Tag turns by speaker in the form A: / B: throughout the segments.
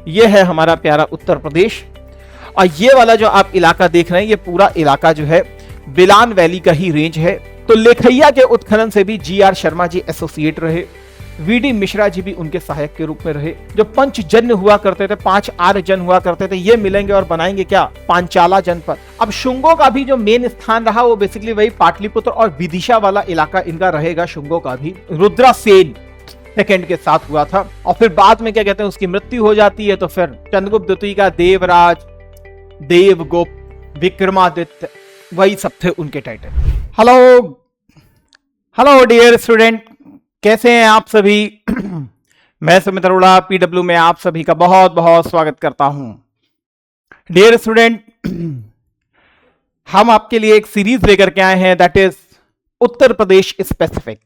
A: ये है हमारा प्यारा उत्तर प्रदेश। और ये वाला जो आप इलाका देख रहे हैं, ये पूरा इलाका जो है बिलान वैली का ही रेंज है। तो लेखैया के उत्खनन से भी GR शर्मा जी एसोसिएट रहे, VD मिश्रा जी भी उनके सहायक के रूप में रहे। जो पंचजन्य हुआ करते थे, 5 आर्य जन हुआ करते थे, ये मिलेंगे और बनाएंगे क्या, पांचाला जनपद। अब शुंगों का भी जो मेन स्थान रहा वो बेसिकली वही पाटलिपुत्र और विदिशा वाला इलाका इनका रहेगा। शुंगों का भी रुद्रसेन सेकंड के साथ हुआ था, और फिर बाद में क्या कहते हैं उसकी मृत्यु हो जाती है। तो फिर चंद्रगुप्त द्वितीय का देवराज, देवगुप्त, विक्रमादित्य, वही सब थे उनके टाइटल। हेलो डियर स्टूडेंट, कैसे हैं आप सभी? मैं सुमित अरोड़ा PW में आप सभी का बहुत बहुत स्वागत करता हूं। डियर स्टूडेंट, हम आपके लिए एक सीरीज लेकर के आए हैं, that is Uttar Pradesh specific.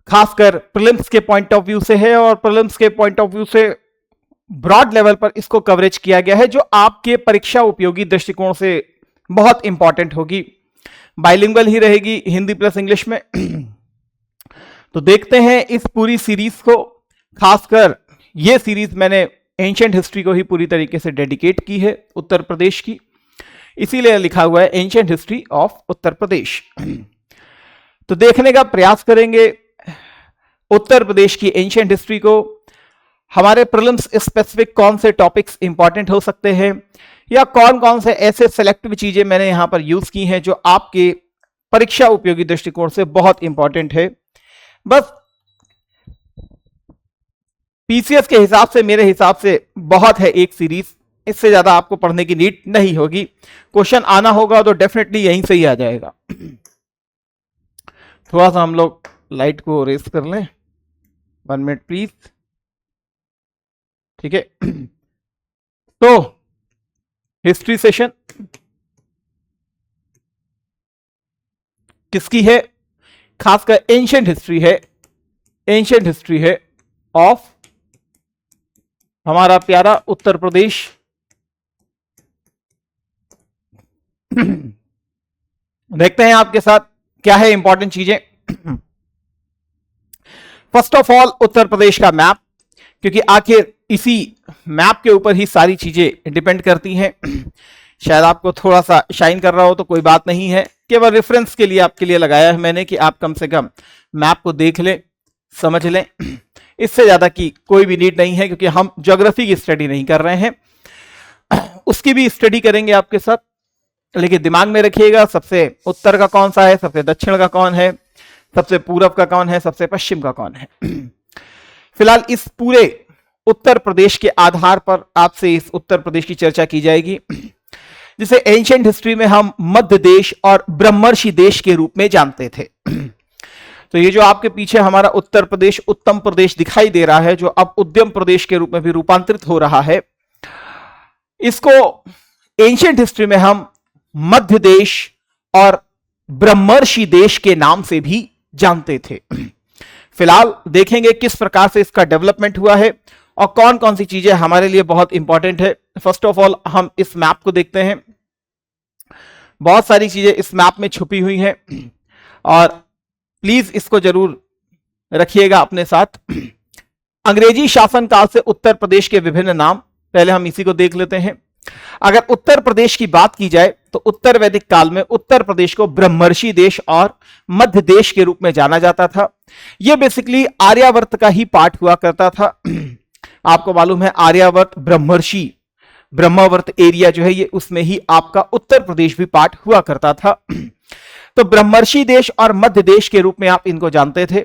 A: खासकर प्रीलिम्स के पॉइंट ऑफ व्यू से है, और प्रीलिम्स के पॉइंट ऑफ व्यू से ब्रॉड लेवल पर इसको कवरेज किया गया है, जो आपके परीक्षा उपयोगी दृष्टिकोण से बहुत इंपॉर्टेंट होगी। बाइलिंगुअल ही रहेगी, हिंदी प्लस इंग्लिश में। तो देखते हैं इस पूरी सीरीज को। खासकर ये सीरीज मैंने एंशिएंट हिस्ट्री को ही पूरी तरीके से डेडिकेट की है, उत्तर प्रदेश की, इसीलिए लिखा हुआ है ancient history of Uttar Pradesh. तो देखने का प्रयास करेंगे उत्तर प्रदेश की एंशिएंट हिस्ट्री को। हमारे प्रीलिम्स स्पेसिफिक कौन से टॉपिक्स इंपॉर्टेंट हो सकते हैं, या कौन कौन से ऐसे सेलेक्टिव चीजें मैंने यहां पर यूज की हैं जो आपके परीक्षा उपयोगी दृष्टिकोण से बहुत इंपॉर्टेंट है। बस PCS के हिसाब से, मेरे हिसाब से बहुत है एक सीरीज, इससे ज्यादा आपको पढ़ने की नीड नहीं होगी। क्वेश्चन आना होगा तो डेफिनेटली यहीं से ही आ जाएगा। थोड़ा सा हम लोग लाइट को रेस कर लें, 1 मिनट प्लीज। ठीक है, तो हिस्ट्री सेशन किसकी है? खासकर एंशिएंट हिस्ट्री है। एंशिएंट हिस्ट्री है ऑफ हमारा प्यारा उत्तर प्रदेश। देखते हैं आपके साथ क्या है इंपॉर्टेंट चीजें। First of all Uttar Pradesh का मैप, क्योंकि आखिर इसी मैप के ऊपर ही सारी चीजें डिपेंड करती हैं। शायद आपको थोड़ा सा शाइन कर रहा हो तो कोई बात नहीं है, केवल रेफरेंस के लिए आपके लिए लगाया है मैंने कि आप कम से कम मैप को देख लें, समझ लें। इससे ज्यादा की कोई भी नीड नहीं है, क्योंकि हम ज्योग्राफी की स्टडी नहीं कर रहे हैं, उसकी भी स्टडी करेंगे आपके साथ। लेकिन दिमाग में रखिएगा, सबसे उत्तर का कौन सा है, सबसे दक्षिण का कौन है, सबसे पूर्व का कौन है, सबसे पश्चिम का कौन है। फिलहाल इस पूरे उत्तर प्रदेश के आधार पर आपसे इस उत्तर प्रदेश की चर्चा की जाएगी, जिसे एंशिएंट हिस्ट्री में हम मध्य देश और ब्रह्मर्षि देश के रूप में जानते थे। तो ये जो आपके पीछे हमारा उत्तर प्रदेश, उत्तम प्रदेश दिखाई दे रहा है, जो अब उद्यम प्रदेश के रूप में भी रूपांतरित हो रहा है, इसको एंशिएंट हिस्ट्री में हम मध्य देश और ब्रह्मर्षि देश के नाम से भी जानते थे। फिलहाल देखेंगे किस प्रकार से इसका डेवलपमेंट हुआ है और कौन कौन सी चीजें हमारे लिए बहुत इंपॉर्टेंट है। फर्स्ट ऑफ ऑल हम इस मैप को देखते हैं। बहुत सारी चीजें इस मैप में छुपी हुई हैं, और प्लीज इसको जरूर रखिएगा अपने साथ। अंग्रेजी शासनकाल से उत्तर प्रदेश के विभिन्न नाम, पहले हम इसी को देख लेते हैं। अगर उत्तर प्रदेश की बात की जाए तो उत्तर वैदिक काल में उत्तर प्रदेश को ब्रह्मर्षि देश और मध्य देश के रूप में जाना जाता था। यह बेसिकली आर्यावर्त का ही पार्ट हुआ करता था। आपको मालूम है आर्यावर्त, ब्रह्मर्षि, ब्रह्मावर्त एरिया जो है ये, उसमें ही आपका उत्तर प्रदेश भी पार्ट हुआ करता था। तो ब्रह्मर्षि देश और मध्य देश के रूप में आप इनको जानते थे।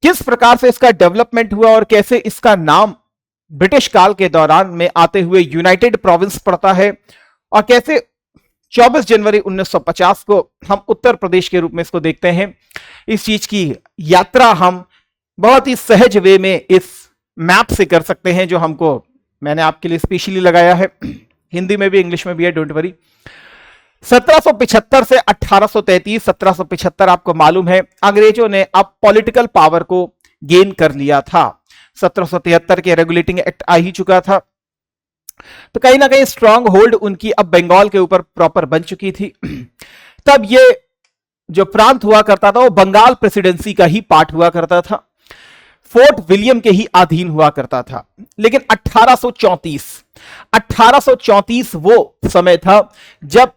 A: किस प्रकार से इसका डेवलपमेंट हुआ और कैसे इसका नाम ब्रिटिश काल के दौरान में आते हुए यूनाइटेड प्रोविंस पड़ता है, और कैसे 24 जनवरी 1950 को हम उत्तर प्रदेश के रूप में इसको देखते हैं। इस चीज की यात्रा हम बहुत ही सहज वे में इस मैप से कर सकते हैं, जो हमको मैंने आपके लिए स्पेशली लगाया है। हिंदी में भी, इंग्लिश में भी है, डोंट वरी। 1775 से 1833, 1775 आपको मालूम है अंग्रेजों ने अब पॉलिटिकल पावर को गेन कर लिया था। 1773 के रेगुलेटिंग एक्ट आ ही चुका था, तो कहीं ना कहीं स्ट्रांग होल्ड उनकी अब बंगाल के ऊपर प्रॉपर बन चुकी थी। तब ये जो प्रांत हुआ करता था वो बंगाल प्रेसिडेंसी का ही पार्ट हुआ करता था। फोर्ट विलियम के ही अधीन हुआ करता था। लेकिन 1834 वो समय था जब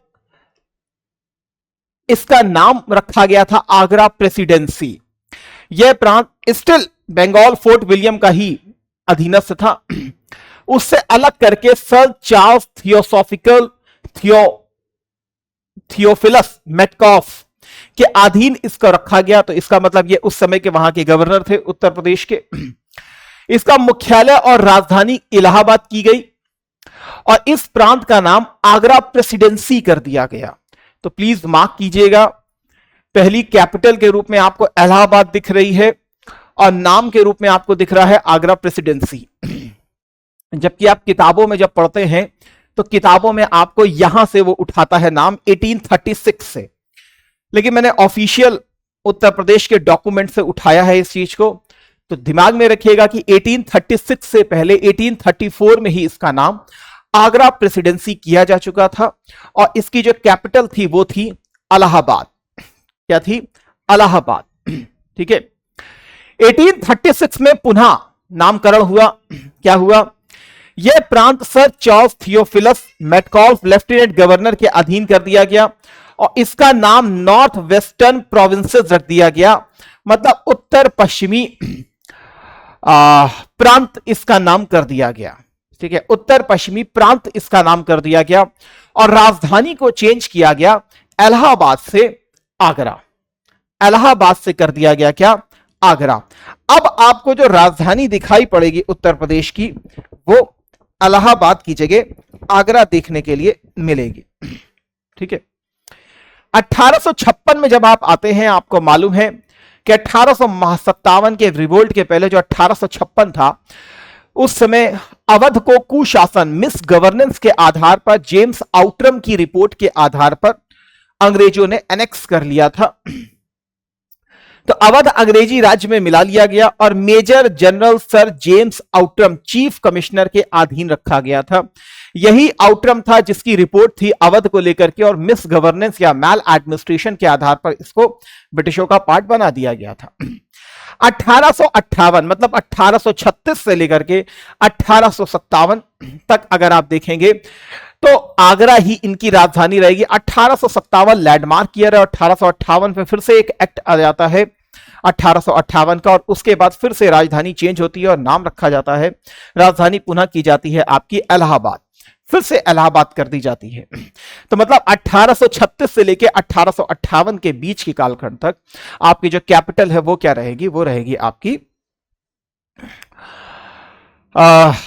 A: इसका नाम रखा गया था आगरा प्रेसिडेंसी। यह प्रांत स्टिल बंगाल फोर्ट विलियम का ही अधीनस्थ था। उससे अलग करके सर चार्ल्स थियोफिलस मेटकॉफ के अधीन इसको रखा गया। तो इसका मतलब ये उस समय के वहां के गवर्नर थे उत्तर प्रदेश के। इसका मुख्यालय और राजधानी इलाहाबाद की गई और इस प्रांत का नाम आगरा प्रेसिडेंसी कर दिया गया। तो प्लीज मार्क कीजिएगा, पहली कैपिटल के रूप में आपको इलाहाबाद दिख रही है और नाम के रूप में आपको दिख रहा है आगरा प्रेसिडेंसी। जबकि आप किताबों में जब पढ़ते हैं तो किताबों में आपको यहां से वो उठाता है नाम 1836 से, लेकिन मैंने ऑफिशियल उत्तर प्रदेश के डॉक्यूमेंट से उठाया है इस चीज को। तो दिमाग में रखिएगा कि 1836 से पहले 1834 में ही इसका नाम आगरा प्रेसिडेंसी किया जा चुका था और इसकी जो कैपिटल थी वो थी इलाहाबाद। क्या थी? इलाहाबाद। ठीक है। 1836 में पुनः नामकरण हुआ। क्या हुआ? यह प्रांत sir Charles Theophilus Metcalfe lieutenant governor के अधीन कर दिया गया और इसका नाम नॉर्थ वेस्टर्न प्रोविंसेस रख दिया गया। मतलब उत्तर पश्चिमी प्रांत इसका नाम कर दिया गया। ठीक है, उत्तर पश्चिमी प्रांत इसका नाम कर दिया गया और राजधानी को चेंज किया गया इलाहाबाद से आगरा। इलाहाबाद से कर दिया गया क्या? आगरा। अब आपको जो राजधानी दिखाई पड़ेगी उत्तर प्रदेश की वो इलाहाबाद की जगह आगरा देखने के लिए मिलेगी। ठीक है। 1856 में जब आप आते हैं, आपको मालूम है कि 1857 के रिवोल्ट के पहले जो 1856 था, उस समय अवध को कुशासन मिस गवर्नेंस के आधार पर जेम्स आउटरम की रिपोर्ट के आधार पर अंग्रेजों ने एनेक्स कर लिया था। तो अवध अंग्रेजी राज्य में मिला लिया गया और major general sir James Outram chief commissioner के अधीन रखा गया था। यही आउटरम था जिसकी रिपोर्ट थी अवध को लेकर के और मिस गवर्नेंस या मैल एडमिनिस्ट्रेशन के आधार पर इसको ब्रिटिशों का पार्ट बना दिया गया था। 1858 मतलब 1836 से लेकर के 1857 तक अगर आप देखेंगे तो आगरा ही इनकी राजधानी रहेगी। 1857 लैंडमार्क ईयर है और 1858 में फिर से एक एक्ट आ जाता है 1858 का और उसके बाद फिर से राजधानी चेंज होती है और नाम रखा जाता है। राजधानी पुनः की जाती है आपकी इलाहाबाद, फिर से इलाहाबाद कर दी जाती है। तो मतलब 1836 से लेकर 1858 के बीच के कालखंड तक आपकी जो कैपिटल है वो क्या रहेगी? वो रहेगी आपकी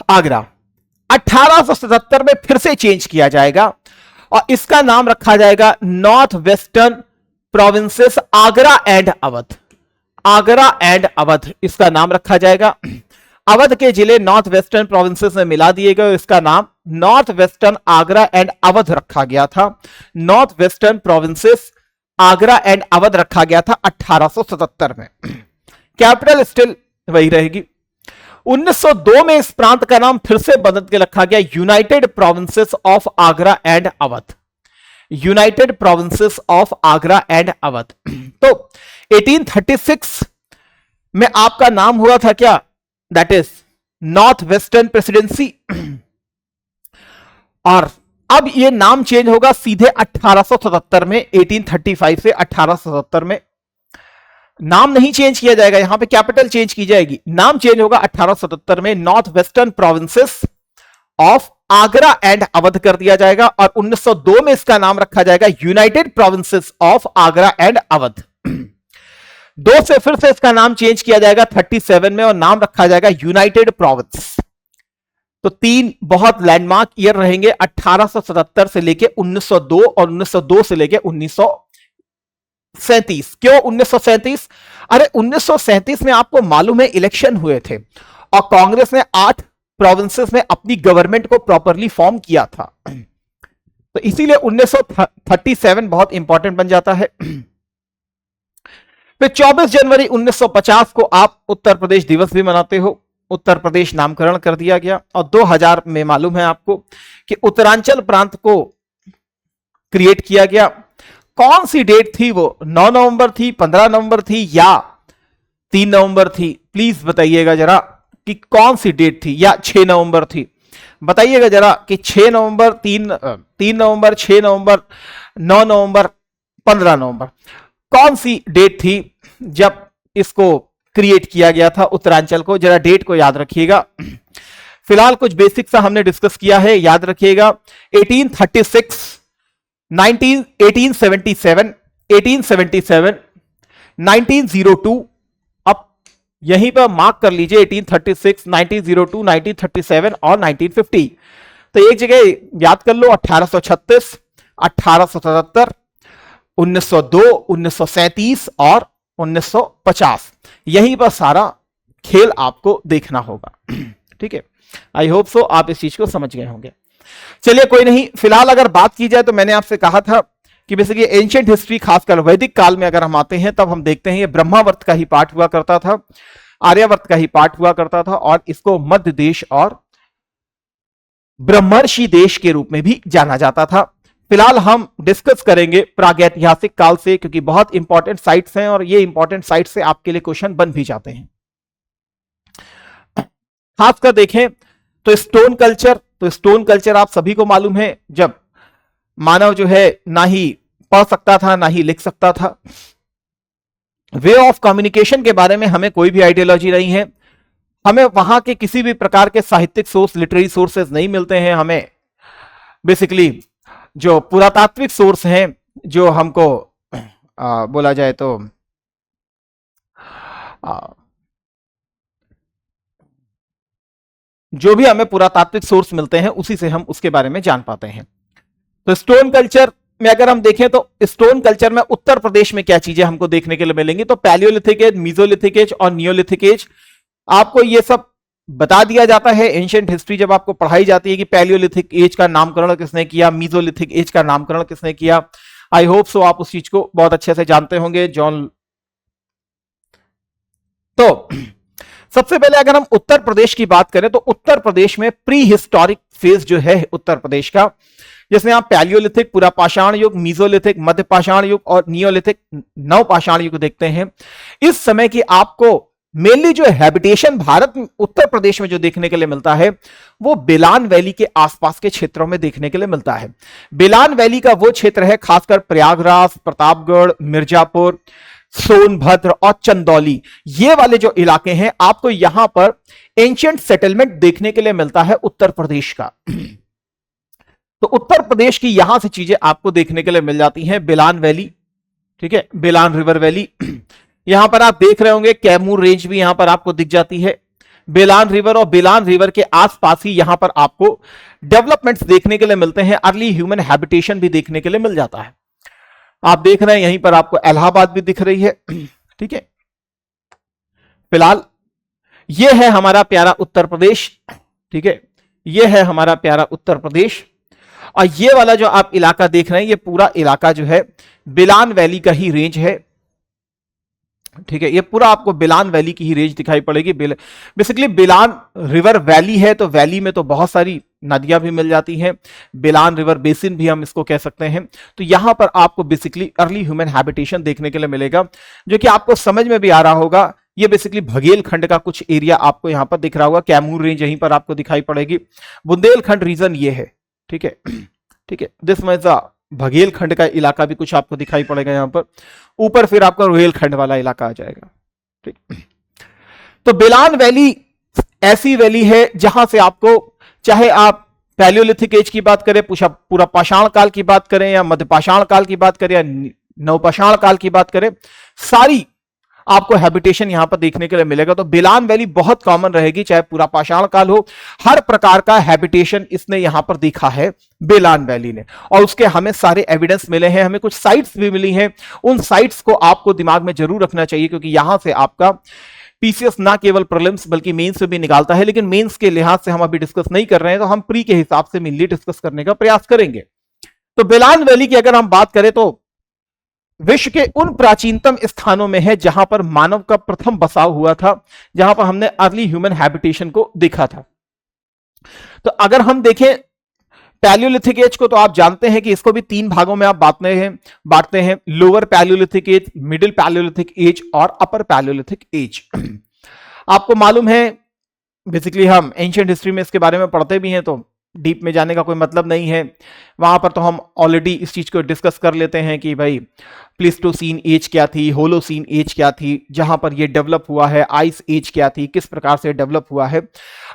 A: आगरा। 1877 में फिर से चेंज किया जाएगा और इसका नाम रखा जाएगा north western provinces Agra and Awadh. Agra and Awadh इसका नाम रखा जाएगा। अवध के जिले नॉर्थ वेस्टर्न प्रोविंसेस में मिला दिए गए, इसका नाम north western Agra and Awadh रखा गया था। North western provinces Agra and Awadh रखा गया था 1877 में। कैपिटल स्टिल वही रहेगी। 1902 में इस प्रांत का नाम फिर से बदल के रखा गया United provinces of Agra and Awadh. United provinces of Agra and Awadh. तो 1836 में आपका नाम हुआ था क्या? That is north western presidency. और अब यह नाम चेंज होगा सीधे 1877 में। 1835 से 1877 में नाम नहीं चेंज किया जाएगा, यहां पे कैपिटल चेंज की जाएगी। नाम चेंज होगा 1877 में, north western provinces of Agra and Awadh कर दिया जाएगा और 1902 में इसका नाम रखा जाएगा United provinces of Agra and Awadh. 2 से फिर से इसका नाम चेंज किया जाएगा 37 में और नाम रखा जाएगा यूनाइटेड प्रोविंस। तो 3 बहुत लैंडमार्क ईयर रहेंगे 1877 से लेके 1902 और 1902 से लेके 1937। क्यों 1937? अरे 1937 में आपको मालूम है इलेक्शन हुए थे और कांग्रेस ने 8 प्रोविंसेस में अपनी गवर्नमेंट को प्रॉपरली फॉर्म किया था, तो इसीलिए 1937 बहुत इंपॉर्टेंट बन जाता है। फिर 24 जनवरी 1950 को आप उत्तर प्रदेश दिवस भी मनाते हो। उत्तर प्रदेश नामकरण कर दिया गया और 2000 में मालूम है आपको कि उत्तरांचल प्रांत को क्रिएट किया गया। कौन सी डेट थी वो? 9 नवंबर थी, 15 नवंबर थी या 3 नवंबर थी, प्लीज बताइएगा जरा कि कौन सी डेट थी, या 6 नवंबर थी, बताइएगा जरा कि 6 नवंबर, 3 नवंबर, 6 नवंबर, 9 नवंबर, 15 नवंबर, कौन सी डेट थी जब इसको क्रिएट किया गया था उत्तरांचल को, जरा डेट को याद रखिएगा। फिलहाल कुछ बेसिक सा हमने डिस्कस किया है, याद रखिएगा। 1836, 1877, 1877, 1902, अब यहीं पर मार्क कर लीजिए 1836, 1902, 1937 और 1950। तो एक जगह याद कर लो, 1836, 1877, 1902, 1937 और 1950, यहीं पर सारा खेल आपको देखना होगा। ठीक है, आई होप सो आप इस चीज को समझ गए होंगे। चलिए कोई नहीं, फिलहाल अगर बात की जाए तो मैंने आपसे कहा था कि बेसिकली एंशिएंट हिस्ट्री, खासकर वैदिक काल में अगर हम आते हैं तब हम देखते हैं ये ब्रह्मावर्त का ही पार्ट हुआ करता था, आर्यावर्त का ही पार्ट हुआ करता था, और इसको मध्य देश और ब्रह्मर्षि देश के रूप में भी जाना जाता था। फिलहाल हम डिस्कस करेंगे प्रागैतिहासिक काल से, क्योंकि बहुत इंपॉर्टेंट साइट्स हैं और ये इंपॉर्टेंट साइट से आपके लिए क्वेश्चन बन भी जाते हैं। खासकर देखें तो स्टोन कल्चर, तो स्टोन कल्चर आप सभी को मालूम है, जब मानव जो है ना ही पढ़ सकता था ना ही लिख सकता था, वे ऑफ कम्युनिकेशन के बारे में हमें कोई भी आइडियोलॉजी नहीं है, हमें वहां के किसी भी प्रकार के साहित्यिक सोर्स, लिटरेरी सोर्सेज नहीं मिलते हैं, हमें बेसिकली जो पुरातात्विक सोर्स हैं, जो हमको बोला जाए तो जो भी हमें पुरातात्विक सोर्स मिलते हैं उसी से हम उसके बारे में जान पाते हैं। तो स्टोन कल्चर में अगर हम देखें तो स्टोन कल्चर में उत्तर प्रदेश में क्या चीजें हमको देखने के लिए मिलेंगी, तो पैलियोलिथिक एज, मीजोलिथिक एज और नियोलिथिक एज, आपको ये सब बता दिया जाता है। एंशिएंट हिस्ट्री जब आपको पढ़ाई जाती है कि पैलियोलिथिक एज का नामकरण किसने किया, मीजोलिथिक एज का नामकरण किसने किया, आई होप सो आप उस चीज को बहुत अच्छे से जानते होंगे। जॉन, तो सबसे पहले अगर हम उत्तर प्रदेश की बात करें तो उत्तर प्रदेश में प्री हिस्टोरिक फेज जो है उत्तर प्रदेश का, जिसमें आप पैलियोलिथिक, पुरापाषाण युग, मीजोलिथिक, मध्यपाषाण युग और नियोलिथिक, नवपाषाण युग देखते हैं। इस समय की आपको मेनली जो हैबिटेशन भारत उत्तर प्रदेश में जो देखने के लिए मिलता है वो बेलान वैली के आसपास के क्षेत्रों में देखने के लिए मिलता है। बेलान वैली का वो क्षेत्र है खासकर प्रयागराज, प्रतापगढ़, मिर्जापुर, सोनभद्र और चंदौली, ये वाले जो इलाके हैं, आपको यहां पर एंशिएंट सेटलमेंट देखने के लिए मिलता है उत्तर प्रदेश का। तो उत्तर प्रदेश की यहां से चीजें आपको देखने के लिए मिल जाती हैं। बेलान वैली, ठीक है, बेलान रिवर वैली, यहां पर आप देख रहे होंगे कैमूर रेंज भी यहां पर आपको दिख जाती है। बेलान रिवर और बेलान रिवर के आसपास ही यहां पर आपको डेवलपमेंट्स देखने के लिए मिलते हैं, अर्ली ह्यूमन हैबिटेशन भी देखने के लिए मिल जाता है। आप देख रहे हैं यहीं पर आपको इलाहाबाद भी दिख रही है, ठीक है। फिलहाल यह है हमारा प्यारा उत्तर प्रदेश, ठीक है, यह है हमारा प्यारा उत्तर प्रदेश, और ये वाला जो आप इलाका देख रहे हैं ये पूरा इलाका जो है बेलान वैली का ही रेंज है, ठीक है। ये पूरा आपको बेलान वैली की ही रेंज दिखाई पड़ेगी। बेसिकली बेलान रिवर वैली है, तो वैली में तो बहुत सारी नदियां भी मिल जाती हैं, बेलान रिवर बेसिन भी हम इसको कह सकते हैं। तो यहां पर आपको बेसिकली अर्ली ह्यूमन हैबिटेशन देखने के लिए मिलेगा, जो कि आपको समझ में भी आ रहा होगा। ये बेसिकली बघेलखंड का कुछ एरिया आपको यहां पर दिख रहा होगा, कैमूर रेंज यहीं पर आपको दिखाई पड़ेगी, बुंदेलखंड रीजन ये है, ठीक है, ठीक है। दिस मज बघेलखंड का इलाका भी कुछ आपको दिखाई पड़ेगा यहां पर, ऊपर फिर आपका रोहेलखंड वाला इलाका आ जाएगा, ठीक। तो बेलान वैली ऐसी वैली है जहां से आपको, चाहे आप पैलियोलिथिक एज की बात करें, पूरा पाषाण काल की बात करें, या मध्यपाषाण काल की बात करें, या नवपाषाण काल की बात करें, सारी आपको हैबिटेशन यहां पर देखने के लिए मिलेगा। तो बेलान वैली बहुत कॉमन रहेगी, चाहे पूरा पाषाण काल हो, हर प्रकार का हैबिटेशन इसने यहां पर देखा है बेलान वैली ने, और उसके हमें सारे एविडेंस मिले हैं, हमें कुछ साइट्स भी मिली हैं। उन साइट्स को आपको दिमाग में जरूर रखना चाहिए, क्योंकि यहां से आपका पीसीएस ना केवल प्रीलिम्स बल्कि मेंस में भी निकालता है, लेकिन मेंस के लिहाज से हम अभी डिस्कस नहीं कर रहे हैं, तो हम प्री के हिसाब से मेनली डिस्कस करने का प्रयास करेंगे। तो बेलान वैली की अगर हम बात करें तो विश्व के उन प्राचीनतम स्थानों में है जहां पर मानव का प्रथम बसाव हुआ था, जहां पर हमने अर्ली ह्यूमन हैबिटेशन को देखा था। तो अगर हम देखें पैलियोलिथिक एज को तो आप जानते हैं कि इसको भी 3 भागों में आप बांटते हैं lower Palaeolithic age, middle Palaeolithic age और अपर पैलियोलिथिक एज। आपको मालूम है बेसिकली हम एंशिएंट हिस्ट्री में इसके बारे में पढ़ते भी हैं, तो डीप में जाने का कोई मतलब नहीं है। वहां पर तो हम ऑलरेडी इस चीज को डिस्कस कर लेते हैं कि भाई प्लीस्टोसीन एज क्या थी, होलोसीन एज क्या थी, जहां पर ये डेवलप हुआ है, आइस एज क्या थी, किस प्रकार से डेवलप हुआ है।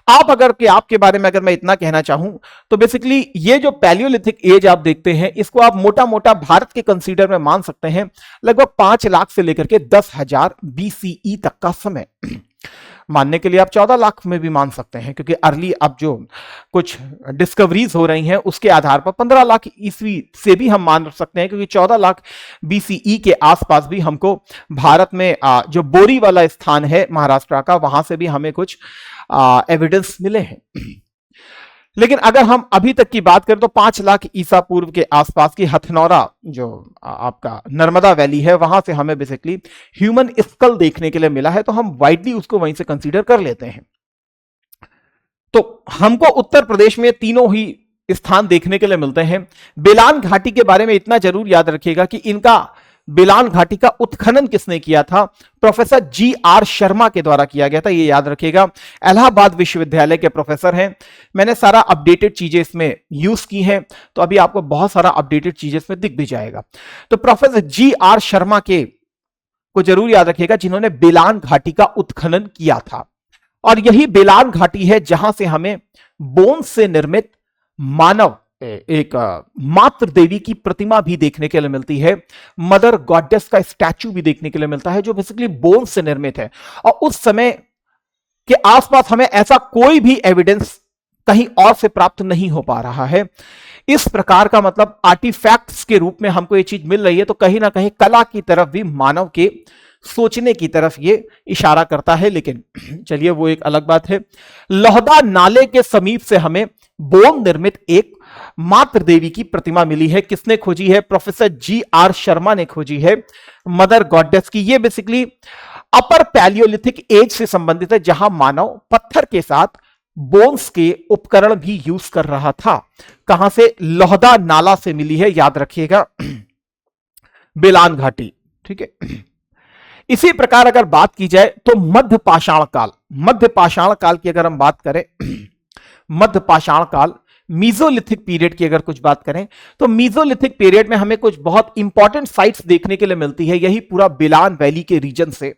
A: आपके बारे में अगर मैं इतना कहना चाहूं तो बेसिकली ये जो पैलियोलिथिक एज आप देखते हैं, इसको आप मोटा मोटा भारत के कंसीडर में मान सकते हैं लगभग 5 लाख से लेकर के 10,000 BCE तक का समय। मानने के लिए आप 14 लाख में भी मान सकते हैं, क्योंकि अर्ली अब जो कुछ डिस्कवरीज हो रही हैं उसके आधार पर 15 लाख ईस्वी से भी हम मान सकते हैं, क्योंकि 14 लाख BCE के आसपास भी हमको भारत में जो बोरी वाला स्थान है महाराष्ट्र का, वहां से भी हमें कुछ एविडेंस मिले हैं। लेकिन अगर हम अभी तक की बात करें तो 5 लाख ईसा पूर्व के आसपास की हथनौरा जो आपका नर्मदा वैली है, वहां से हमें बेसिकली ह्यूमन स्कल देखने के लिए मिला है, तो हम वाइडली उसको वहीं से कंसीडर कर लेते हैं। तो हमको उत्तर प्रदेश में तीनों ही स्थान देखने के लिए मिलते हैं। बेलान घाटी के बारे में इतना जरूर याद रखिएगा कि इनका बेलान घाटी का उत्खनन किसने किया था? प्रोफेसर GR शर्मा के द्वारा किया गया था, ये याद रखिएगा। इलाहाबाद विश्वविद्यालय के प्रोफेसर हैं। मैंने सारा अपडेटेड चीजें इसमें यूज की हैं, तो अभी आपको बहुत सारा अपडेटेड चीजें इसमें दिख भी जाएगा। तो प्रोफेसर GR शर्मा के को जरूर याद रखिएगा, जिन्होंने बेलान घाटी का उत्खनन किया था। और यही बेलान घाटी है जहां से हमें बोन से निर्मित मानव एक मातृ देवी की प्रतिमा भी देखने के लिए मिलती है। मदर गॉडेस का स्टैचू भी देखने के लिए मिलता है, जो बेसिकली बोन से निर्मित है। और उस समय के आसपास हमें ऐसा कोई भी एविडेंस कहीं और से प्राप्त नहीं हो पा रहा है। इस प्रकार का मतलब आर्टिफैक्ट्स के रूप में हमको ये चीज मिल रही है, तो कहीं ना कहीं कला की तरफ भी, मानव के सोचने की तरफ ये इशारा करता है। लेकिन चलिए वो एक अलग बात है। लोहदा नाले के समीप से हमें बोन निर्मित एक मातृ देवी की प्रतिमा मिली है। किसने खोजी है? प्रोफेसर GR शर्मा ने खोजी है, मदर गॉडेस की। ये बेसिकली अपर पैलियोलिथिक एज से संबंधित है, जहां मानव पत्थर के साथ बोन्स के उपकरण भी यूज कर रहा था। कहां से? लोहदा नाला से मिली है, याद रखिएगा, बेलान घाटी। ठीक है। इसी प्रकार अगर बात की जाए तो मध्य पाषाण काल की अगर हम बात करें, मध्य पाषाण काल, मीजोलिथिक पीरियड की अगर कुछ बात करें, तो मीजोलिथिक पीरियड में हमें कुछ बहुत इंपॉर्टेंट साइट्स देखने के लिए मिलती है, यही पूरा बेलान वैली के रीजन से।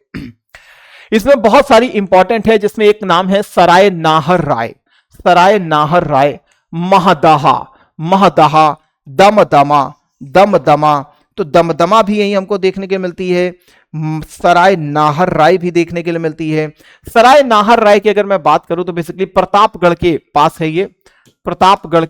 A: इसमें बहुत सारी इंपॉर्टेंट है, जिसमें एक नाम है सराय नाहर राय, महदाहा, दमदमा, तो दमदमा भी यही हमको देखने के मिलती है। सराय नाहर राय भी देखने के लिए मिलती है। सराय नाहर राय की अगर मैं बात करूं तो बेसिकली प्रतापगढ़ के पास है ये, प्रतापगढ़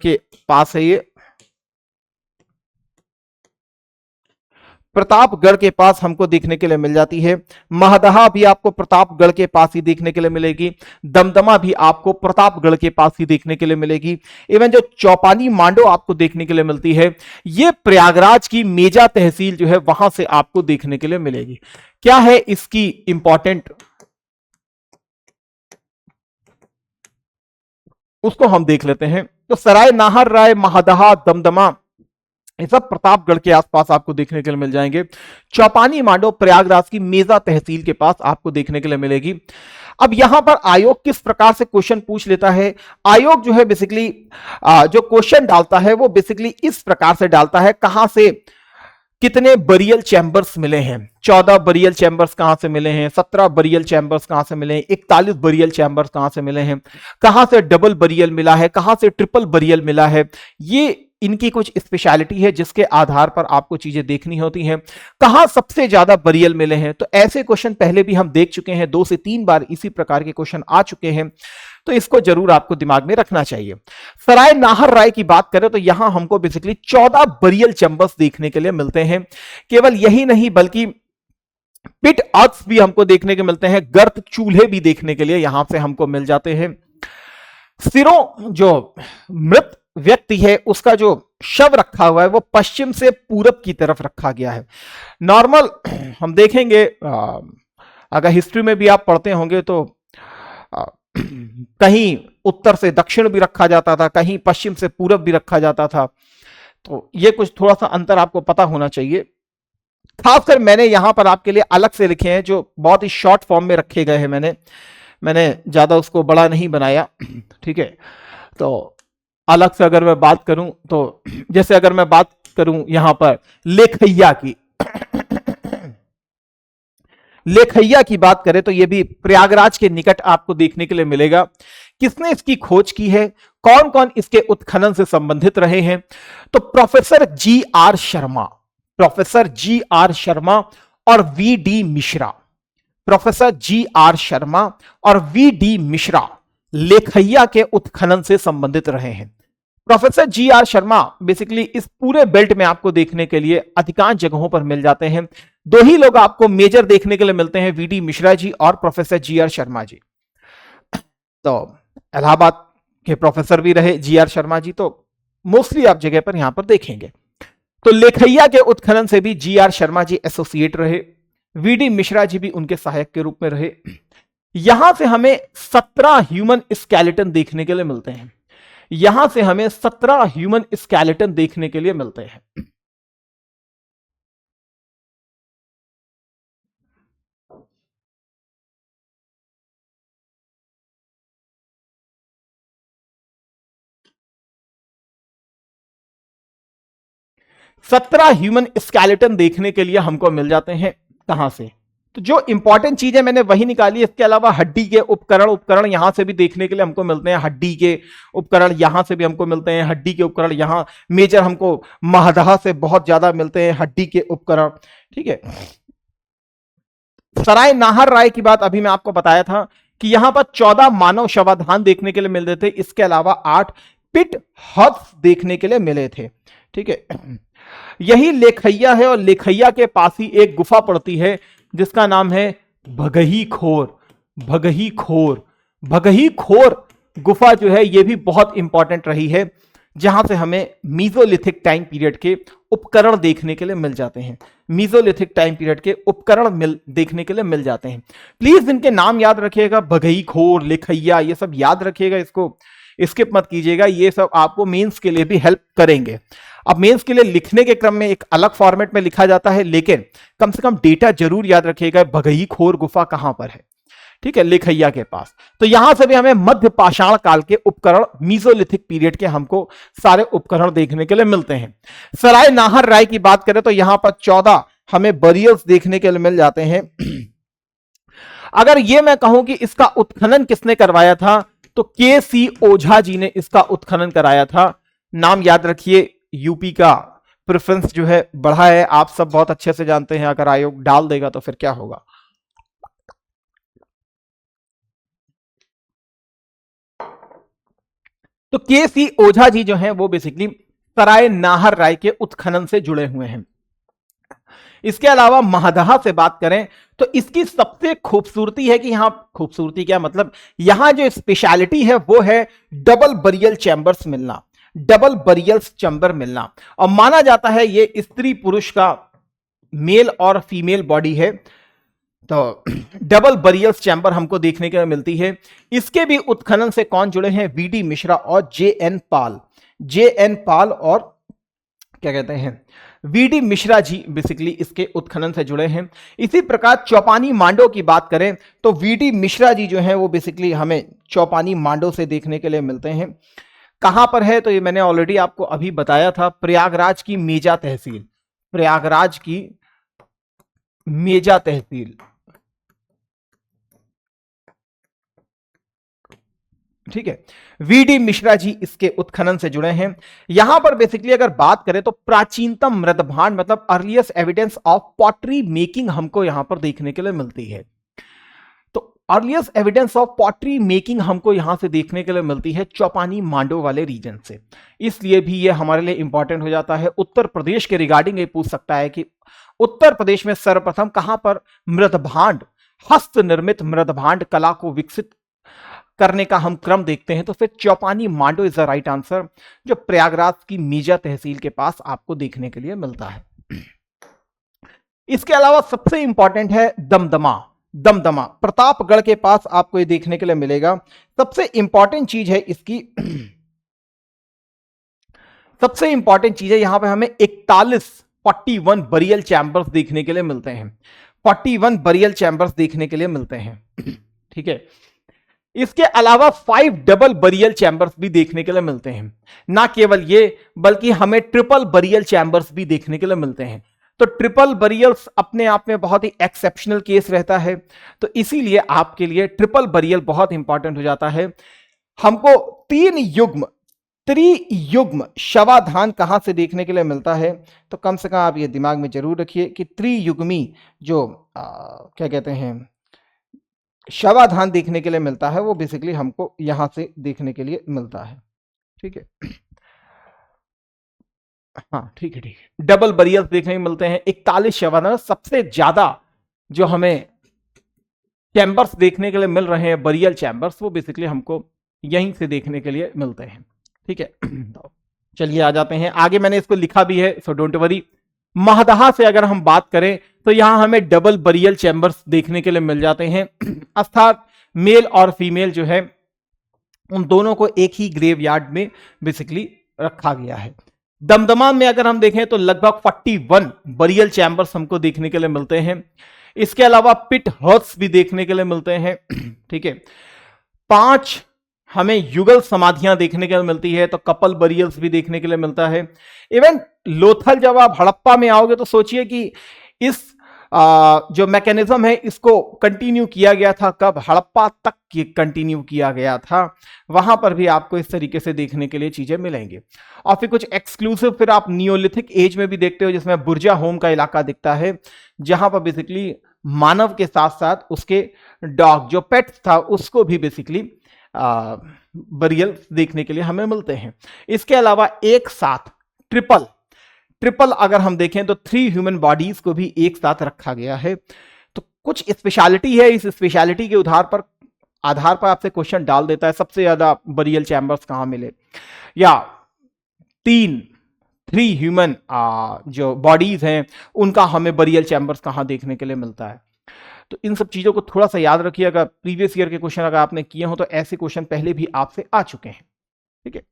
A: के पास हमको देखने के लिए मिल जाती है। महदहा भी आपको प्रतापगढ़ के पास ही देखने के लिए मिलेगी। दमदमा भी आपको प्रतापगढ़ के पास ही देखने के लिए मिलेगी। इवन जो चौपानी मांडो आपको देखने के लिए मिलती है, ये प्रयागराज की मेजा तहसील जो है वहां से आपको देखने के लिए मिलेगी। क्या है इसकी इंपॉर्टेंट, उसको हम देख लेते हैं। तो सराय नाहर राय, महदहा, दमदमा, ये सब प्रतापगढ़ के आसपास आपको देखने के लिए मिल जाएंगे। चौपानी मांडो प्रयागराज की मेजा तहसील के पास आपको देखने के लिए मिलेगी। अब यहां पर आयोग किस प्रकार से क्वेश्चन पूछ लेता है? आयोग जो है बेसिकली जो क्वेश्चन डालता है वो बेसिकली इस प्रकार से डालता है, कहां से कितने बरियल चैंबर्स मिले हैं? 14 बरियल चैंबर्स कहां से मिले हैं? 17 बरियल चैंबर्स कहां से मिले हैं? 41 बरियल चैंबर्स कहां से मिले हैं? कहां से डबल बरियल मिला है? कहां से ट्रिपल बरियल मिला है? ये इनकी कुछ स्पेशलिटी है, जिसके आधार पर आपको चीजें देखनी होती हैं। कहां सबसे ज्यादा बरियल मिले हैं? तो ऐसे क्वेश्चन पहले भी हम देख चुके हैं, 2 से 3 बार इसी प्रकार के क्वेश्चन आ चुके हैं, तो इसको जरूर आपको दिमाग में रखना चाहिए। सराय नाहर राय की बात करें तो यहां हमको बेसिकली 14 बरियल चैंबर्स देखने के लिए मिलते हैं। केवल यही नहीं बल्कि पिट अर्थ भी हमको देखने के मिलते हैं, गर्त चूल्हे भी देखने के लिए यहां से हमको मिल जाते हैं। सिरों, जो मृत व्यक्ति है उसका जो शव रखा हुआ है वो पश्चिम से पूरब की तरफ रखा गया है। नॉर्मल हम देखेंगे, अगर हिस्ट्री में भी आप पढ़ते होंगे तो कहीं उत्तर से दक्षिण भी रखा जाता था, कहीं पश्चिम से पूरब भी रखा जाता था। तो ये कुछ थोड़ा सा अंतर आपको पता होना चाहिए। खासकर मैंने यहां पर आपके लिए अलग से लिखे हैं जो बहुत ही शॉर्ट फॉर्म में रखे गए हैं। मैंने ज्यादा उसको बड़ा नहीं बनाया, ठीक है। तो अलग से अगर मैं बात करूं तो जैसे अगर मैं बात करूं यहां पर लेखैया की लेखैया की बात करें तो यह भी प्रयागराज के निकट आपको देखने के लिए मिलेगा। किसने इसकी खोज की है, कौन कौन इसके उत्खनन से संबंधित रहे हैं? तो professor G R Sharma, professor G R Sharma और V D Mishra. Professor G R Sharma और वी डी मिश्रा लेखैया के उत्खनन से संबंधित रहे हैं। Professor G R Sharma basically इस पूरे बेल्ट में आपको देखने के लिए अधिकांश जगहों पर मिल जाते हैं। दो ही लोग आपको मेजर देखने के लिए मिलते हैं, वी डी मिश्रा जी और professor G R Sharma ji. तो इलाहाबाद के प्रोफेसर भी रहे जी आर शर्मा जी, तो मोस्टली आप जगह पर यहां पर देखेंगे। तो लेखैया के उत्खनन से भी जी आर शर्मा जी एसोसिएट रहे, वी डी मिश्रा जी भी उनके सहायक के रूप में रहे। यहां से हमें 17 ह्यूमन स्केलेटन देखने के लिए मिलते हैं। यहां से हमें 17 ह्यूमन स्केलेटन देखने के लिए मिलते हैं। सत्रह ह्यूमन स्केलेटन देखने के लिए हमको मिल जाते हैं। कहां से? तो जो इंपॉर्टेंट चीज है मैंने वही निकाली। इसके अलावा हड्डी के उपकरण यहां से भी देखने के लिए हमको मिलते हैं। हड्डी के उपकरण यहां से भी हमको मिलते हैं। हड्डी के उपकरण यहां मेजर हमको महदहा से बहुत ज्यादा मिलते हैं हड्डी के उपकरण, ठीक है। सराय नाहर राय की बात अभी मैं आपको बताया था कि यहां पर 14 मानव शवाधान देखने के लिए मिलते थे। इसके अलावा 8 पिट हट्स देखने के लिए मिले थे, ठीक है। यही लेखैया है और लेखैया के पास ही एक गुफा पड़ती है जिसका नाम है भगही खोर। भगही खोर, भगही खोर गुफा जो है ये भी बहुत इंपॉर्टेंट रही है, जहां से हमें मीजोलिथिक टाइम पीरियड के उपकरण देखने के लिए मिल जाते हैं। मीजोलिथिक टाइम पीरियड के उपकरण देखने के लिए मिल जाते हैं। प्लीज इनके नाम याद रखिएगा, भगही खोर, लेखैया, ये सब याद रखिएगा, इसको स्किप मत कीजिएगा। ये सब आपको मेंस के लिए भी हेल्प करेंगे। अब मेंस के लिए लिखने के क्रम में एक अलग फॉर्मेट में लिखा जाता है, लेकिन कम से कम डेटा जरूर याद रखिएगा, भगही खोर गुफा कहां पर है, ठीक है, लेखैया के पास। तो यहां से भी हमें मध्य पाषाण काल के उपकरण, मीजोलिथिक पीरियड के हमको सारे उपकरण देखने के लिए मिलते हैं। सराय नाहर राय की बात करें तो यहां पर 14 हमें बरियल्स देखने के लिए मिल जाते हैं। अगर यह मैं कहूं कि इसका उत्खनन किसने करवाया था, तो के सी ओझा जी ने इसका उत्खनन कराया था। नाम याद रखिए, यूपी का प्रेफरेंस जो है बढ़ा है, आप सब बहुत अच्छे से जानते हैं। अगर आयोग डाल देगा तो फिर क्या होगा। तो के सी ओझा जी जो हैं वो बेसिकली सराय नाहर राय के उत्खनन से जुड़े हुए हैं। इसके अलावा महदहा से बात करें तो इसकी सबसे खूबसूरती है कि यहां, खूबसूरती क्या मतलब, यहां जो स्पेशलिटी है वो है डबल बरियल चैंबर्स मिलना, डबल बरियल्स चैम्बर मिलना। और माना जाता है ये स्त्री पुरुष का, मेल और फीमेल बॉडी है, तो डबल बरियल्स चैम्बर हमको देखने के लिए मिलती है। इसके भी उत्खनन से कौन जुड़े हैं, वी डी मिश्रा और जे एन पाल। जे एन पाल और क्या कहते हैं, V D Mishra ji basically इसके उत्खनन से जुड़े हैं। इसी प्रकार चौपानी मांडो की बात करें तो वी डी मिश्रा जी जो हैं वो बेसिकली हमें चौपानी मांडो से देखने के लिए मिलते हैं। कहां पर है, तो ये मैंने ऑलरेडी आपको अभी बताया था, प्रयागराज की मेजा तहसील, प्रयागराज की मेजा तहसील, ठीक है। वी डी मिश्रा जी इसके उत्खनन से जुड़े हैं। यहां पर बेसिकली अगर बात करें तो प्राचीनतम मृदभांड मतलब earliest evidence of pottery making हमको यहां पर देखने के लिए मिलती है। तो earliest evidence of pottery making हमको यहां से देखने के लिए मिलती है चौपानी मांडो वाले रीजन से। इसलिए भी ये हमारे लिए इंपॉर्टेंट हो जाता है। उत्तर प्रदेश के रिगार्डिंग ये पूछ सकता है कि उत्तर प्रदेश में सर्वप्रथम कहां पर मृदभांड, हस्त निर्मित मृदभांड कला को विकसित करने का हम क्रम देखते हैं, तो फिर चौपानी मांडो इज द राइट आंसर, जो प्रयागराज की मीजा तहसील के पास आपको देखने के लिए मिलता है। इसके अलावा सबसे इंपॉर्टेंट है दमदमा। दमदमा, प्रतापगढ़ के पास आपको ये देखने के लिए मिलेगा। सबसे इंपॉर्टेंट चीज है इसकी, सबसे इंपॉर्टेंट चीज है यहां पे हमें 41 बरियल चैंबर्स देखने के लिए मिलते हैं। 41 बरियल चैंबर्स देखने के लिए मिलते हैं। ठीक है, इसके अलावा 5 डबल बरियल चैंबर्स भी देखने के लिए मिलते हैं। ना केवल ये, बल्कि हमें ट्रिपल बरियल चैंबर्स भी देखने के लिए मिलते हैं। तो ट्रिपल बरियल्स अपने आप में बहुत ही एक्सेप्शनल केस रहता है, तो इसीलिए आपके लिए ट्रिपल बरियल बहुत इंपॉर्टेंट हो जाता है। हमको 3 युग्म, त्रियुग्म शवाधान कहां से देखने के लिए मिलता है, तो कम से कम आप ये दिमाग में जरूर रखिए कि त्रियुग्मी जो क्या कहते हैं शवाधान देखने के लिए मिलता है, वो बेसिकली हमको यहां से देखने के लिए मिलता है। ठीक है, हाँ ठीक है ठीक है। डबल बरियल्स देखने को मिलते हैं 41 शवाधान। सबसे ज्यादा जो हमें चैम्बर्स देखने के लिए मिल रहे हैं, बरियल चैम्बर्स, वो बेसिकली हमको यहीं से देखने के लिए मिलते हैं। ठीक है, तो चलिए आ जाते हैं आगे। मैंने इसको लिखा भी है, सो डोंट वरी। महदहा से अगर हम बात करें तो यहां हमें डबल बरियल चैम्बर्स देखने के लिए मिल जाते हैं, अर्थात मेल और फीमेल जो है उन दोनों को एक ही ग्रेवयार्ड में बेसिकली रखा गया है। दमदमा में अगर हम देखें तो लगभग 41 बरियल चैम्बर्स हमको देखने के लिए मिलते हैं। इसके अलावा पिट हर्ट्स भी देखने के लिए मिलते हैं। ठीक है, 5 हमें युगल समाधियां देखने के लिए मिलती है, तो कपल बरियल्स भी देखने के लिए मिलता है। इवन लोथल जब आप हड़प्पा में आओगे तो सोचिए कि इस जो मैकेनिज्म है इसको कंटिन्यू किया गया था कब, हड़प्पा तक कंटिन्यू किया गया था। वहां पर भी आपको इस तरीके से देखने के लिए चीजें मिलेंगी। और फिर कुछ एक्सक्लूसिव फिर आप नियोलिथिक एज में भी देखते हो, जिसमें बुर्जा होम का इलाका दिखता है, जहां पर बेसिकली मानव के साथ साथ उसके डॉग जो पेट्स था उसको भी बेसिकली बरियल देखने के लिए हमें मिलते हैं। इसके अलावा एक साथ ट्रिपल अगर हम देखें तो 3 ह्यूमन बॉडीज को भी एक साथ रखा गया है। तो कुछ स्पेशलिटी है, इस स्पेशलिटी के आधार पर आपसे क्वेश्चन डाल देता है सबसे ज्यादा बरियल चैम्बर्स कहां मिले, या 3 ह्यूमन जो बॉडीज हैं उनका हमें बरियल चैम्बर्स कहां देखने के लिए मिलता है। तो इन सब चीजों को थोड़ा सा याद रखिए। अगर प्रीवियस ईयर के क्वेश्चन अगर आपने किए हो तो ऐसे क्वेश्चन पहले भी आपसे आ चुके हैं। ठीक है,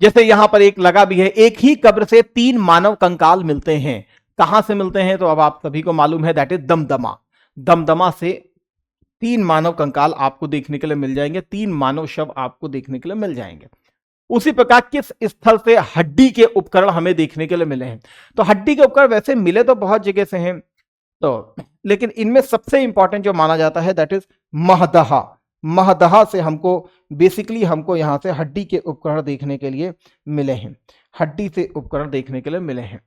A: जैसे यहां पर एक लगा भी है, एक ही कब्र से 3 मानव कंकाल मिलते हैं। कहां से मिलते हैं, तो अब आप सभी को मालूम है, दैट इज दमदमा। दमदमा से 3 मानव कंकाल आपको देखने के लिए मिल जाएंगे, 3 मानव शव आपको देखने के लिए मिल जाएंगे। उसी प्रकार किस स्थल से हड्डी के उपकरण हमें देखने के लिए मिले हैं, तो हड्डी के उपकरण वैसे मिले तो बहुत जगह से हैं, तो लेकिन इनमें सबसे इंपॉर्टेंट जो माना जाता है दैट इज महदहा। महदहा से हमको बेसिकली यहां से हड्डी के उपकरण देखने के लिए मिले हैं, हड्डी से उपकरण देखने के लिए मिले हैं।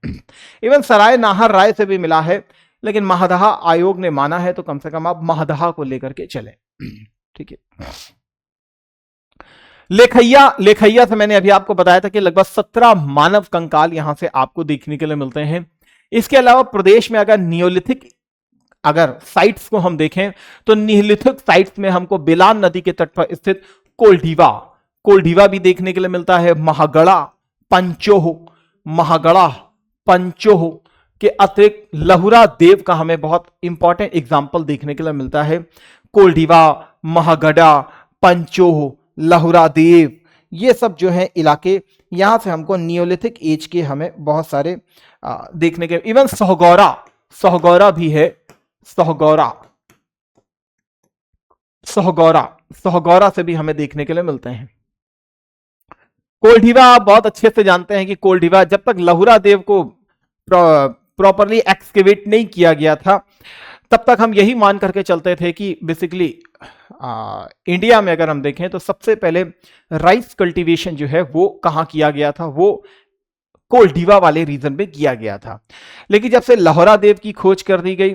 A: इवन सराय नाहर राय से भी मिला है, लेकिन महदहा आयोग ने माना है, तो कम से कम आप महदहा को लेकर के चले। ठीक है, लेखैया से मैंने अभी आपको बताया था कि लगभग 17 मानव कंकाल यहां से आपको देखने के लिए मिलते हैं। इसके अलावा प्रदेश में अगर नियोलिथिक अगर साइट्स को हम देखें तो नियोलिथिक साइट्स में हमको बेलान नदी के तट पर स्थित कोल्ढीवा भी देखने के लिए मिलता है। महागड़ा पंचोह के अतिरिक्त लहुरा देव का हमें बहुत इंपॉर्टेंट एग्जाम्पल देखने के लिए मिलता है। कोल्ढीवा, महागड़ा, पंचोह, लहुरा देव, ये सब जो है इलाके, यहां से हमको नियोलिथिक एज के हमें बहुत सारे देखने के, इवन सोहगौरा भी है। सोहगौरा से भी हमें देखने के लिए मिलते हैं। कोल्ढीवा आप बहुत अच्छे से जानते हैं कि कोल्ढीवा जब तक लहुरा देव को प्रॉपरली एक्सकेवेट नहीं किया गया था तब तक हम यही मान करके चलते थे कि बेसिकली इंडिया में अगर हम देखें तो सबसे पहले राइस कल्टीवेशन जो है वो कहां किया गया था, वो कोल्ढीवा वाले रीजन में किया गया था। लेकिन जब से लहुरा देव की खोज कर दी गई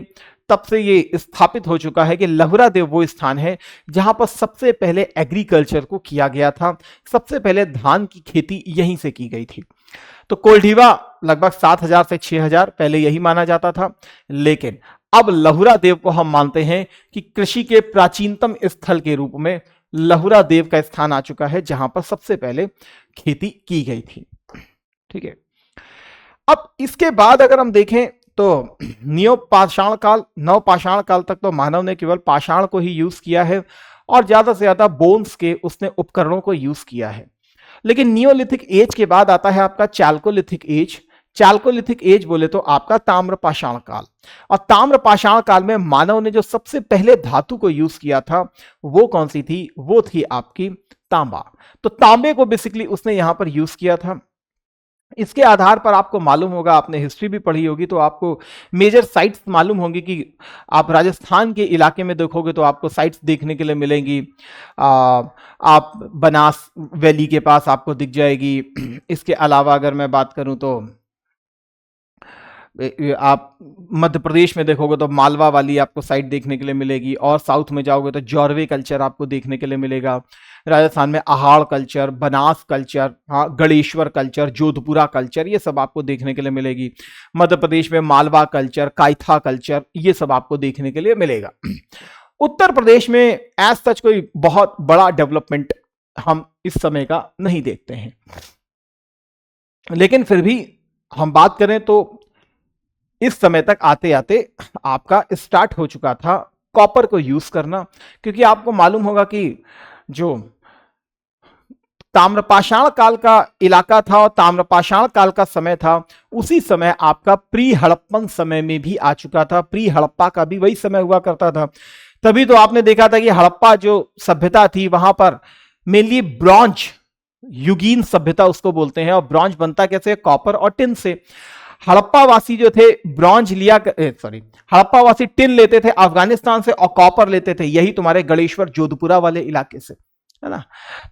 A: तब से ये स्थापित हो चुका है कि लहुरा देव वो स्थान है जहां पर सबसे पहले एग्रीकल्चर को किया गया था, सबसे पहले धान की खेती यहीं से की गई थी। तो कोल्ढीवा लगभग 7000 से 6000 पहले यही माना जाता था, लेकिन अब लहुरा देव को हम मानते हैं कि कृषि के प्राचीनतम स्थल के रूप में लहुरा देव का स्थान आ चुका है जहां पर सबसे पहले खेती की गई थी। ठीक है, अब इसके बाद अगर हम देखें तो नियोपाषाण काल, नवपाषाण काल तक तो मानव ने केवल पाषाण को ही यूज किया है और ज्यादा से ज्यादा बोन्स के उसने उपकरणों को यूज किया है। लेकिन नियोलिथिक एज के बाद आता है आपका चाल्कोलिथिक एज। चाल्कोलिथिक एज बोले तो आपका ताम्रपाषाण काल, और ताम्रपाषाण काल में मानव ने जो सबसे पहले धातु को यूज किया था वो कौन सी थी? वो थी आपकी तांबा। तो तांबे को बेसिकली उसने यहां पर यूज किया था। इसके आधार पर आपको मालूम होगा, आपने हिस्ट्री भी पढ़ी होगी तो आपको मेजर साइट्स मालूम होंगी कि आप राजस्थान के इलाके में देखोगे तो आपको साइट्स देखने के लिए मिलेंगी। आप बनास वैली के पास आपको दिख जाएगी। इसके अलावा अगर मैं बात करूं तो आप मध्य प्रदेश में देखोगे तो मालवा वाली आपको साइट देखने के लिए मिलेगी, और साउथ में जाओगे तो जौरवे कल्चर आपको देखने के लिए मिलेगा। राजस्थान में आहाड़ कल्चर, बनास कल्चर, हाँ, गणेश्वर कल्चर, जोधपुरा कल्चर, ये सब आपको देखने के लिए मिलेगी। मध्य प्रदेश में मालवा कल्चर, कायथा कल्चर, ये सब आपको देखने के लिए मिलेगा। उत्तर प्रदेश में एज सच कोई बहुत बड़ा डेवलपमेंट हम इस समय का नहीं देखते हैं, लेकिन फिर भी हम बात करें तो इस समय तक आते आते आपका स्टार्ट हो चुका था कॉपर को यूज करना, क्योंकि आपको मालूम होगा कि जो ताम्रपाषाण काल का इलाका था और ताम्रपाषाण काल का समय था, उसी समय आपका प्री हड़प्पन समय में भी आ चुका था। प्री हड़प्पा का भी वही समय हुआ करता था। तभी तो आपने देखा था कि हड़प्पा जो सभ्यता थी वहां पर मेनली ब्रॉन्ज, युगीन सभ्यता उसको बोलते हैं, और ब्रॉन्ज बनता कैसे? कॉपर और टिन से। हड़प्पावासी जो थे ब्रॉन्ज हड़प्पावासी टिन लेते थे अफगानिस्तान से और कॉपर लेते थे, यही तुम्हारे गणेश्वर जोधपुरा वाले इलाके से, है ना।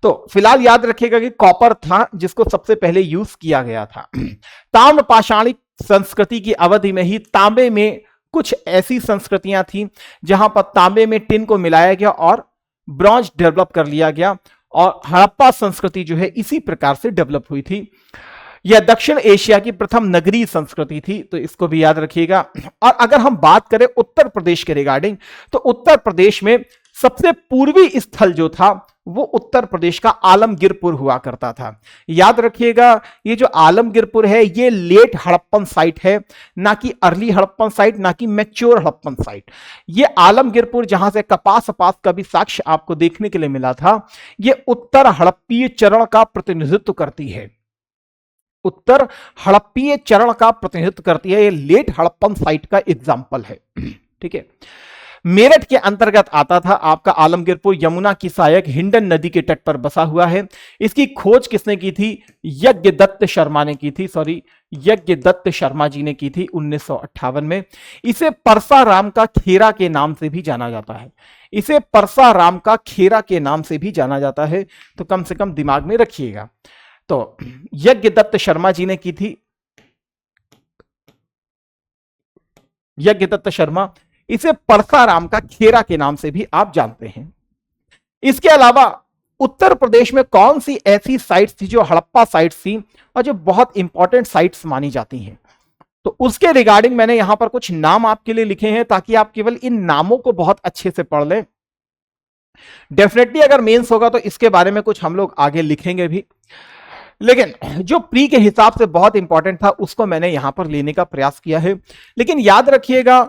A: तो फिलहाल याद रखिएगा कि कॉपर था जिसको सबसे पहले यूज किया गया था। ताम्रपाषाणिक संस्कृति की अवधि में ही तांबे में कुछ ऐसी संस्कृतियां थी जहां पर तांबे में टिन को मिलाया गया और ब्रॉन्ज डेवलप कर लिया गया, और हड़प्पा संस्कृति जो है इसी प्रकार से डेवलप हुई थी। यह दक्षिण एशिया की प्रथम नगरीय संस्कृति थी, तो इसको भी याद रखिएगा। और अगर हम बात करें उत्तर प्रदेश के रिगार्डिंग, तो उत्तर प्रदेश में सबसे पूर्वी स्थल जो था वो उत्तर प्रदेश का आलमगीरपुर हुआ करता था। याद रखिएगा, ये जो आलमगीरपुर है ये लेट हड़प्पन साइट है, ना कि अर्ली हड़प्पन साइट, ना कि मैच्योर हड़प्पन साइट। ये आलमगीरपुर जहां से कपास का भी साक्ष्य आपको देखने के लिए मिला था, ये उत्तर हड़प्पीय चरण का प्रतिनिधित्व करती है। उत्तर हड़प्पीय चरण का प्रतिनिधित्व करती है। ये लेट हड़प्पन साइट का एग्जाम्पल है। ठीक है। मेरठ के अंतर्गत आता था आपका आलमगीरपुर। यमुना की सहायक हिंडन नदी के तट पर बसा हुआ है। इसकी खोज किसने की थी? यज्ञदत्त शर्मा ने की थी। यज्ञदत्त शर्मा जी ने की थी 1958 में। इसे परसाराम का खेरा के नाम से भी जाना जाता है। इसे परसाराम का खेरा के नाम से भी जाना जाता है, तो कम से कम दिमाग में रखिएगा। तो यज्ञदत्त शर्मा जी ने की थी। यज्ञदत्त शर्मा, इसे परसाराम का खेरा के नाम से भी आप जानते हैं। इसके अलावा उत्तर प्रदेश में कौन सी ऐसी साइट्स थी जो हड़प्पा साइट्स थी और जो बहुत इंपॉर्टेंट साइट्स मानी जाती हैं, तो उसके रिगार्डिंग मैंने यहां पर कुछ नाम आपके लिए लिखे हैं ताकि आप केवल इन नामों को बहुत अच्छे से पढ़ लें। डेफिनेटली अगर मेंस होगा तो इसके बारे में कुछ हम लोग आगे लिखेंगे भी, लेकिन जो प्री के हिसाब से बहुत इंपॉर्टेंट था उसको मैंने यहां पर लेने का प्रयास किया है। लेकिन याद रखिएगा,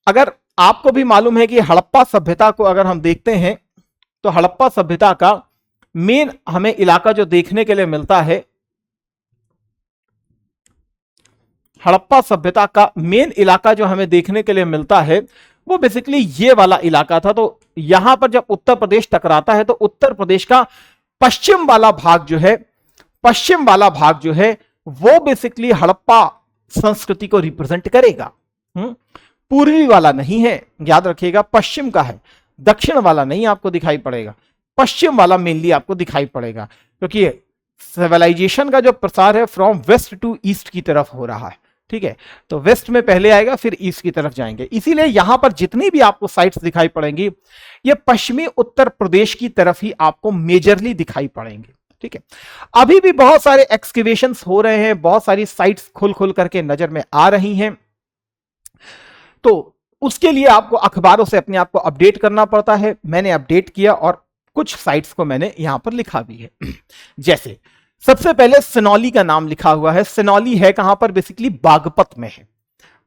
A: अगर आपको भी मालूम है कि हड़प्पा सभ्यता को अगर हम देखते हैं तो हड़प्पा सभ्यता का मेन हमें इलाका जो देखने के लिए मिलता है, हड़प्पा सभ्यता का मेन इलाका जो हमें देखने के लिए मिलता है वो बेसिकली ये वाला इलाका था। तो यहां पर जब उत्तर प्रदेश टकराता है तो उत्तर प्रदेश का पश्चिम वाला भाग जो है वो बेसिकली हड़प्पा संस्कृति को रिप्रेजेंट करेगा। पूर्वी वाला नहीं है, याद रखिएगा, पश्चिम का है, दक्षिण वाला नहीं आपको दिखाई पड़ेगा, पश्चिम वाला मेनली आपको दिखाई पड़ेगा, क्योंकि सिविलाइजेशन का जो प्रसार है फ्रॉम वेस्ट टू ईस्ट की तरफ हो रहा है। ठीक है, तो वेस्ट में पहले आएगा फिर ईस्ट की तरफ जाएंगे, इसीलिए यहां पर जितनी भी आपको साइट्स दिखाई पड़ेंगी ये पश्चिमी उत्तर प्रदेश की तरफ ही आपको मेजरली दिखाई पड़ेंगे। ठीक है, अभी भी बहुत सारे एक्सकेवेशंस हो रहे हैं, बहुत सारी साइट्स खुल खुल करके नजर में आ रही हैं, तो उसके लिए आपको अखबारों से अपने आप को अपडेट करना पड़ता है। मैंने अपडेट किया और कुछ साइट्स को मैंने यहां पर लिखा भी है। जैसे सबसे पहले सिनौली का नाम लिखा हुआ है। सिनौली है कहां पर? बेसिकली बागपत में है।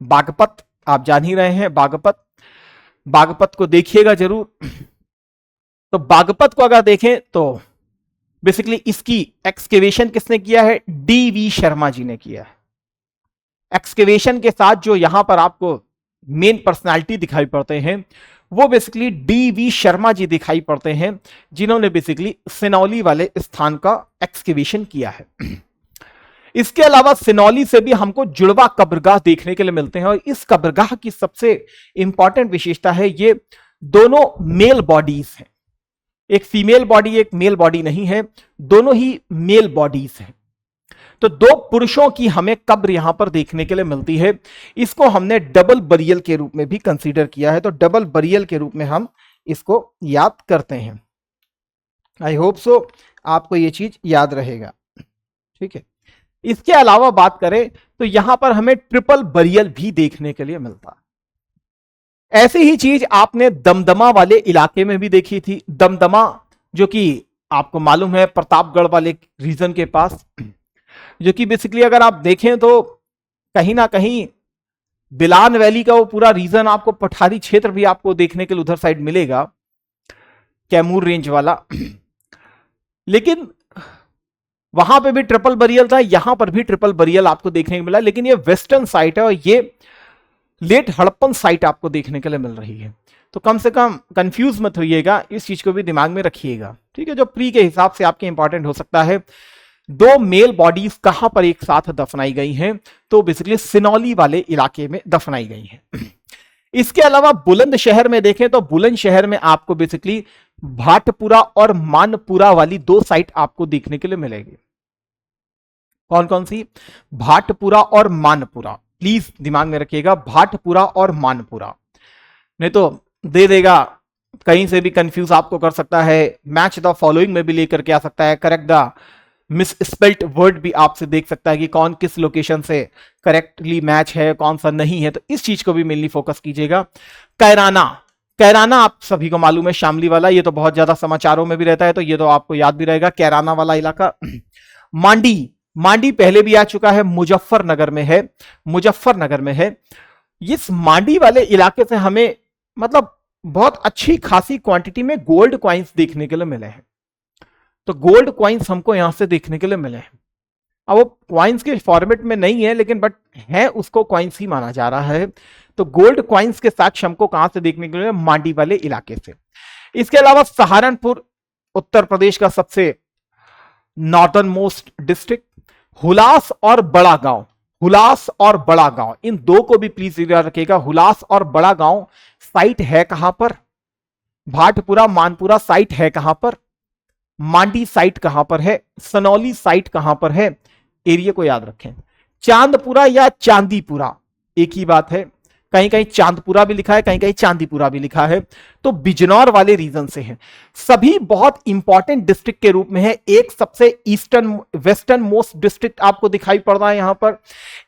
A: बागपत आप जान ही रहे हैं, बागपत, बागपत को देखिएगा जरूर। तो बागपत को अगर देखें तो बेसिकली इसकी एक्सकेवेशन किसने किया है? डीवी शर्मा जी ने किया है। एक्सकेवेशन के साथ जो यहां पर आपको मेन पर्सनालिटी दिखाई पड़ते हैं वो बेसिकली डीवी शर्मा जी दिखाई पड़ते हैं, जिन्होंने बेसिकली सिनौली वाले स्थान का एक्सकेवेशन किया है। इसके अलावा सिनौली से भी हमको जुड़वा कब्रगाह देखने के लिए मिलते हैं, और इस कब्रगाह की सबसे इंपॉर्टेंट विशेषता है ये दोनों मेल बॉडीज हैं। एक फीमेल बॉडी, एक मेल बॉडी नहीं है, दोनों ही मेल बॉडीज हैं। तो दो पुरुषों की हमें कब्र यहां पर देखने के लिए मिलती है। इसको हमने डबल बरियल के रूप में भी कंसीडर किया है, तो डबल बरियल के रूप में हम इसको याद करते हैं। आई होप सो आपको यह चीज याद रहेगा, ठीक है। इसके अलावा बात करें तो यहां पर हमें ट्रिपल बरियल भी देखने के लिए मिलता है। ऐसी ही चीज आपने दमदमा वाले इलाके में भी देखी थी। दमदमा जो कि आपको मालूम है प्रतापगढ़ वाले रीजन के पास, जो कि बेसिकली अगर आप देखें तो कहीं ना कहीं बिलान वैली का वो पूरा रीजन आपको, पठारी क्षेत्र भी आपको देखने के लिए उधर साइड मिलेगा, कैमूर रेंज वाला। लेकिन वहां पे भी ट्रिपल बरियल था, यहां पर भी ट्रिपल बरियल आपको देखने को मिला, लेकिन ये वेस्टर्न साइट है और ये लेट हड़प्पन साइट आपको देखने के लिए मिल रही है। तो कम से कम कंफ्यूज मत होइएगा, इस चीज को भी दिमाग में रखिएगा, ठीक है। जो प्री के हिसाब से आपके इंपॉर्टेंट हो सकता है, दो मेल बॉडीज कहां पर एक साथ दफनाई गई हैं? तो बेसिकली सिनौली वाले इलाके में दफनाई गई हैं। इसके अलावा बुलंदशहर में देखें तो बुलंदशहर में आपको बेसिकली भाटपुरा और मानपुरा वाली दो साइट आपको देखने के लिए मिलेगी। कौन कौन सी? भाटपुरा और मानपुरा, प्लीज दिमाग में रखिएगा, भाटपुरा और मानपुरा, नहीं तो दे देगा कहीं से भी कंफ्यूज आपको कर सकता है। मैच द फॉलोइंग में भी लेकर के आ सकता है, correct the miss spelt word भी आपसे देख सकता है कि कौन किस लोकेशन से करेक्टली मैच है, कौन सा नहीं है। तो इस चीज को भी मेनली फोकस कीजिएगा। कैराना, कैराना आप सभी को मालूम है, शामली वाला, ये तो बहुत ज्यादा समाचारों में भी रहता है, तो ये तो आपको याद भी रहेगा, कैराना वाला इलाका। मांडी, मांडी पहले भी आ चुका है, मुजफ्फरनगर में है, मुजफ्फरनगर में है। इस मांडी वाले इलाके से हमें मतलब बहुत अच्छी खासी क्वांटिटी में गोल्ड कॉइन्स देखने के लिए मिले हैं। तो गोल्ड कॉइन्स हमको यहां से देखने के लिए मिले हैं। अब वो कॉइन्स के फॉर्मेट में नहीं है, लेकिन बट है, उसको कॉइन्स ही माना जा रहा है। तो गोल्ड कॉइन्स के साक्ष्य हमको कहां से देखने के लिए? मांडी वाले इलाके से। इसके अलावा सहारनपुर उत्तर प्रदेश का सबसे नॉर्दर्न मोस्ट डिस्ट्रिक्ट, हुलास और बड़ा गांव, हुलास और बड़ा गांव, इन दो को भी प्लीज याद रखिएगा। हुलास और बड़ा गांव साइट है कहां पर? भाटपुरा मानपुरा साइट है कहां पर? मांडी साइट कहां पर है? सनौली साइट कहां पर है? एरिया को याद रखें। चांदपुरा या चांदीपुरा एक ही बात है, कहीं कहीं चांदपुरा भी लिखा है, कहीं कहीं चांदीपुरा भी लिखा है। तो बिजनौर वाले रीजन से है। सभी बहुत इंपॉर्टेंट डिस्ट्रिक्ट के रूप में है। एक सबसे ईस्टर्न वेस्टर्न मोस्ट डिस्ट्रिक्ट आपको दिखाई पड़ रहा है यहां पर,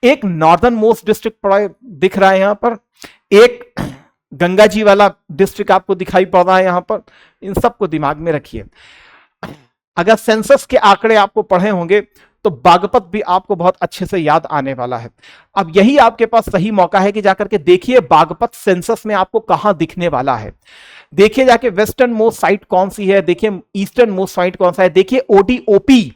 A: एक नॉर्दर्न मोस्ट डिस्ट्रिक्ट दिख रहा है यहां पर, एक गंगा जी वाला डिस्ट्रिक्ट आपको दिखाई पड़ रहा है यहां पर। इन सबको दिमाग में रखिए। अगर सेंसस के आंकड़े आपको पढ़े होंगे तो बागपत भी आपको बहुत अच्छे से याद आने वाला है। अब यही आपके पास सही मौका है कि जाकर के देखिए बागपत सेंसस में आपको कहां दिखने वाला है। देखिए जाके वेस्टर्न मोस्ट साइट कौन सी है, देखिए ईस्टर्न मोस्ट साइट कौन सा है, देखिए ओडीओपी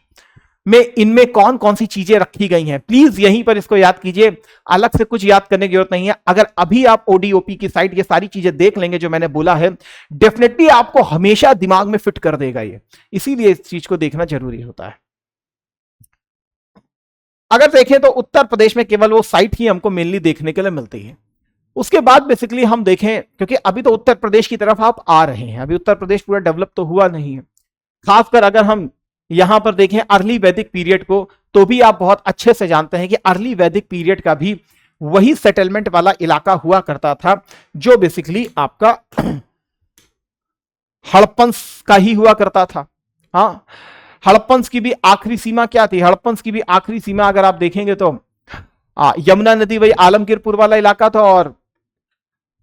A: में इनमें कौन कौन सी चीजें रखी गई हैं। प्लीज यहीं पर इसको याद कीजिए, अलग से कुछ याद करने की जरूरत नहीं है। अगर अभी आप ओडीओपी की साइट ये सारी चीजें देख लेंगे जो मैंने बोला है, डेफिनेटली आपको हमेशा दिमाग में फिट कर देगा ये, इसीलिए इस चीज को देखना जरूरी होता है। अगर देखें तो उत्तर प्रदेश में केवल वो साइट ही हमको मेनली देखने के लिए मिलती है। उसके बाद बेसिकली हम देखें, क्योंकि अभी तो उत्तर प्रदेश की तरफ आप आ रहे हैं, अभी उत्तर प्रदेश पूरा डेवलप तो हुआ नहीं है। खासकर अगर हम यहां पर देखें अर्ली वैदिक पीरियड को, तो भी आप बहुत अच्छे से जानते हैं कि अर्ली वैदिक पीरियड का भी वही सेटलमेंट वाला इलाका हुआ करता था जो बेसिकली आपका हड़प्पन का ही हुआ करता था। हाँ, हड़प्पन की भी आखिरी सीमा क्या थी? हड़प्पन की भी आखिरी सीमा अगर आप देखेंगे तो यमुना नदी वही आलमगीरपुर वाला इलाका था। और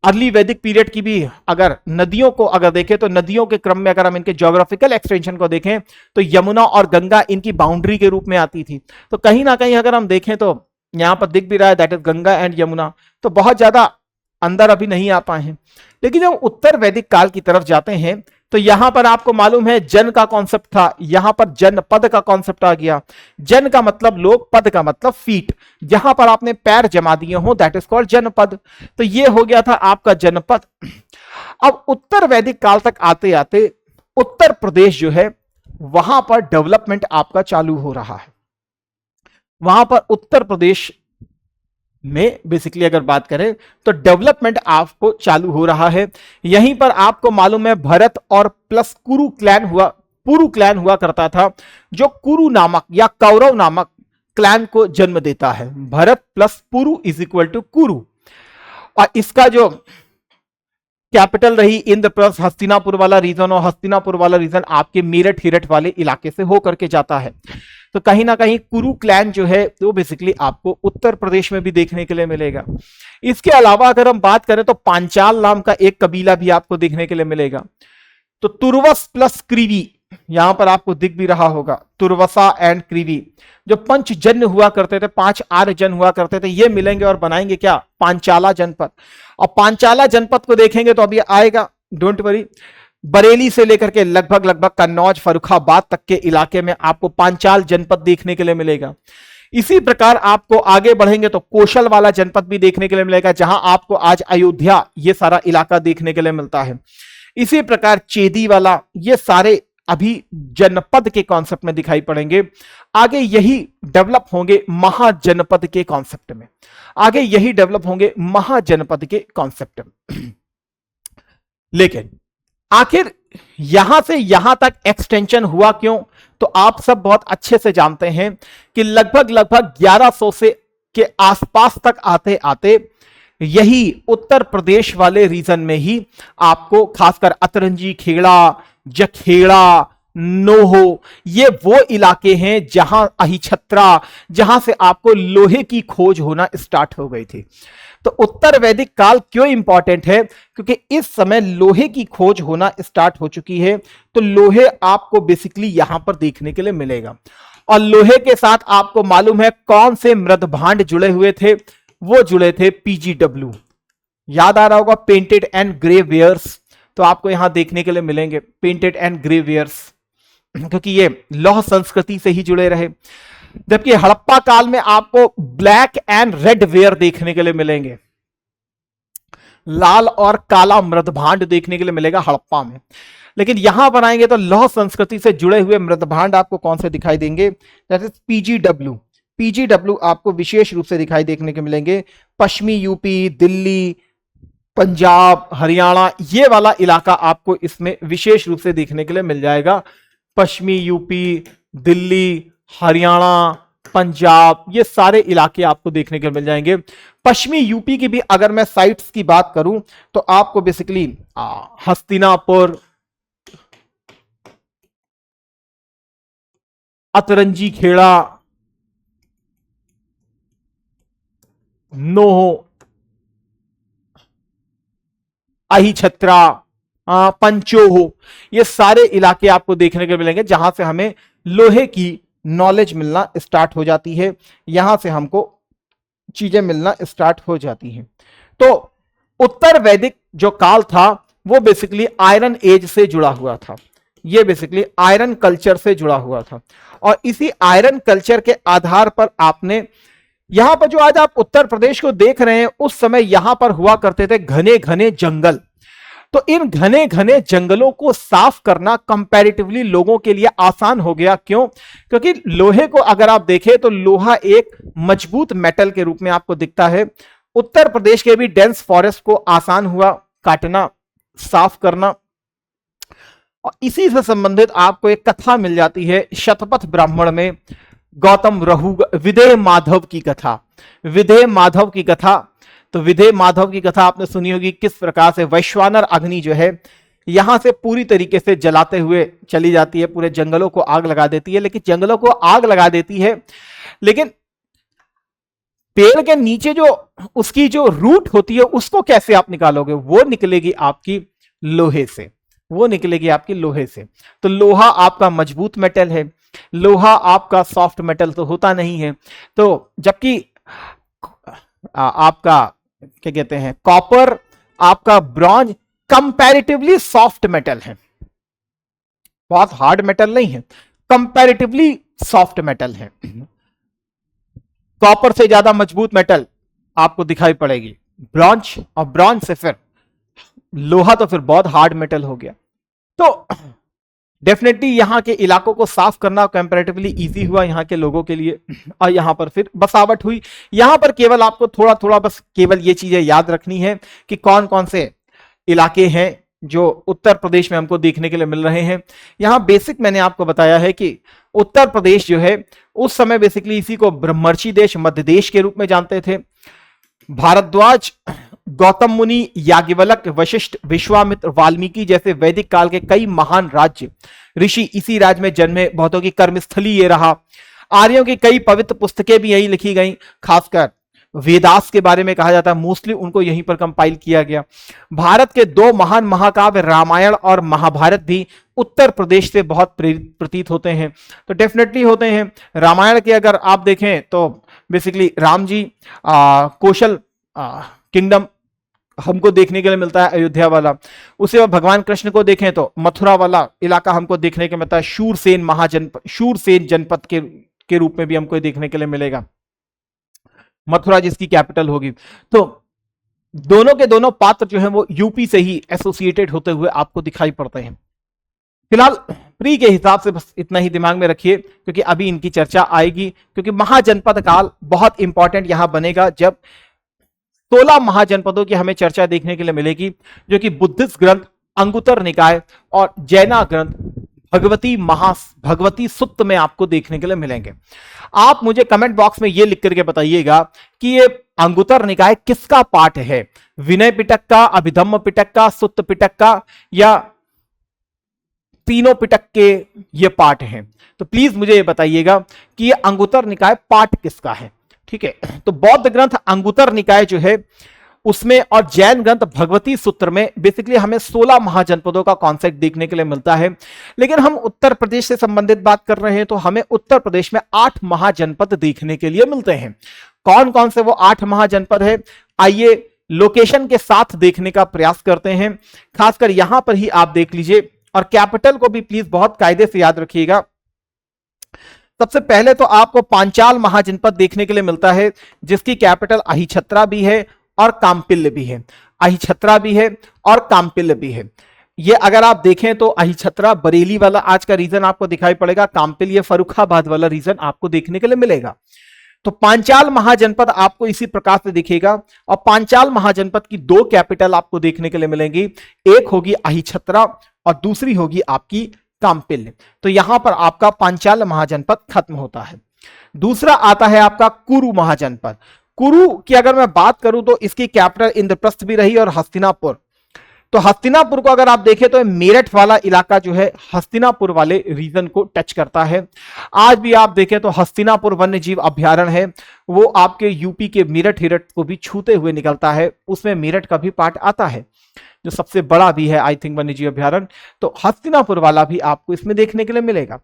A: अर्ली वैदिक पीरियड की भी अगर नदियों को अगर देखें तो नदियों के क्रम में अगर हम इनके ज्योग्राफिकल एक्सटेंशन को देखें तो यमुना और गंगा इनकी बाउंड्री के रूप में आती थी। तो कहीं ना कहीं अगर हम देखें तो यहां पर दिख भी रहा है, that is Ganga and Yamuna. तो बहुत ज्यादा अंदर अभी नहीं आ पाए हैं। लेकिन जब उत्तर वैदिक काल की तरफ जाते हैं तो यहां पर आपको मालूम है जन का कॉन्सेप्ट था, यहां पर जनपद का कॉन्सेप्ट आ गया। जन का मतलब लोग, पद का मतलब फीट, जहां पर आपने पैर जमा दिए हो दैट इज कॉल्ड जनपद। तो ये हो गया था आपका जनपद। अब उत्तर वैदिक काल तक आते आते उत्तर प्रदेश जो है वहां पर डेवलपमेंट आपका चालू हो रहा है। वहां पर उत्तर प्रदेश में बेसिकली अगर बात करें तो डेवलपमेंट आपको चालू हो रहा है। यहीं पर आपको मालूम है भरत और प्लस कुरु क्लैन हुआ करता था, जो कुरु नामक या कौरव नामक क्लैन को जन्म देता है। Bharat plus Puru is equal to Kuru. और इसका जो कैपिटल रही इंद्रप्रस्थ, हस्तिनापुर वाला रीजन, और हस्तिनापुर वाला रीजन आपके मेरठ हिरठ वाले इलाके से होकर के जाता है। तो कहीं ना कहीं कुरु क्लैन जो है वो बेसिकली आपको उत्तर प्रदेश में भी देखने के लिए मिलेगा। इसके अलावा अगर हम बात करें तो पांचाल नाम का एक कबीला भी आपको देखने के लिए मिलेगा। तो तुर्वस प्लस क्रीवी यहां पर आपको दिख भी रहा होगा, तुर्वसा एंड क्रीवी, जो पंचजन्य हुआ करते थे, 5 आर्य जन हुआ करते थे, ये मिलेंगे और बनाएंगे क्या, पांचाला जनपद। और पांचाला जनपद को देखेंगे तो अभी आएगा, डोंट वरी। बरेली से लेकर के लगभग कन्नौज फर्रुखाबाद तक के इलाके में आपको पांचाल जनपद देखने के लिए मिलेगा। इसी प्रकार आपको आगे बढ़ेंगे तो कौशल वाला जनपद भी देखने के लिए मिलेगा, जहां आपको आज अयोध्या ये सारा इलाका देखने के लिए मिलता है। इसी प्रकार चेदी वाला, ये सारे अभी जनपद के कॉन्सेप्ट में दिखाई पड़ेंगे। आगे यही डेवलप होंगे महाजनपद के कॉन्सेप्ट में, आगे यही डेवलप होंगे महाजनपद के कॉन्सेप्ट में। लेकिन आखिर यहां से यहां तक एक्सटेंशन हुआ क्यों, तो आप सब बहुत अच्छे से जानते हैं कि लगभग 1100 से के आसपास तक आते आते यही उत्तर प्रदेश वाले रीजन में ही आपको खासकर अतरंजी खेड़ा, जखेड़ा, नोहो, ये वो इलाके हैं जहां अहिछत्रा, जहां से आपको लोहे की खोज होना स्टार्ट हो गई थी। तो उत्तर वैदिक काल क्यों इंपॉर्टेंट है, क्योंकि इस समय लोहे की खोज होना स्टार्ट हो चुकी है। तो लोहे आपको बेसिकली यहां पर देखने के लिए मिलेगा। और लोहे के साथ आपको मालूम है कौन से मृदभांड जुड़े हुए थे, वो जुड़े थे पीजीडब्ल्यू, याद आ रहा होगा, पेंटेड एंड ग्रे वेयर्स। तो आपको यहां देखने के लिए मिलेंगे पेंटेड एंड ग्रे वेयर्स, क्योंकि ये लौह संस्कृति से ही जुड़े रहे। जबकि हड़प्पा काल में आपको ब्लैक एंड रेड वेयर देखने के लिए मिलेंगे, लाल और काला मृदभांड देखने के लिए मिलेगा हड़प्पा में। लेकिन यहां पर आएंगे तो लौह संस्कृति से जुड़े हुए मृदभांड आपको कौन से दिखाई देंगे, दैट इज पीजीडब्ल्यू। पीजीडब्ल्यू आपको विशेष रूप से दिखाई देखने के मिलेंगे पश्चिमी यूपी, दिल्ली, पंजाब, हरियाणा, ये वाला इलाका आपको इसमें विशेष रूप से देखने के लिए मिल जाएगा। पश्चिमी यूपी, दिल्ली, हरियाणा, पंजाब, ये सारे इलाके आपको देखने के मिल जाएंगे। पश्चिमी यूपी की भी अगर मैं साइट्स की बात करूं तो आपको बेसिकली हस्तिनापुर, अतरंजी खेड़ा, नोहो, अहिछत्रा, पंचोहो, ये सारे इलाके आपको देखने को मिलेंगे जहां से हमें लोहे की नॉलेज मिलना स्टार्ट हो जाती है, यहां से हमको चीजें मिलना स्टार्ट हो जाती हैं। तो उत्तर वैदिक जो काल था वो बेसिकली आयरन एज से जुड़ा हुआ था, ये बेसिकली आयरन कल्चर से जुड़ा हुआ था। और इसी आयरन कल्चर के आधार पर आपने यहां पर जो आज आप उत्तर प्रदेश को देख रहे हैं, उस समय यहां पर हुआ करते थे घने घने जंगल। तो इन घने घने जंगलों को साफ करना कंपैरेटिवली लोगों के लिए आसान हो गया। क्यों? क्योंकि लोहे को अगर आप देखें तो लोहा एक मजबूत मेटल के रूप में आपको दिखता है। उत्तर प्रदेश के भी डेंस फॉरेस्ट को आसान हुआ काटना, साफ करना। और इसी से संबंधित आपको एक कथा मिल जाती है शतपथ ब्राह्मण में, गौतम रहु विदेह माधव की कथा, विदेह माधव की कथा। तो विदेह माधव की कथा आपने सुनी होगी, किस प्रकार से वैश्वानर अग्नि जो है यहां से पूरी तरीके से जलाते हुए चली जाती है, पूरे जंगलों को आग लगा देती है। लेकिन जंगलों को आग लगा देती है, लेकिन पेड़ के नीचे जो उसकी जो रूट होती है उसको कैसे आप निकालोगे? वो निकलेगी आपकी लोहे से, वो निकलेगी आपकी लोहे से। तो लोहा आपका मजबूत मेटल है, लोहा आपका सॉफ्ट मेटल तो होता नहीं है। तो जबकि आपका क्या कहते हैं कॉपर, आपका ब्रॉन्ज कंपैरेटिवली सॉफ्ट मेटल है, बहुत हार्ड मेटल नहीं है, कंपैरेटिवली सॉफ्ट मेटल है। कॉपर से ज्यादा मजबूत मेटल आपको दिखाई पड़ेगी ब्रॉन्ज, और ब्रॉन्ज से फिर लोहा तो फिर बहुत हार्ड मेटल हो गया। तो डेफिनेटली यहां के इलाकों को साफ करना कंपैरेटिवली इजी हुआ यहाँ के लोगों के लिए, और यहां पर फिर बसावट हुई। यहां पर केवल आपको थोड़ा थोड़ा बस केवल ये चीजें याद रखनी है कि कौन कौन से इलाके हैं जो उत्तर प्रदेश में हमको देखने के लिए मिल रहे हैं। यहां बेसिक मैंने आपको बताया है कि उत्तर प्रदेश जो है उस समय बेसिकली इसी को ब्रह्मर्षि देश, मध्य देश के रूप में जानते थे। भारद्वाज, गौतम मुनि, याज्ञवल्क्य, वशिष्ठ, विश्वामित्र, वाल्मीकि जैसे वैदिक काल के कई महान राज्य ऋषि इसी राज्य में जन्मे, बहुतों की कर्मस्थली ये रहा। आर्यों की कई पवित्र पुस्तकें भी यहीं लिखी गई, खासकर वेदास के बारे में कहा जाता है, मोस्टली उनको यहीं पर कंपाइल किया गया। भारत के दो महान महाकाव्य रामायण और महाभारत भी उत्तर प्रदेश से बहुत प्रेरित प्रतीत होते हैं। तो डेफिनेटली होते हैं। रामायण के अगर आप देखें तो बेसिकली राम जी कौशल किंगडम हमको देखने के लिए मिलता है, अयोध्या वाला। उसे बाद भगवान कृष्ण को देखें तो मथुरा वाला इलाका हमको देखने को मिलता है, शूरसेन महाजनपद, शूरसेन जनपद के रूप में भी हमको देखने के लिए मिलेगा, मथुरा जिसकी कैपिटल होगी। तो दोनों के दोनों पात्र जो है वो यूपी से ही एसोसिएटेड होते हुए आपको दिखाई पड़ते हैं। फिलहाल प्री के हिसाब से बस इतना ही दिमाग में रखिए, क्योंकि अभी इनकी चर्चा आएगी, क्योंकि महाजनपद काल बहुत इंपॉर्टेंट यहां बनेगा जब 16 महाजनपदों की हमें चर्चा देखने के लिए मिलेगी, जो कि बुद्धिस्ट ग्रंथ अंगुतर निकाय और जैना ग्रंथ भगवती सुत्त में आपको देखने के लिए मिलेंगे। आप मुझे कमेंट बॉक्स में ये लिख करके बताइएगा कि ये अंगुतर निकाय किसका पाठ है, विनय पिटक का, अभिधम्म पिटक का, सुत्त पिटक का, या तीनों पिटक के ये पाठ हैं। तो प्लीज मुझे ये बताइएगा कि ये अंगुतर निकाय पाठ किसका है। ठीक है, तो बौद्ध ग्रंथ अंगुतर निकाय जो है उसमें और जैन ग्रंथ भगवती सूत्र में बेसिकली हमें 16 महाजनपदों का कॉन्सेप्ट देखने के लिए मिलता है। लेकिन हम उत्तर प्रदेश से संबंधित बात कर रहे हैं तो हमें उत्तर प्रदेश में 8 महाजनपद देखने के लिए मिलते हैं। कौन कौन से वो 8 महाजनपद है, आइए लोकेशन के साथ देखने का प्रयास करते हैं। खासकर यहां पर ही आप देख लीजिए, और कैपिटल को भी प्लीज बहुत कायदे से याद रखिएगा। सबसे पहले तो आपको पांचाल महाजनपद देखने के लिए मिलता है, जिसकी कैपिटल अहिछत्रा भी है और काम्पिल्य भी है। अहिछत्रा भी है और काम्पिल्य भी है। ये अगर आप देखें तो अहिछत्रा बरेली वाला आज का रीजन आपको दिखाई पड़ेगा, काम्पिल्य फर्रुखाबाद वाला रीजन आपको देखने के लिए मिलेगा। तो पांचाल महाजनपद आपको इसी प्रकार से दिखेगा, और पांचाल महाजनपद की 2 कैपिटल आपको देखने के लिए मिलेंगी, एक होगी अहिछत्रा और दूसरी होगी आपकी काम्पिल्य। तो यहां पर आपका पांचाल महाजनपद खत्म होता है। दूसरा आता है आपका कुरु महाजनपद। कुरु की अगर मैं बात करूं तो इसकी कैपिटल इंद्रप्रस्थ भी रही और हस्तिनापुर। तो हस्तिनापुर को अगर आप देखें तो मेरठ वाला इलाका जो है हस्तिनापुर वाले रीजन को टच करता है। आज भी आप देखें तो हस्तिनापुर वन्य जीव अभ्यारण्य है, वो आपके यूपी के मेरठ हिरठ को भी छूते हुए निकलता है, उसमें मेरठ का भी पार्ट आता है, जो सबसे बड़ा भी है आई थिंक वन्य जीव अभ्यारण्य। तो हस्तिनापुर वाला भी आपको इसमें देखने के लिए मिलेगा।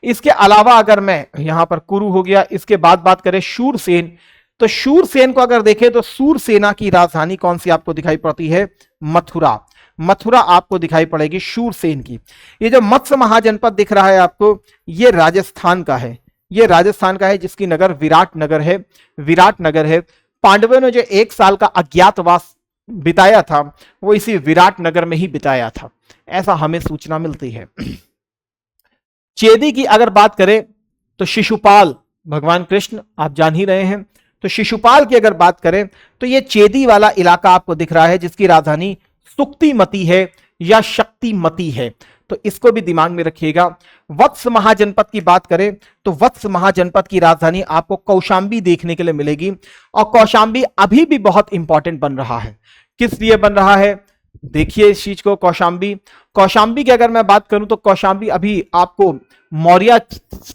A: इसके अलावा अगर मैं यहां पर कुरु हो गया, इसके बाद बात करें शूरसेन, तो शूरसेन को अगर देखें तो सूरसेना की राजधानी कौन सी आपको दिखाई पड़ती है, मथुरा। मथुरा आपको दिखाई पड़ेगी शूरसेन की। ये जो मत्स्य महाजनपद दिख रहा है आपको, ये राजस्थान का है, ये राजस्थान का है, जिसकी नगर विराट नगर है, विराट नगर है। पांडवों ने जो 1 साल का अज्ञातवास बिताया था वो इसी विराट नगर में ही बिताया था, ऐसा हमें सूचना मिलती है। चेदी की अगर बात करें तो शिशुपाल भगवान कृष्ण आप जान ही रहे हैं, तो शिशुपाल की अगर बात करें तो ये चेदी वाला इलाका आपको दिख रहा है, जिसकी राजधानी सुक्तिमती है या शक्तिमती है, तो इसको भी दिमाग में रखिएगा। वत्स महाजनपद की बात करें तो वत्स महाजनपद की राजधानी आपको कौशांबी देखने के लिए मिलेगी, और कौशांबी अभी भी बहुत इंपॉर्टेंट बन रहा है। किस लिए बन रहा है, देखिए इस चीज को। कौशांबी की अगर मैं बात करूं तो कौशांबी अभी आपको मौर्य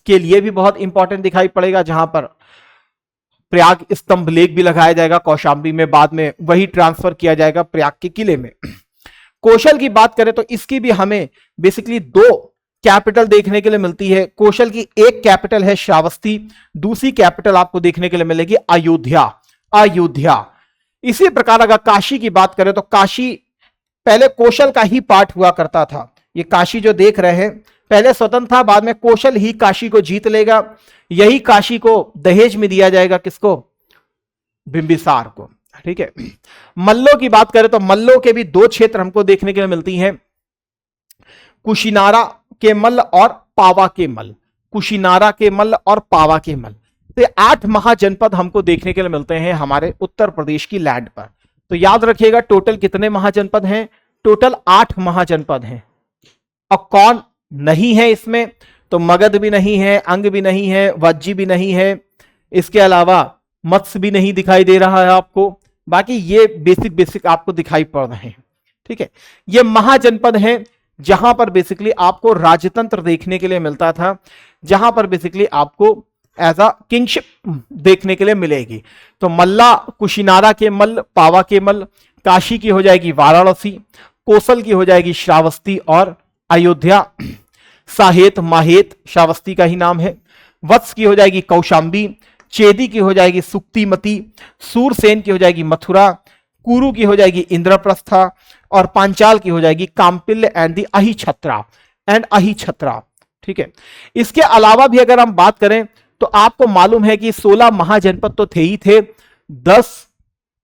A: के लिए भी बहुत इंपॉर्टेंट दिखाई पड़ेगा, जहां पर प्रयाग स्तंभ लेख भी लगाया जाएगा कौशांबी में, बाद में वही ट्रांसफर किया जाएगा प्रयाग के किले में। कौशल की बात करें तो इसकी भी हमें बेसिकली 2 कैपिटल देखने के लिए मिलती है। कौशल की एक कैपिटल है श्रावस्ती, दूसरी कैपिटल आपको देखने के लिए मिलेगी अयोध्या। अयोध्या। इसी प्रकार अगर काशी की बात करें तो काशी पहले कौशल का ही पार्ट हुआ करता था। ये काशी जो देख रहे हैं पहले स्वतंत्र था, बाद में कौशल ही काशी को जीत लेगा। यही काशी को दहेज में दिया जाएगा, किसको? बिंबिसार को। ठीक है। मल्लों की बात करें तो मल्लों के भी दो क्षेत्र हमको देखने के लिए मिलती हैं, कुशीनारा के मल्ल और पावा के मल्ल। कुशीनारा के मल्ल और पावा के मल्ल, तो 8 महाजनपद हमको देखने के लिए मिलते हैं हमारे उत्तर प्रदेश की लैंड पर। तो याद रखिएगा टोटल कितने महाजनपद हैं? टोटल 8 महाजनपद हैं। और कौन नहीं है इसमें? तो मगध भी नहीं है, अंग भी नहीं है, वज्जी भी नहीं है, इसके अलावा मत्स्य भी नहीं दिखाई दे रहा है आपको। बाकी ये बेसिक आपको दिखाई पड़ रहे हैं। ठीक है, ये महाजनपद हैं जहां पर बेसिकली आपको राजतंत्र देखने के लिए मिलता था, जहां पर बेसिकली आपको एज अ किंगशिप देखने के लिए मिलेगी। तो मल्ला, कुशीनारा के मल्ल, पावा के मल्ल, काशी की हो जाएगी वाराणसी, कोसल की हो जाएगी श्रावस्ती और अयोध्या, साहेत माहेत श्रावस्ती का ही नाम है, वत्स की हो जाएगी कौशांबी, चेदी की हो जाएगी सुक्तिमती, सूरसेन की हो जाएगी मथुरा, कुरु की हो जाएगी इंद्रप्रस्था और पांचाल की हो जाएगी काम्पिल्य एंड दी अहिछत्रा। ठीक है, इसके अलावा भी अगर हम बात करें तो आपको मालूम है कि 16 महाजनपद तो थे ही थे, 10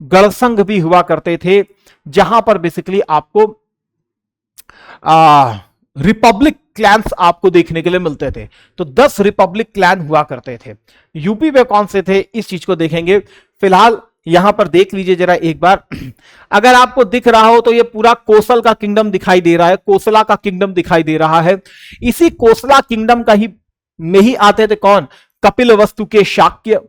A: गणसंघ भी हुआ करते थे, जहां पर बेसिकली आपको रिपब्लिक क्लैंस आपको देखने के लिए मिलते थे। तो 10 रिपब्लिक क्लैन हुआ करते थे। यूपी में कौन से थे इस चीज को देखेंगे। फिलहाल यहां पर देख लीजिए जरा एक बार, अगर आपको दिख रहा हो तो ये पूरा कोसल का किंगडम दिखाई दे रहा है, कोसला का किंगडम दिखाई दे रहा है। इसी कोसला किंगडम का ही में ही आते थे कौन? कपिल वस्तु के शाक्य,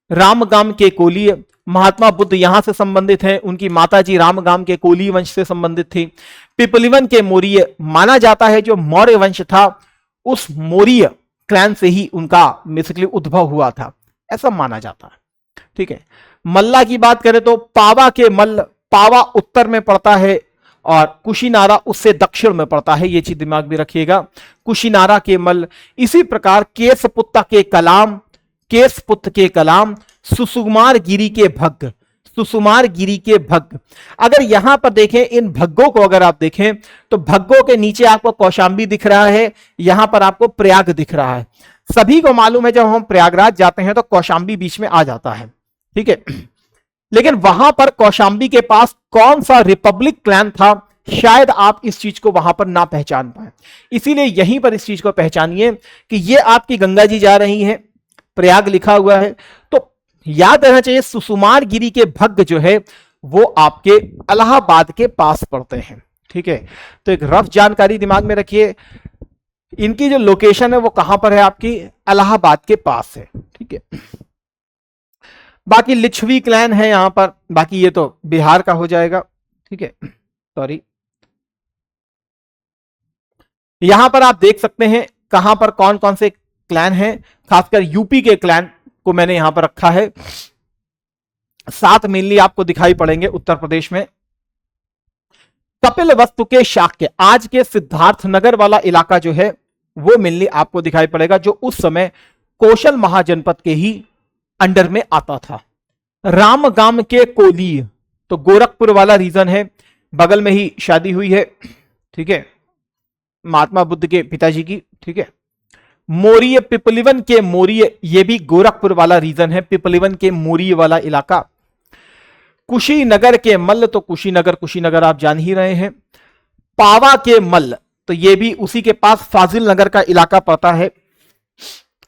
A: रामगाम के कोलीय, महात्मा बुद्ध यहां से संबंधित हैं, उनकी माताजी रामगाम के कोली वंश से संबंधित थी। पिपलिवन के मौर्य, माना जाता है जो मौर्य वंश था उस मौर्य क्लैन से ही उनका बेसिकली उद्भव हुआ था, ऐसा माना जाता है। ठीक है, मल्ला की बात करें तो पावा के मल्ल, पावा उत्तर में पड़ता है और कुशीनारा उससे दक्षिण में पड़ता है, ये चीज दिमाग में रखिएगा, कुशीनारा के मल्ल। इसी प्रकार केसपुत्ता के कलाम, केसपुत्त के कलाम, सुसुमार गिरी के भग्ग, सुसुमार गिरी के भग्ग। अगर यहां पर देखें इन भग्गों को, अगर आप देखें तो भग्गों के नीचे आपको कौशांबी दिख रहा है, यहां पर आपको प्रयाग दिख रहा है। सभी को मालूम है जब हम प्रयागराज जाते हैं तो कौशांबी बीच में आ जाता है। ठीक है, लेकिन वहां पर कौशांबी के पास कौन सा रिपब्लिक क्लैन था, शायद आप इस चीज को वहां पर ना पहचान पाए। इसीलिए यहीं पर इस चीज को पहचानिए कि ये आपकी गंगा जी जा रही है, प्रयाग लिखा हुआ है, तो याद रहना चाहिए सुसुमार गिरी के भग्ग जो है वो आपके इलाहाबाद के पास पड़ते हैं। ठीक है, तो एक रफ जानकारी दिमाग में रखिए, इनकी जो लोकेशन है वो कहां पर है, आपकी इलाहाबाद के पास है। ठीक है, बाकी लिच्छवी क्लैन है यहां पर, बाकी ये तो बिहार का हो जाएगा। ठीक है, सॉरी, यहां पर आप देख सकते हैं कहां पर कौन कौन से क्लैन हैं, खासकर यूपी के क्लैन को मैंने यहां पर रखा है। 7 मेनली आपको दिखाई पड़ेंगे उत्तर प्रदेश में। कपिल वस्तु के शाक्य, आज के सिद्धार्थनगर वाला इलाका जो है वो मेनली आपको दिखाई पड़ेगा, जो उस समय कौशल महाजनपद के ही अंडर में आता था। रामगाम के कोली, तो गोरखपुर वाला रीजन है, बगल में ही शादी हुई है। ठीक है, महात्मा बुद्ध के पिताजी की। ठीक है, मौर्य, पिपलिवन के मौर्य, ये भी गोरखपुर वाला रीजन है, पिपलिवन के मौर्य वाला इलाका। कुशीनगर के मल्ल, तो कुशीनगर आप जान ही रहे हैं। पावा के मल्ल, तो ये भी उसी के पास फाजिल नगर का इलाका पड़ता है,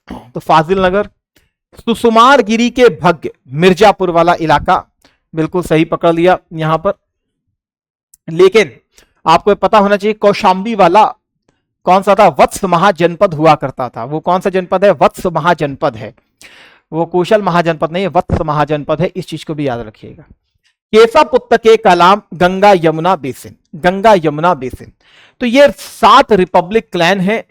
A: तो फाजिल नगर। सुसुमार गिरी के भग्ग, मिर्जापुर वाला इलाका, बिल्कुल सही पकड़ लिया यहां पर। लेकिन आपको पता होना चाहिए कौशांबी वाला कौन सा था, वत्स महाजनपद हुआ करता था। वो कौन सा जनपद है, वत्स महाजनपद है, वो कौशल महाजनपद नहीं है, वत्स महाजनपद है, इस चीज को भी याद रखिएगा। केसापुत्त के कलाम, गंगा यमुना बेसिन, गंगा यमुना बेसिन। तो ये 7 रिपब्लिक क्लैन है,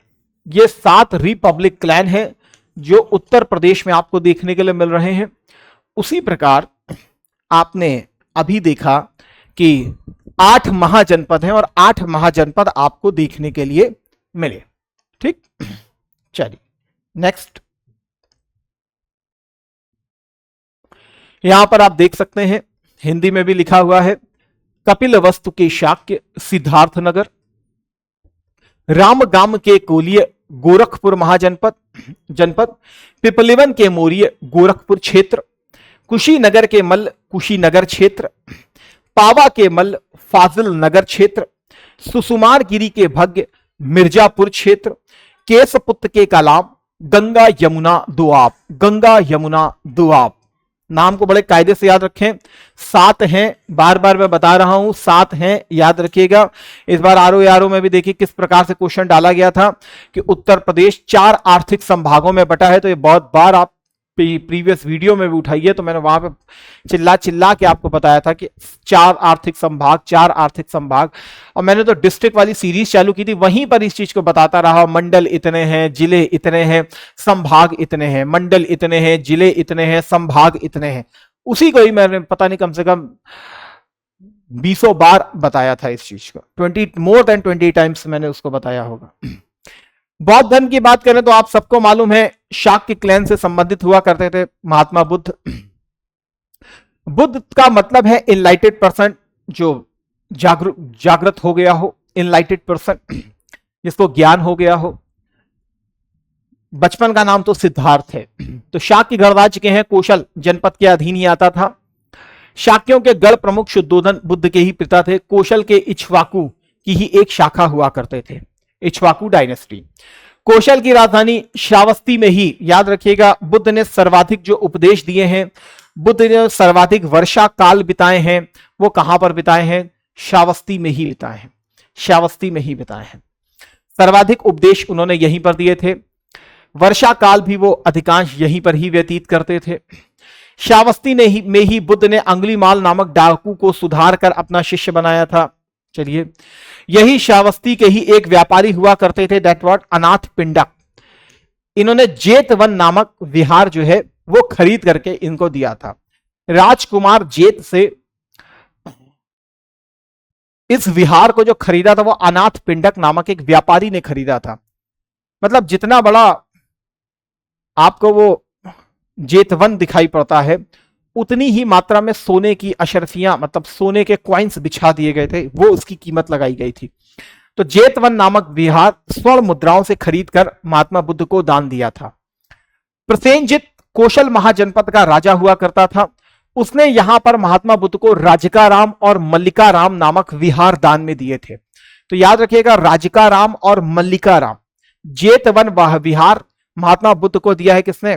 A: ये 7 रिपब्लिक क्लैन है जो उत्तर प्रदेश में आपको देखने के लिए मिल रहे हैं। उसी प्रकार आपने अभी देखा कि 8 महाजनपद हैं और 8 महाजनपद आपको देखने के लिए मिले। ठीक, चलिए नेक्स्ट। यहां पर आप देख सकते हैं हिंदी में भी लिखा हुआ है, कपिलवस्तु के शाक्य सिद्धार्थनगर, रामगाम के कोलिय गोरखपुर महाजनपद जनपद, पिपलिवन के मौर्य गोरखपुर क्षेत्र, कुशीनगर के मल्ल कुशीनगर क्षेत्र, पावा के मल्ल फाजिल नगर क्षेत्र, सुसुमार गिरी के भग्य मिर्जापुर क्षेत्र, केसपुत्र के कलाम गंगा यमुना दोआब, गंगा यमुना दोआब। नाम को बड़े कायदे से याद रखें, 7 हैं, बार बार मैं बता रहा हूं 7 हैं, याद रखिएगा। इस बार आरओ में भी देखिए किस प्रकार से क्वेश्चन डाला गया था कि उत्तर प्रदेश 4 आर्थिक संभागों में बटा है। तो ये बहुत बार आप प्रीवियस वीडियो में भी उठाइए, तो मैंने वहां पे चिल्ला चिल्ला के आपको बताया था कि 4 आर्थिक संभाग, 4 आर्थिक संभाग। और मैंने तो डिस्ट्रिक्ट वाली सीरीज चालू की थी, वहीं पर इस चीज को बताता रहा, मंडल इतने हैं, जिले इतने हैं, संभाग इतने हैं, मंडल इतने हैं, जिले इतने हैं, संभाग इतने हैं। उसी को ही मैंने पता नहीं कम से कम 20 बार बताया था इस चीज को, मोर देन 20 टाइम्स मैंने उसको बताया होगा। बौद्ध धर्म की बात करें तो आप सबको मालूम है शाक्य क्लैन से संबंधित हुआ करते थे महात्मा बुद्ध। बुद्ध का मतलब है इनलाइटेड पर्सन, जो जागृत हो गया हो, इनलाइटेड पर्सन जिसको ज्ञान हो गया हो। बचपन का नाम तो सिद्धार्थ है। तो शाक्य गणराज्य के हैं, कौशल जनपद के अधीन ही आता था। शाक्यों के गढ़ प्रमुख शुद्धोधन बुद्ध के ही पिता थे। कौशल के इक्ष्वाकु की ही एक शाखा हुआ करते थे, इक्ष्वाकु डायनेस्टी। कौशल की राजधानी श्रावस्ती में ही, याद रखिएगा, बुद्ध ने सर्वाधिक जो उपदेश दिए हैं, बुद्ध ने सर्वाधिक वर्षा काल बिताए हैं, वो कहां पर बिताए हैं? श्रावस्ती में ही बिताए हैं, श्रावस्ती में ही बिताए हैं। सर्वाधिक उपदेश उन्होंने यहीं पर दिए थे। वर्षा काल भी वो अधिकांश यहीं पर ही व्यतीत करते थे। श्रावस्ती में ही बुद्ध ने अंगुलीमाल नामक डाकू को सुधार कर अपना शिष्य बनाया था। चलिए, यही श्रावस्ती के ही एक व्यापारी हुआ करते थे, दैट वाज अनाथ पिंडक। इन्होंने जेतवन नामक विहार जो है वो खरीद करके इनको दिया था। राजकुमार जेत से इस विहार को जो खरीदा था वो अनाथ पिंडक नामक एक व्यापारी ने खरीदा था। मतलब जितना बड़ा आपको वो जेतवन दिखाई पड़ता है, उतनी ही मात्रा में सोने की अशरफियां, मतलब सोने के कॉइन्स बिछा दिए गए थे, वो उसकी कीमत लगाई गई थी। तो जेतवन नामक विहार स्वर्ण मुद्राओं से खरीदकर महात्मा बुद्ध को दान दिया था। प्रसेनजित कौशल महाजनपद का राजा हुआ करता था। उसने यहां पर महात्मा बुद्ध को राजिकाराम और मल्लिकाराम नामक विहार दान में दिए थे। तो याद रखिएगा, राजिकाराम और मल्लिकाराम, जेतवन वह विहार महात्मा बुद्ध को दिया है किसने?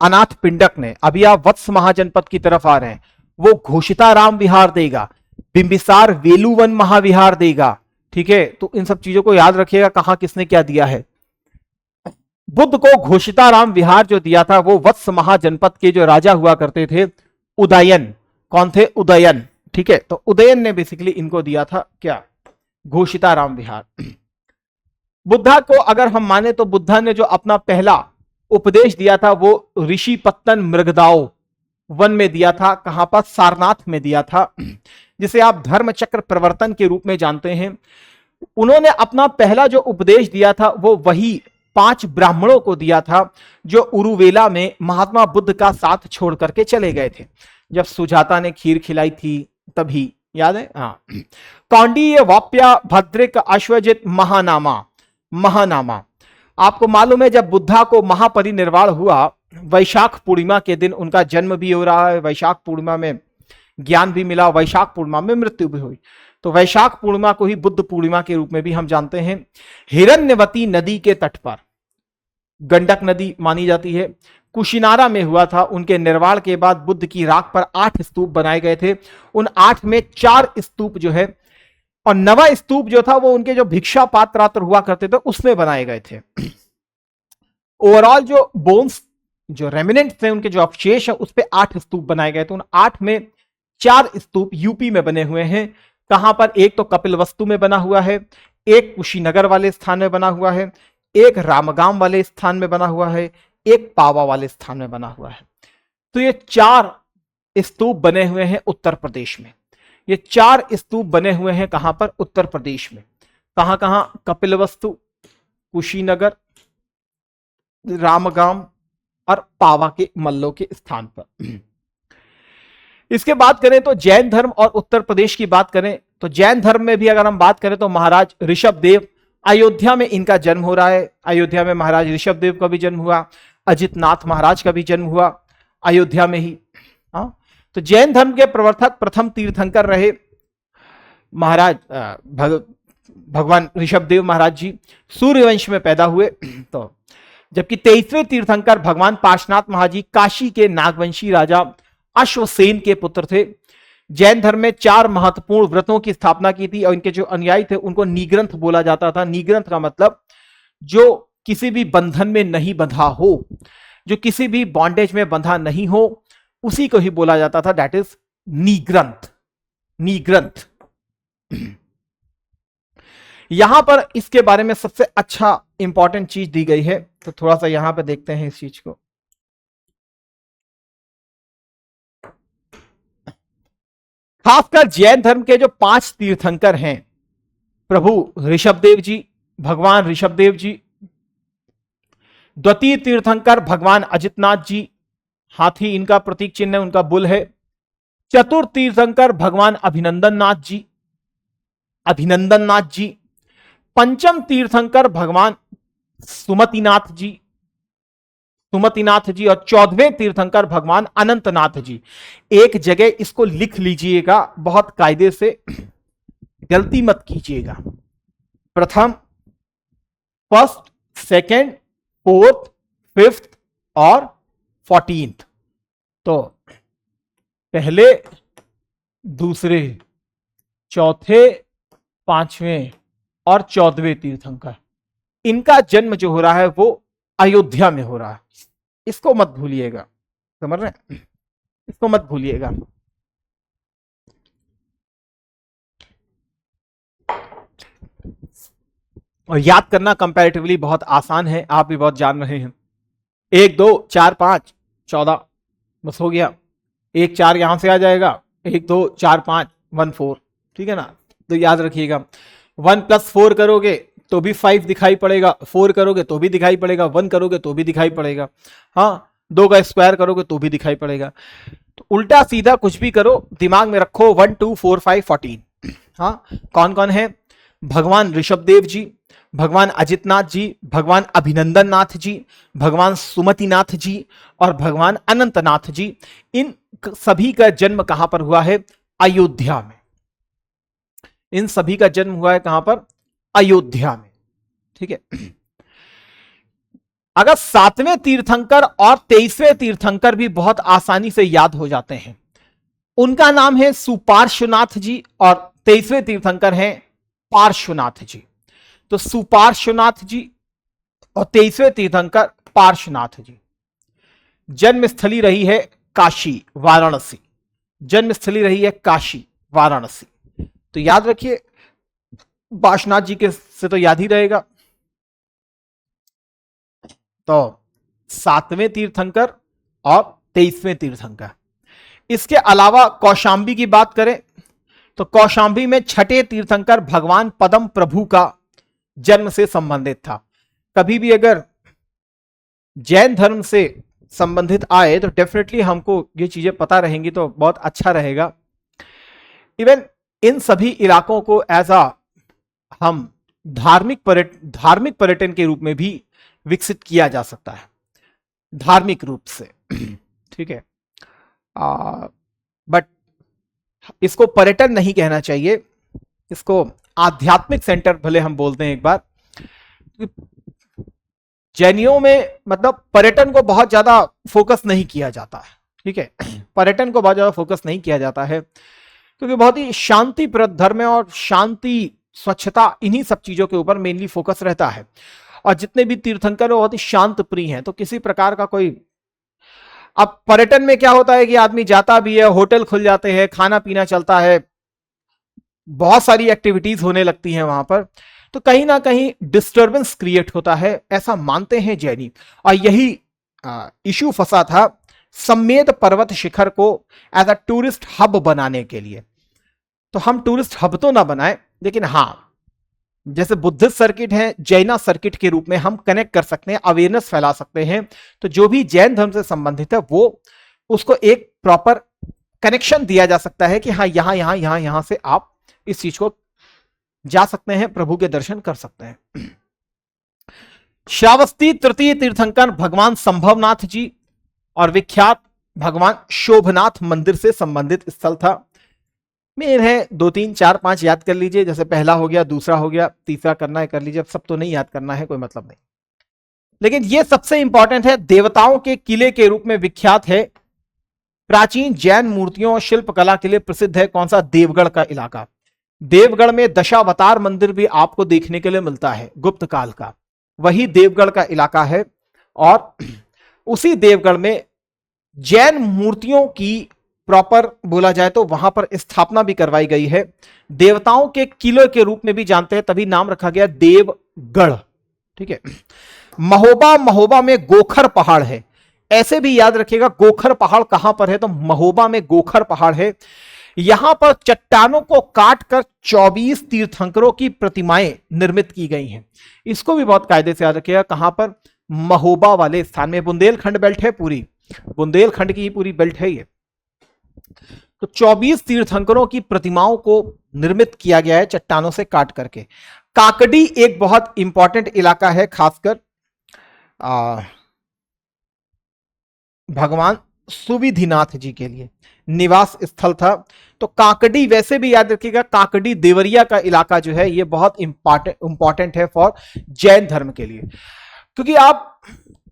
A: अनाथ पिंडक ने। अभी आप वत्स महाजनपद की तरफ आ रहे हैं, वो घोषिताराम विहार देगा, बिंबिसार वेलुवन महाविहार देगा। ठीक है, तो इन सब चीजों को याद रखिएगा, कहां किसने क्या दिया है। बुद्ध को घोषिताराम विहार जो दिया था वो वत्स महाजनपद के जो राजा हुआ करते थे उदयन। कौन थे? उदयन। ठीक है, तो उदयन ने बेसिकली इनको दिया था क्या? घोषिताराम विहार। बुद्धा को अगर हम माने तो बुद्धा ने जो अपना पहला उपदेश दिया था वो ऋषि पत्तन मृगदाओ वन में दिया था। कहां पर? सारनाथ में दिया था, जिसे आप धर्म चक्र प्रवर्तन के रूप में जानते हैं। उन्होंने अपना पहला जो उपदेश दिया था वो वही 5 ब्राह्मणों को दिया था जो उरुवेला में महात्मा बुद्ध का साथ छोड़ करके चले गए थे, जब सुजाता ने खीर खिलाई थी तभी, याद है? हाँ। कौंडीय वाप्या भद्रिक अश्वजित महानामा। आपको मालूम है जब बुद्धा को महापरिनिर्वाण हुआ, वैशाख पूर्णिमा के दिन उनका जन्म भी हो रहा है, वैशाख पूर्णिमा में ज्ञान भी मिला, वैशाख पूर्णिमा में मृत्यु भी हुई। तो वैशाख पूर्णिमा को ही बुद्ध पूर्णिमा के रूप में भी हम जानते हैं। हिरण्यवती नदी के तट पर, गंडक नदी मानी जाती है, कुशिनारा में हुआ था। उनके निर्वाण के बाद बुद्ध की राख पर 8 स्तूप बनाए गए थे। उन 8 में 4 स्तूप जो है, और 9वां स्तूप जो था वो उनके जो भिक्षा पात्र हुआ करते थे उसमें बनाए गए थे। ओवरऑल जो बोन्स, जो रेमिनेंट थे, उनके जो अवशेष है, उस पे 8 स्तूप बनाए गए थे। उन 8 में 4 स्तूप यूपी में बने हुए हैं। कहां पर? एक तो कपिलवस्तु में बना हुआ है, एक कुशीनगर वाले स्थान में बना हुआ है, एक रामगाम वाले स्थान में बना हुआ है, एक पावा वाले स्थान में बना हुआ है। तो ये 4 स्तूप बने हुए हैं उत्तर प्रदेश में। ये 4 स्तूप बने हुए हैं कहां पर? उत्तर प्रदेश में। कहां कहां? कपिलवस्तु, कुशीनगर, रामगाम और पावा के मल्लों के स्थान पर। इसके बात करें तो जैन धर्म और उत्तर प्रदेश की बात करें तो जैन धर्म में भी अगर हम बात करें तो महाराज ऋषभ देव, अयोध्या में इनका जन्म हो रहा है। अयोध्या में महाराज ऋषभ देव का भी जन्म हुआ, अजितनाथ महाराज का भी जन्म हुआ अयोध्या में ही। तो जैन धर्म के प्रवर्तक प्रथम तीर्थंकर रहे महाराज भगवान ऋषभ देव महाराज जी, सूर्यवंश में पैदा हुए। तो जबकि 23वें तीर्थंकर भगवान पार्श्वनाथ महाराज जी काशी के नागवंशी राजा अश्वसेन के पुत्र थे। जैन धर्म में 4 महत्वपूर्ण व्रतों की स्थापना की थी और इनके जो अनुयायी थे उनको निग्रंथ बोला जाता था। निग्रंथ का मतलब जो किसी भी बंधन में नहीं बंधा हो, जो किसी भी बॉन्डेज में बंधा नहीं हो, उसी को ही बोला जाता था, दैट इज निग्रंथ। निग्रंथ यहां पर इसके बारे में सबसे अच्छा इंपॉर्टेंट चीज दी गई है, तो थोड़ा सा यहां पर देखते हैं इस चीज को। खासकर जैन धर्म के जो 5 तीर्थंकर हैं, प्रभु ऋषभदेव जी, भगवान ऋषभदेव जी, द्वितीय तीर्थंकर भगवान अजितनाथ जी, हाथी इनका प्रतीक चिन्ह है, उनका बुल है। चतुर्थ तीर्थंकर भगवान अभिनंदन नाथ जी, अभिनंदन नाथ जी। पंचम तीर्थंकर भगवान सुमतिनाथ जी, सुमतिनाथ जी। और 14वें तीर्थंकर भगवान अनंतनाथ जी। एक जगह इसको लिख लीजिएगा, बहुत कायदे से, गलती मत कीजिएगा। प्रथम, फर्स्ट, सेकंड, फोर्थ, फिफ्थ और 14th। तो पहले, दूसरे, चौथे, 5वें और 14वें तीर्थंकर, इनका जन्म जो हो रहा है वो अयोध्या में हो रहा है। इसको मत भूलिएगा, समझ रहे हैं? इसको मत भूलिएगा। और याद करना कंपैरेटिवली बहुत आसान है, आप भी बहुत जान रहे हैं। 1 2 4 5 14, बस हो गया। 1 4 यहां से आ जाएगा, 1 2 4 5 1 4, ठीक है ना? तो याद रखिएगा, 1 + 4 करोगे तो भी 5 दिखाई पड़ेगा, 4 करोगे तो भी दिखाई पड़ेगा, 1 करोगे तो भी दिखाई पड़ेगा, हाँ, 2 का स्क्वायर करोगे तो भी दिखाई पड़ेगा। तो उल्टा सीधा कुछ भी करो, दिमाग में रखो 1 2 4 5 14। हाँ, कौन कौन है? भगवान ऋषभदेव जी, भगवान अजितनाथ जी, भगवान अभिनंदन नाथ जी, भगवान सुमतिनाथ जी और भगवान अनंतनाथ जी। इन सभी का जन्म कहां पर हुआ है? अयोध्या में। इन सभी का जन्म हुआ है कहां पर? अयोध्या में, ठीक है। अगर 7वें तीर्थंकर और 23वें तीर्थंकर भी बहुत आसानी से याद हो जाते हैं। उनका नाम है सुपार्श्वनाथ जी और 23वें तीर्थंकर हैं पार्श्वनाथ जी। तो सुपार्श्वनाथ जी और 23वें तीर्थंकर पार्श्वनाथ जी। जन्मस्थली रही है काशी, वाराणसी। जन्मस्थली रही है काशी, वाराणसी। तो याद रखिए, पार्श्वनाथ जी के से तो याद ही रहेगा। तो 7वें तीर्थंकर और 23वें तीर्थंकर। इसके अलावा कौशांबी की बात करें तो कौशांबी में 6ठे तीर्थंकर भगवान पद्म प्रभु का जन्म से संबंधित था। कभी भी अगर जैन धर्म से संबंधित आए तो डेफिनेटली हमको ये चीजें पता रहेंगी तो बहुत अच्छा रहेगा। इवन इन सभी इलाकों को एज अ हम धार्मिक पर्यटन के रूप में भी विकसित किया जा सकता है, धार्मिक रूप से, ठीक है। बट इसको पर्यटन नहीं कहना चाहिए, इसको आध्यात्मिक सेंटर भले हम बोलते हैं एक बार। जैनियों में मतलब पर्यटन को बहुत ज्यादा फोकस नहीं किया जाता है, ठीक है। पर्यटन को बहुत ज्यादा फोकस नहीं किया जाता है क्योंकि बहुत ही शांतिप्रद धर्म है और शांति, स्वच्छता, इन्हीं सब चीजों के ऊपर मेनली फोकस रहता है। और जितने भी तीर्थंकर बहुत ही शांत प्रिय हैं, तो किसी प्रकार का कोई, अब पर्यटन में क्या होता है कि आदमी जाता भी है, होटल खुल जाते हैं, खाना पीना चलता है, बहुत सारी एक्टिविटीज होने लगती हैं वहां पर, तो कहीं ना कहीं डिस्टरबेंस क्रिएट होता है, ऐसा मानते हैं जैनी। और यही इशू फंसा था सम्मेद पर्वत शिखर को एज अ टूरिस्ट हब बनाने के लिए। तो हम टूरिस्ट हब तो ना बनाए, लेकिन हाँ जैसे बुद्धिस्ट सर्किट है, जैना सर्किट के रूप में हम कनेक्ट कर सकते हैं, अवेयरनेस फैला सकते हैं। तो जो भी जैन धर्म से संबंधित है वो उसको एक प्रॉपर कनेक्शन दिया जा सकता है कि हाँ यहां से आप इस चीज को जा सकते हैं, प्रभु के दर्शन कर सकते हैं। श्रावस्ती तृतीय तीर्थंकर भगवान संभवनाथ जी और विख्यात भगवान शोभनाथ मंदिर से संबंधित स्थल था। मेन है 2 3 4 5 याद कर लीजिए, जैसे पहला हो गया, दूसरा हो गया, तीसरा करना है कर लीजिए, अब सब तो नहीं याद करना है, कोई मतलब नहीं, लेकिन ये सबसे इंपॉर्टेंट है। देवताओं के किले के रूप में विख्यात है, प्राचीन जैन मूर्तियों और शिल्पकला के लिए प्रसिद्ध है। कौन सा? देवगढ़ का इलाका। देवगढ़ में दशावतार मंदिर भी आपको देखने के लिए मिलता है, गुप्त काल का, वही देवगढ़ का इलाका है। और उसी देवगढ़ में जैन मूर्तियों की प्रॉपर बोला जाए तो वहां पर स्थापना भी करवाई गई है। देवताओं के किले के रूप में भी जानते हैं, तभी नाम रखा गया देवगढ़। ठीक है। महोबा में गोखर पहाड़ है, ऐसे भी याद रखिएगा। गोखर पहाड़ कहां पर है? तो महोबा में गोखर पहाड़ है। यहां पर चट्टानों को काटकर 24 तीर्थंकरों की प्रतिमाएं निर्मित की गई हैं। इसको भी बहुत कायदे से याद रखिएगा। कहां पर? महोबा वाले स्थान में। बुंदेलखंड बेल्ट है, पूरी बुंदेलखंड की ही पूरी बेल्ट है ये। तो 24 तीर्थंकरों की प्रतिमाओं को निर्मित किया गया है चट्टानों से काट करके। काकड़ी एक बहुत इंपॉर्टेंट इलाका है, खासकर भगवान सुविधिनाथ जी के लिए निवास स्थल था। तो काकड़ी वैसे भी याद रखिएगा, काकड़ी देवरिया का इलाका जो है ये बहुत इंपॉर्टेंट है फॉर जैन धर्म के लिए, क्योंकि आप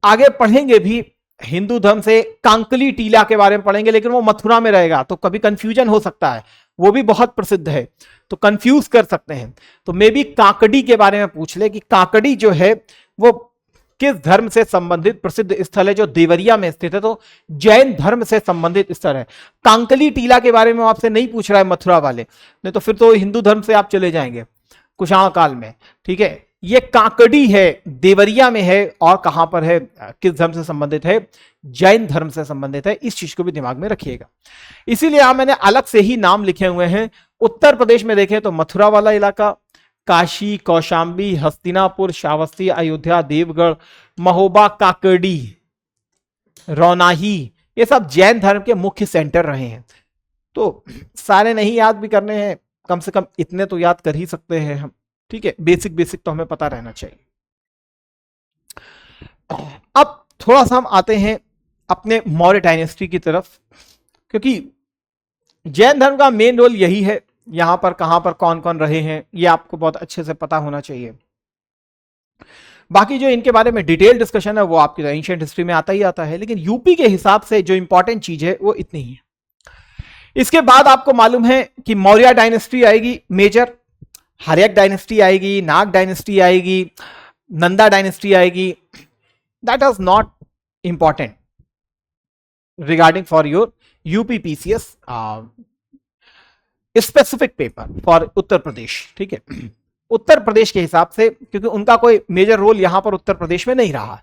A: आगे पढ़ेंगे भी हिंदू धर्म से कांकली टीला के बारे में पढ़ेंगे, लेकिन वो मथुरा में रहेगा तो कभी कंफ्यूजन हो सकता है। वो भी बहुत प्रसिद्ध है तो कंफ्यूज कर सकते हैं। तो मे बी काकड़ी के बारे में पूछ ले कि काकड़ी जो है वो किस धर्म से संबंधित प्रसिद्ध स्थल है, जो देवरिया में स्थित है, तो जैन धर्म से संबंधित स्थल है। कांकली टीला के बारे में आपसे नहीं पूछ रहा है मथुरा वाले, नहीं तो फिर तो हिंदू धर्म से आप चले जाएंगे कुशाण काल में। ठीक है, ये काकड़ी है, देवरिया में है, और कहां पर है, किस धर्म से संबंधित है? जैन धर्म से संबंधित है। इस चीज को भी दिमाग में रखिएगा। इसीलिए यहां मैंने अलग से ही नाम लिखे हुए हैं। उत्तर प्रदेश में देखें तो मथुरा वाला इलाका, काशी, कौशांबी, हस्तिनापुर, श्रावस्ती, अयोध्या, देवगढ़, महोबा, काकड़ी, रौनाही, ये सब जैन धर्म के मुख्य सेंटर रहे हैं। तो सारे नहीं याद भी करने हैं, कम से कम इतने तो याद कर ही सकते हैं हम। ठीक है, बेसिक तो हमें पता रहना चाहिए। अब थोड़ा सा हम आते हैं अपने मौर्य डायनेस्टी की तरफ, क्योंकि जैन धर्म का मेन रोल यही है। यहां पर कहां पर कौन कौन रहे हैं ये आपको बहुत अच्छे से पता होना चाहिए। बाकी जो इनके बारे में डिटेल डिस्कशन है वो आपकी एंशिएंट हिस्ट्री में आता ही आता है, लेकिन यूपी के हिसाब से जो इंपॉर्टेंट चीज है वो इतनी ही है। इसके बाद आपको मालूम है कि मौर्य डायनेस्टी आएगी मेजर, हर्यक डायनेस्टी आएगी, नाग डायनेस्टी आएगी, नंदा डायनेस्टी आएगी। That is not important regarding for your UPPCS specific paper for Uttar Pradesh. ठीक है, उत्तर प्रदेश के हिसाब से, क्योंकि उनका कोई मेजर रोल यहां पर उत्तर प्रदेश में नहीं रहा।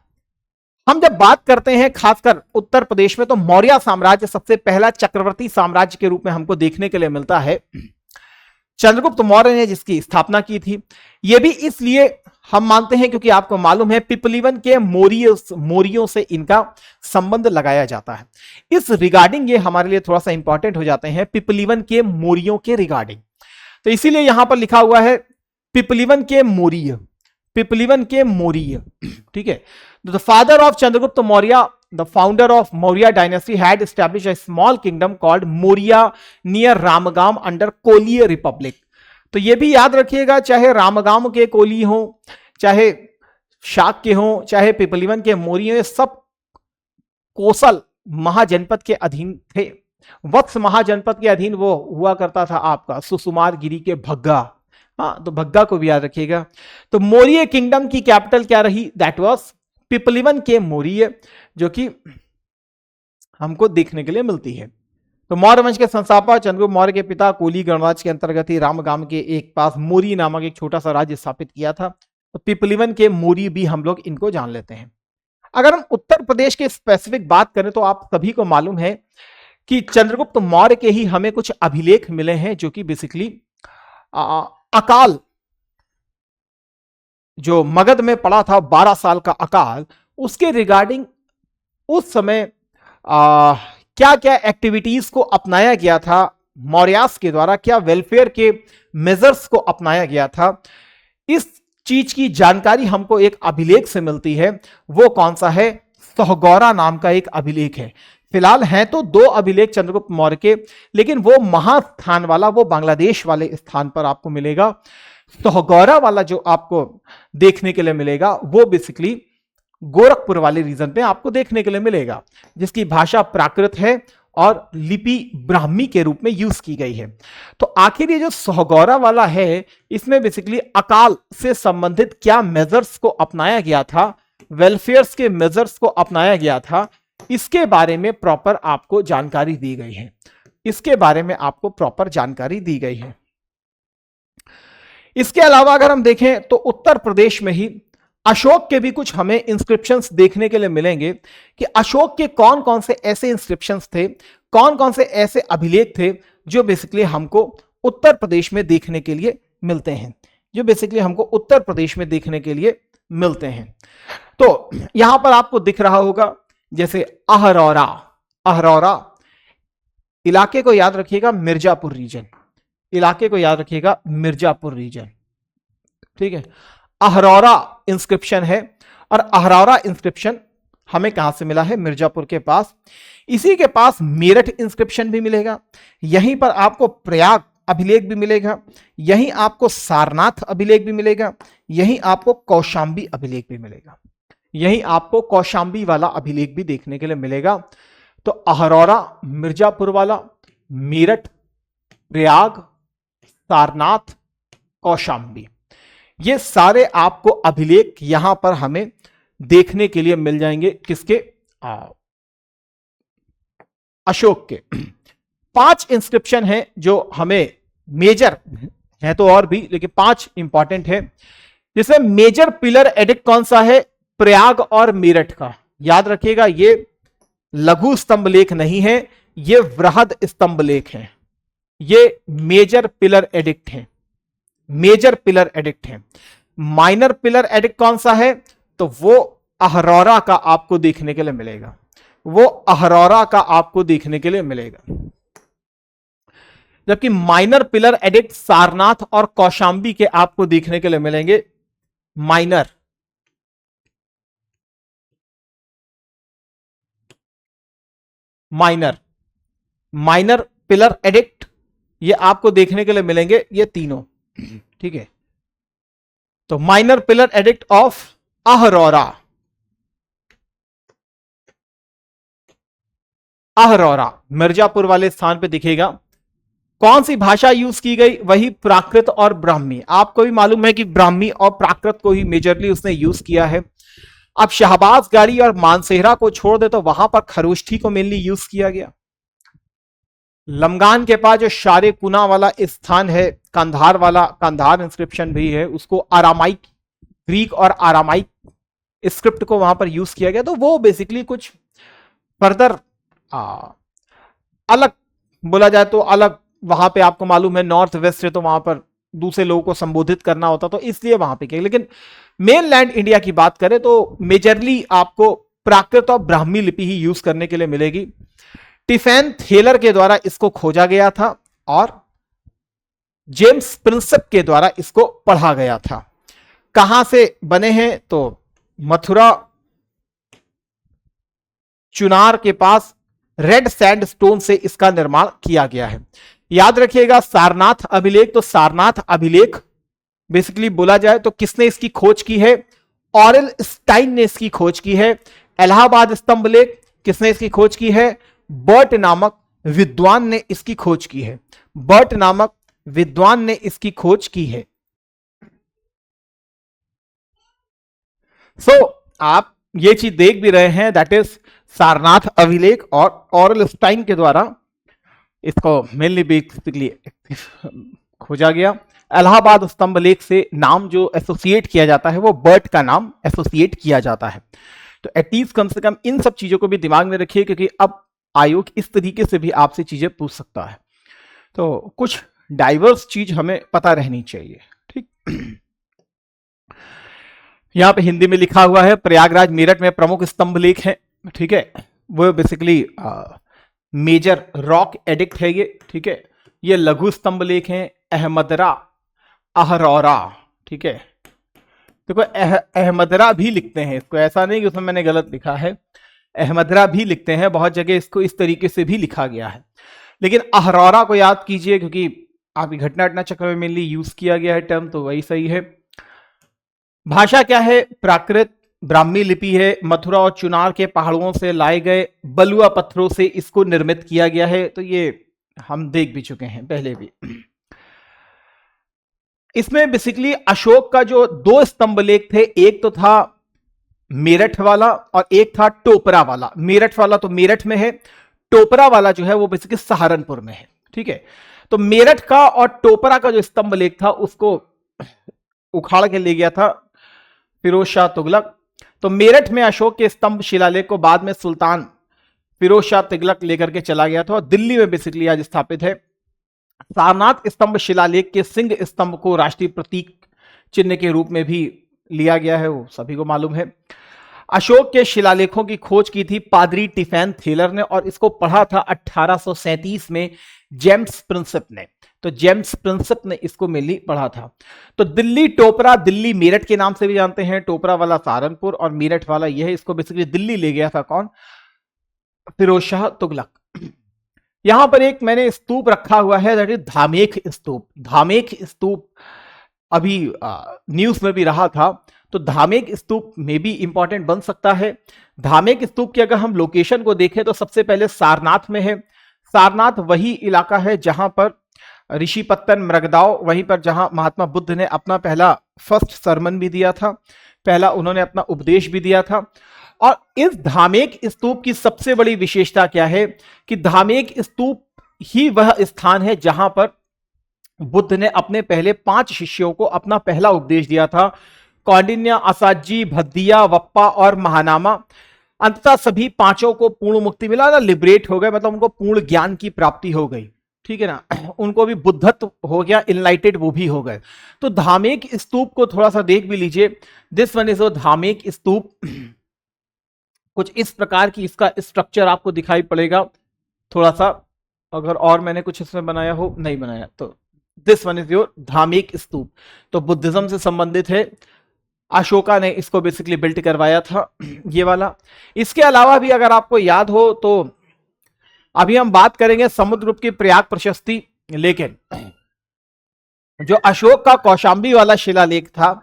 A: हम जब बात करते हैं खासकर उत्तर प्रदेश में, तो मौर्य साम्राज्य सबसे पहला चक्रवर्ती साम्राज्य के रूप में हमको देखने के लिए मिलता है। चंद्रगुप्त मौर्य ने जिसकी स्थापना की थी। यह भी इसलिए हम मानते हैं क्योंकि आपको मालूम है पिपलीवन के मौर्यों से इनका संबंध लगाया जाता है। इस रिगार्डिंग ये हमारे लिए थोड़ा सा इंपॉर्टेंट हो जाते हैं, पिपलीवन के मौर्यों के रिगार्डिंग। तो इसीलिए यहां पर लिखा हुआ है पिपलीवन के मौर्य, पिपलीवन के मौर्य। ठीक है, the father of Chandragupta Maurya, the founder of Maurya dynasty, had established a small kingdom called Maurya near Ramagama under Koliya republic. तो ये भी याद रखिएगा, चाहे रामगाम के कोली हो, चाहे शाक के हो, चाहे पिपलीवन के मौर्य, सब कोसल महाजनपद के अधीन थे। वत्स महाजनपद के अधीन वो हुआ करता था आपका सुसुमार गिरी के भग्गा। हाँ, तो भग्गा को भी याद रखिएगा। तो मौर्य किंगडम की कैपिटल क्या रही? दैट वाज पिपलीवन के मौर्य, जो कि हमको देखने के लिए मिलती है। तो मौर्य वंश के संस्थापक चंद्रगुप्त मौर्य के पिता कोली गणराज्य के अंतर्गत ही रामगाम के एक पास मोरी नामक एक छोटा सा राज्य स्थापित किया था। तो पिपलीवन के मौर्य भी हम लोग इनको जान लेते हैं। अगर हम उत्तर प्रदेश के स्पेसिफिक बात करें तो आप सभी को मालूम है कि चंद्रगुप्त मौर्य के ही हमें कुछ अभिलेख मिले हैं, जो कि बेसिकली अकाल जो मगध में पड़ा था 12 साल का अकाल, उसके रिगार्डिंग उस समय क्या क्या एक्टिविटीज को अपनाया गया था मौर्यास के द्वारा, क्या वेलफेयर के मेजर्स को अपनाया गया था, इस चीज की जानकारी हमको एक अभिलेख से मिलती है। वो कौन सा है? सोहगौरा नाम का एक अभिलेख है। फिलहाल हैं तो दो अभिलेख चंद्रगुप्त मौर्य के, लेकिन वो महास्थान वाला, वो बांग्लादेश वाले स्थान पर आपको मिलेगा। सोहगौरा वाला जो आपको देखने के लिए मिलेगा वो बेसिकली गोरखपुर वाले रीजन पे आपको देखने के लिए मिलेगा, जिसकी भाषा प्राकृत है और लिपि ब्राह्मी के रूप में यूज की गई है। तो आखिर ये जो सोहगौरा वाला है, इसमें बेसिकली अकाल से संबंधित क्या मेजर्स को अपनाया गया था, वेलफेयर्स के मेजर्स को अपनाया गया था, इसके बारे में प्रॉपर आपको जानकारी दी गई है। इसके बारे में आपको प्रॉपर जानकारी दी गई है। इसके अलावा अगर हम देखें तो उत्तर प्रदेश में ही अशोक के भी कुछ हमें इंस्क्रिप्शंस देखने के लिए मिलेंगे कि अशोक के कौन कौन से ऐसे इंस्क्रिप्शंस थे, कौन कौन से ऐसे अभिलेख थे जो बेसिकली हमको उत्तर प्रदेश में देखने के लिए मिलते हैं, जो बेसिकली हमको उत्तर प्रदेश में देखने के लिए मिलते हैं। तो यहां पर आपको दिख रहा होगा जैसे अहरौरा, अहरौरा इलाके को याद रखिएगा, मिर्जापुर रीजन, इलाके को याद रखिएगा, मिर्जापुर रीजन, ठीक है। अहरौरा इंस्क्रिप्शन है और अहरौरा इंस्क्रिप्शन हमें कहां से मिला है? मिर्जापुर के पास। इसी के पास मेरठ इंस्क्रिप्शन भी मिलेगा, यहीं पर आपको प्रयाग अभिलेख भी मिलेगा, यहीं आपको सारनाथ अभिलेख भी मिलेगा, यहीं आपको कौशांबी अभिलेख भी मिलेगा, यहीं आपको कौशांबी वाला अभिलेख भी देखने के लिए मिलेगा। तो अहरौरा मिर्जापुर वाला, मेरठ, प्रयाग, सारनाथ, कौशांबी, ये सारे आपको अभिलेख यहां पर हमें देखने के लिए मिल जाएंगे। किसके? अशोक के। 5 इंस्क्रिप्शन है जो हमें मेजर है, तो और भी, लेकिन 5 इंपॉर्टेंट है। जिसमें मेजर पिलर एडिक्ट कौन सा है? प्रयाग और मेरठ का। याद रखिएगा, ये लघु स्तंभ लेख नहीं है, ये वृहद स्तंभ लेख है, ये मेजर पिलर एडिक्ट है, मेजर पिलर एडिक्ट है। माइनर पिलर एडिक्ट कौन सा है? तो वो अहरौरा का आपको देखने के लिए मिलेगा, वो अहरौरा का आपको देखने के लिए मिलेगा। जबकि माइनर पिलर एडिक्ट सारनाथ और कौशांबी के आपको देखने के लिए मिलेंगे। Minor, minor, minor pillar addict ये आपको देखने के लिए मिलेंगे, ये तीनों, ठीक है। तो minor pillar edict of Ahraura, Ahraura Mirzapur वाले स्थान पे दिखेगा। कौन सी भाषा यूज की गई? वही प्राकृत और ब्राह्मी। आपको भी मालूम है कि ब्राह्मी और प्राकृत को ही मेजरली उसने यूज किया है। अब शहबाज गाड़ी और मानसेहरा को छोड़ दे तो वहां पर खरोष्ठी को मेनली यूज किया गया। लमगान के पास जो शारे कुना वाला स्थान है, कंधार वाला, कंधार इंस्क्रिप्शन भी है, उसको आरामाइक, ग्रीक और आरामाइक स्क्रिप्ट को वहां पर यूज किया गया। तो वो बेसिकली कुछ फर्दर अलग बोला जाए तो अलग, वहां पे आपको मालूम है नॉर्थ वेस्ट है तो वहां पर दूसरे लोगों को संबोधित करना होता, तो इसलिए वहां पे किया। लेकिन मेन लैंड इंडिया की बात करें तो मेजरली आपको प्राकृत और ब्राह्मी लिपि ही यूज करने के लिए मिलेगी। टिफेन थेलर के द्वारा इसको खोजा गया था और जेम्स प्रिंसेप के द्वारा इसको पढ़ा गया था। कहां से बने हैं? तो मथुरा चुनार के पास रेड सैंडस्टोन से इसका निर्माण किया गया है। याद रखिएगा सारनाथ अभिलेख, तो सारनाथ अभिलेख बेसिकली बोला जाए तो किसने इसकी खोज की है? ऑरेल स्टाइन ने इसकी खोज की है। इलाहाबाद स्तंभ लेख किसने इसकी खोज की है? बर्ट नामक विद्वान ने इसकी खोज की है, बर्ट नामक विद्वान ने इसकी खोज की है। सो आप ये चीज देख भी रहे हैं, दैट इज सारनाथ अभिलेख और ऑरेल स्टाइन के द्वारा इसको मेनली बेसिकली खोजा गया। इलाहाबाद स्तंभ लेख से नाम जो एसोसिएट किया जाता है वो बर्ट का नाम एसोसिएट किया जाता है। तो एटलीस्ट कम से कम इन सब चीजों को भी दिमाग में रखिए, क्योंकि अब आयोग इस तरीके से भी आपसे चीजें पूछ सकता है। तो कुछ डाइवर्स चीज हमें पता रहनी चाहिए, ठीक। यहाँ पे हिंदी में लिखा हुआ है प्रयागराज मेरठ में प्रमुख स्तंभ लेख है, ठीक है, वो बेसिकली मेजर रॉक एडिक्ट है ये, ठीक है। ये लघु स्तंभ लेख है अहमदरा अहरौरा, ठीक है। देखो अहमदरा भी लिखते हैं इसको, ऐसा नहीं कि उसमें मैंने गलत लिखा है, अहमदरा भी लिखते हैं, बहुत जगह इसको इस तरीके से भी लिखा गया है, लेकिन अहरौरा को याद कीजिए क्योंकि आपकी घटना चक्र में मेनली यूज किया गया है टर्म, तो वही सही है। भाषा क्या है? प्राकृत ब्राह्मी लिपि है, मथुरा और चुनार के पहाड़ों से लाए गए बलुआ पत्थरों से इसको निर्मित किया गया है, तो ये हम देख भी चुके हैं पहले भी। इसमें बेसिकली अशोक का जो दो स्तंभ लेख थे, एक तो था मेरठ वाला और एक था टोपरा वाला। मेरठ वाला तो मेरठ में है, टोपरा वाला जो है वो बेसिकली सहारनपुर में है, ठीक है। तो मेरठ का और टोपरा का जो स्तंभ लेख था उसको उखाड़ के ले गया था फिरोज शाह तुगलक। तो मेरठ में अशोक के स्तंभ शिलालेख को बाद में सुल्तान फिरोज शाह तुगलक लेकर के चला गया था और दिल्ली में बेसिकली आज स्थापित है। सारनाथ स्तंभ शिलालेख के सिंह स्तंभ को राष्ट्रीय प्रतीक चिन्ह के रूप में भी लिया गया है, वो सभी को मालूम है। अशोक के शिलालेखों की खोज की थी पादरी टिफैन थेलर ने और इसको पढ़ा था 1837 में जेम्स प्रिंसिप ने। तो जेम्स प्रिंसिप ने इसको मेनली पढ़ा था। तो दिल्ली टोपरा, दिल्ली मेरठ के नाम से भी जानते हैं, टोपरा वाला सहारनपुर और मेरठ वाला यह है। इसको बेसिकली दिल्ली ले गया था कौन? फिरोज शाह तुगलक। यहां पर एक मैंने स्तूप रखा हुआ है, दैट इज धामेख स्तूप। धामेख स्तूप अभी न्यूज में भी रहा था, तो धामेख स्तूप में भी इंपॉर्टेंट बन सकता है। धामेख स्तूप की अगर हम लोकेशन को देखें तो सबसे पहले सारनाथ में है। सारनाथ वही इलाका है जहां पर ऋषिपत्तन मृगदाव, वहीं पर जहां महात्मा बुद्ध ने अपना पहला फर्स्ट सरमन भी दिया था, पहला उन्होंने अपना उपदेश भी दिया था। और इस धामेख स्तूप की सबसे बड़ी विशेषता क्या है कि धामेख स्तूप ही वह स्थान है जहां पर बुद्ध ने अपने पहले 5 शिष्यों को अपना पहला उपदेश दिया था। कौंडिन्य, असाजी, भद्दिया, वप्पा और महानामा। अंततः सभी 5 को पूर्ण मुक्ति मिला ना, लिबरेट हो गए, मतलब उनको पूर्ण ज्ञान की प्राप्ति हो गई, ठीक है ना। उनको भी बुद्धत्व हो गया, इनलाइटेड वो भी हो गए। तो धामेख स्तूप को थोड़ा सा देख भी लीजिए। दिस वन इज धामेख स्तूप। कुछ इस प्रकार की इसका स्ट्रक्चर आपको दिखाई पड़ेगा थोड़ा सा, अगर और मैंने कुछ इसमें बनाया हो, नहीं बनाया। तो दिस वन इज योर धामेख स्तूप। तो बुद्धिज्म से संबंधित है, अशोका ने इसको बेसिकली बिल्ट करवाया था ये वाला। इसके अलावा भी अगर आपको याद हो तो अभी हम बात करेंगे समुद्रगुप्त की प्रयाग प्रशस्ति, लेकिन जो अशोक का कौशाम्बी वाला शिलालेख था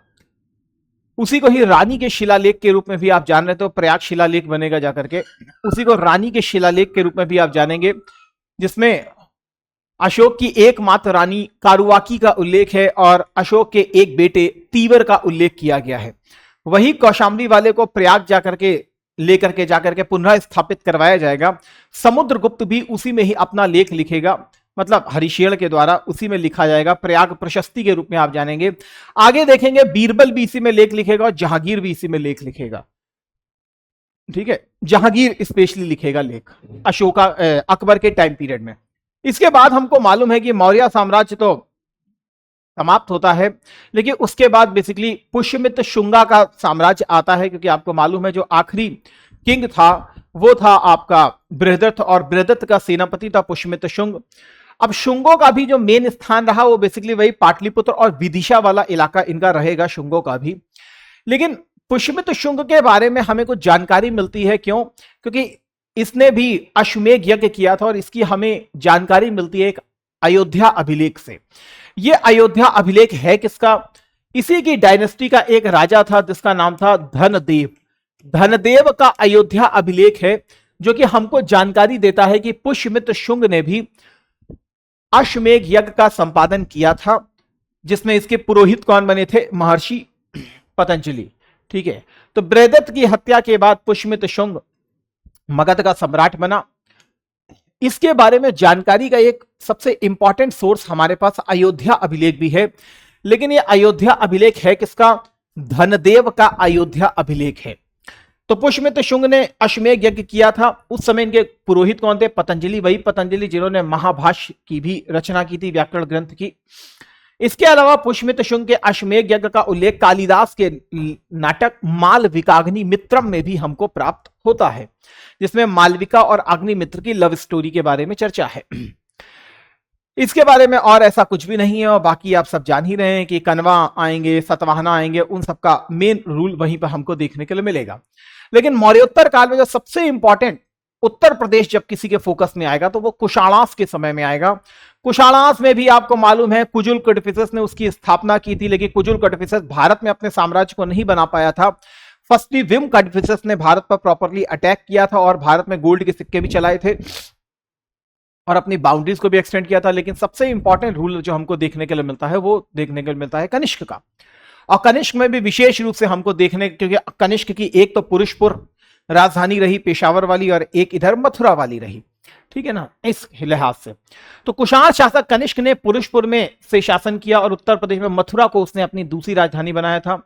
A: उसी को ही रानी के शिलालेख के रूप में भी आप जान रहे, तो प्रयाग शिलालेख बनेगा जाकर के, उसी को रानी के शिलालेख के रूप में भी आप जानेंगे, जिसमें अशोक की एकमात्र रानी कारुवाकी का उल्लेख है और अशोक के एक बेटे तीवर का उल्लेख किया गया है। वही कौशाम्बी वाले को प्रयाग जाकर के लेकर के जाकर के पुनः स्थापित करवाया जाएगा। समुद्रगुप्त भी उसी में ही अपना लेख लिखेगा, मतलब हरिशेण के द्वारा उसी में लिखा जाएगा, प्रयाग प्रशस्ति के रूप में आप जानेंगे। आगे देखेंगे बीरबल भी इसी में लेख लिखेगा और जहांगीर भी इसी में लेख लिखेगा, ठीक है। जहांगीर स्पेशली लिखेगा लेख अशोका अकबर के टाइम पीरियड में। इसके बाद हमको मालूम है कि मौर्य साम्राज्य तो समाप्त होता है, लेकिन उसके बाद बेसिकली पुष्यमित्र शुंगा का साम्राज्य आता है, क्योंकि आपको मालूम है जो आखिरी किंग था वो था आपका बृहदत्त, और बृहदत्त का सेनापति था पुष्यमित्र शुंग। अब शुंगों का भी जो मेन स्थान रहा वो बेसिकली वही पाटलिपुत्र और विदिशा वाला इलाका इनका रहेगा, शुंगों का भी। लेकिन पुष्यमित्र शुंग के बारे में हमें कुछ जानकारी मिलती है, क्यों? क्योंकि इसने भी अश्वमेध यज्ञ किया था और इसकी हमें जानकारी मिलती है एक अयोध्या अभिलेख से। यह अयोध्या अभिलेख है किसका? इसी की डायनेस्टी का एक राजा था जिसका नाम था धनदेव। धनदेव का अयोध्या अभिलेख है जो कि हमको जानकारी देता है कि पुष्यमित्र शुंग ने भी अश्वमेध यज्ञ का संपादन किया था, जिसमें इसके पुरोहित कौन बने थे? महर्षि पतंजलि, ठीक है। तो बृहदत्त की हत्या के बाद पुष्यमित्र शुंग मगध का सम्राट बना। इसके बारे में जानकारी का एक सबसे इंपॉर्टेंट सोर्स हमारे पास अयोध्या अभिलेख भी है, लेकिन यह अयोध्या अभिलेख है किसका? धनदेव का अयोध्या अभिलेख है। तो पुष्यमित्र शुंग ने अश्वमेध यज्ञ किया था। उस समय इनके पुरोहित कौन थे? पतंजलि, वही पतंजलि जिन्होंने महाभाष्य की भी रचना की थी, व्याकरण ग्रंथ की। इसके अलावा पुष्यमित शुंग के अश्वमेध यज्ञ का उल्लेख कालिदास के नाटक मालविकाग्नि मित्रम में भी हमको प्राप्त होता है, जिसमें मालविका और अग्निमित्र की लव स्टोरी के बारे में चर्चा है। इसके बारे में और ऐसा कुछ भी नहीं है, और बाकी आप सब जान ही रहे हैं कि कनवा आएंगे, सतवाहना आएंगे, उन सबका मेन रूल वहीं पर हमको देखने के लिए मिलेगा। लेकिन मौर्योत्तर काल में जो सबसे इंपॉर्टेंट उत्तर प्रदेश जब किसी के फोकस में आएगा तो वो कुशाणास के समय में आएगा। कुशाणास में भी आपको मालूम है कुजुल कड़फिसस ने उसकी स्थापना की थी, लेकिन कुजुल कड़फिसस भारत में अपने साम्राज्य को नहीं बना पाया था। फर्स्टली विम कड़फिसस ने भारत पर प्रॉपरली अटैक किया था और भारत में गोल्ड के सिक्के भी चलाए थे और अपनी बाउंड्रीज को भी एक्सटेंड किया था। लेकिन सबसे इंपॉर्टेंट रूल जो हमको देखने के लिए मिलता है वो देखने के लिए मिलता है कनिष्क का, और कनिष्क में भी विशेष रूप से हमको देखने, क्योंकि कनिष्क की एक तो पुरुषपुर राजधानी रही पेशावर वाली और एक इधर मथुरा वाली रही, ठीक है ना, इस लिहाज से। तो कुषाण शासक कनिष्क ने पुरुषपुर में से शासन किया और उत्तर प्रदेश में मथुरा को उसने अपनी दूसरी राजधानी बनाया था।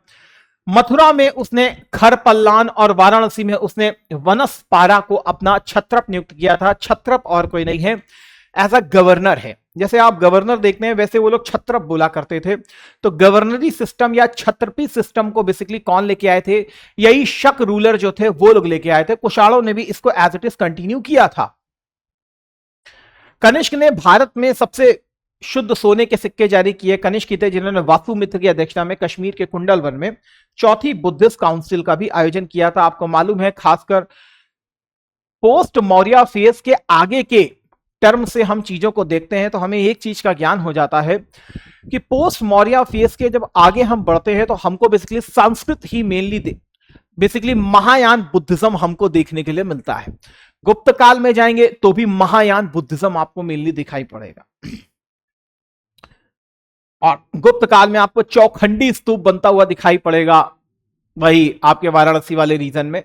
A: मथुरा में उसने खरपल्लान और वाराणसी में उसने वनस्पारा को अपना छत्रप नियुक्त किया था। छत्रप और कोई नहीं है, एज अ गवर्नर है। जैसे आप गवर्नर देखते हैं वैसे वो लोग छत्रप बोला करते थे। तो गवर्नरी सिस्टम या छत्रपी सिस्टम को बेसिकली कौन लेके आए थे? यही शक रूलर जो थे वो लोग लेके आए थे। कुशाणों ने भी इसको एज इट इज कंटिन्यू किया था। कनिष्क ने भारत में सबसे शुद्ध सोने के सिक्के जारी किए। कनिष्क थे जिन्होंने वासुमित्र की अध्यक्षता में कश्मीर के कुंडलवन में चौथी बुद्धिस्ट काउंसिल का भी आयोजन किया था। आपको मालूम है खासकर पोस्ट मौर्य फेज के आगे के टर्म से हम चीजों को देखते हैं तो हमें एक चीज का ज्ञान हो जाता है कि पोस्ट मौर्य फेज के जब आगे हम बढ़ते हैं तो हमको बेसिकली संस्कृत ही मेनली बेसिकली महायान बुद्धिज्म हमको देखने के लिए मिलता है। गुप्त काल में जाएंगे तो भी महायान बुद्धिज्म आपको मेनली दिखाई पड़ेगा। और गुप्त काल में आपको चौखंडी स्तूप बनता हुआ दिखाई पड़ेगा, वही आपके वाराणसी वाले रीजन में।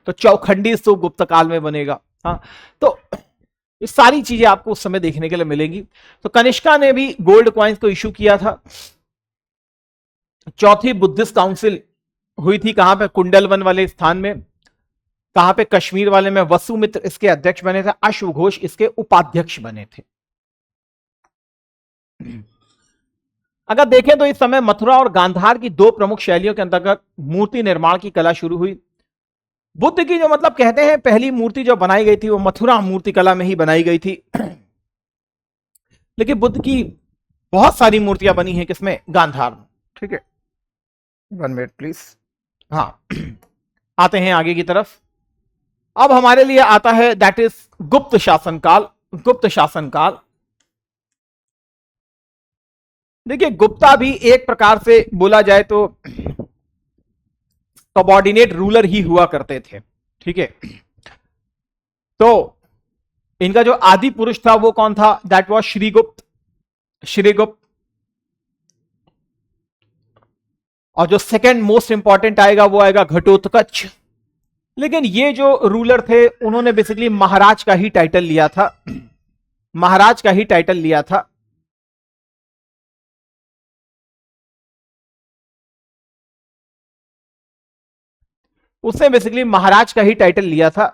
A: तो चौखंडी स्तूप गुप्त काल में बनेगा। हाँ, तो ये सारी चीजें आपको उस समय देखने के लिए मिलेंगी। तो कनिष्का ने भी गोल्ड कॉइन्स को इशू किया था। चौथी बुद्धिस्ट काउंसिल हुई थी कहां पे? कुंडलवन वाले स्थान में। कहां पे? कश्मीर वाले में। वसुमित्र इसके अध्यक्ष बने थे, अश्वघोष इसके उपाध्यक्ष बने थे। अगर देखें तो इस समय मथुरा और गांधार की दो प्रमुख शैलियों के अंतर्गत मूर्ति निर्माण की कला शुरू हुई। बुद्ध की जो मतलब कहते हैं पहली मूर्ति जो बनाई गई थी वो मथुरा मूर्ति कला में ही बनाई गई थी। लेकिन बुद्ध की बहुत सारी मूर्तियां बनी हैं किसमें? गांधार में। ठीक है, 1 मिनट प्लीज। हाँ, आते हैं आगे की तरफ। अब हमारे लिए आता है दैट इज गुप्त शासनकाल। गुप्त शासनकाल देखिए, गुप्ता भी एक प्रकार से बोला जाए तो सबॉर्डिनेट रूलर ही हुआ करते थे। ठीक है, तो इनका जो आदि पुरुष था वो कौन था? That was Srigupta. श्रीगुप्त। और जो सेकंड मोस्ट इंपॉर्टेंट आएगा वो आएगा घटोत्कच। लेकिन ये जो रूलर थे उन्होंने बेसिकली महाराज का ही टाइटल लिया था। महाराज का ही टाइटल लिया था। उसने बेसिकली महाराज का ही टाइटल लिया था।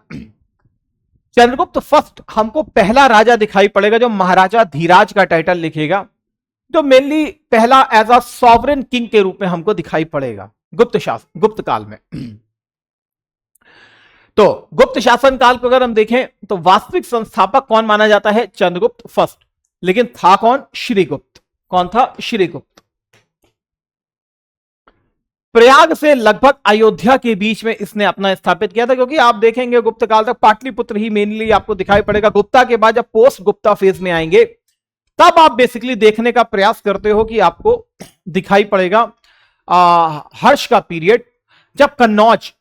A: चंद्रगुप्त फर्स्ट हमको पहला राजा दिखाई पड़ेगा जो महाराजा धीराज का टाइटल लिखेगा, जो मेनली पहला एज अ सॉवरेन किंग के रूप में हमको दिखाई पड़ेगा गुप्त काल में। तो गुप्त शासन काल को अगर हम देखें तो वास्तविक संस्थापक कौन माना जाता है? चंद्रगुप्त फर्स्ट। लेकिन था कौन? श्रीगुप्त। कौन था? श्रीगुप्त। प्रयाग से लगभग अयोध्या के बीच में इसने अपना स्थापित किया था, क्योंकि आप देखेंगे गुप्त काल तक पाटलिपुत्र ही मेनली आपको दिखाई पड़ेगा। गुप्ता के बाद जब पोस्ट गुप्ता फेज में आएंगे तब आप बेसिकली देखने का प्रयास करते हो कि आपको दिखाई पड़ेगा हर्ष का पीरियड, जब कन्नौज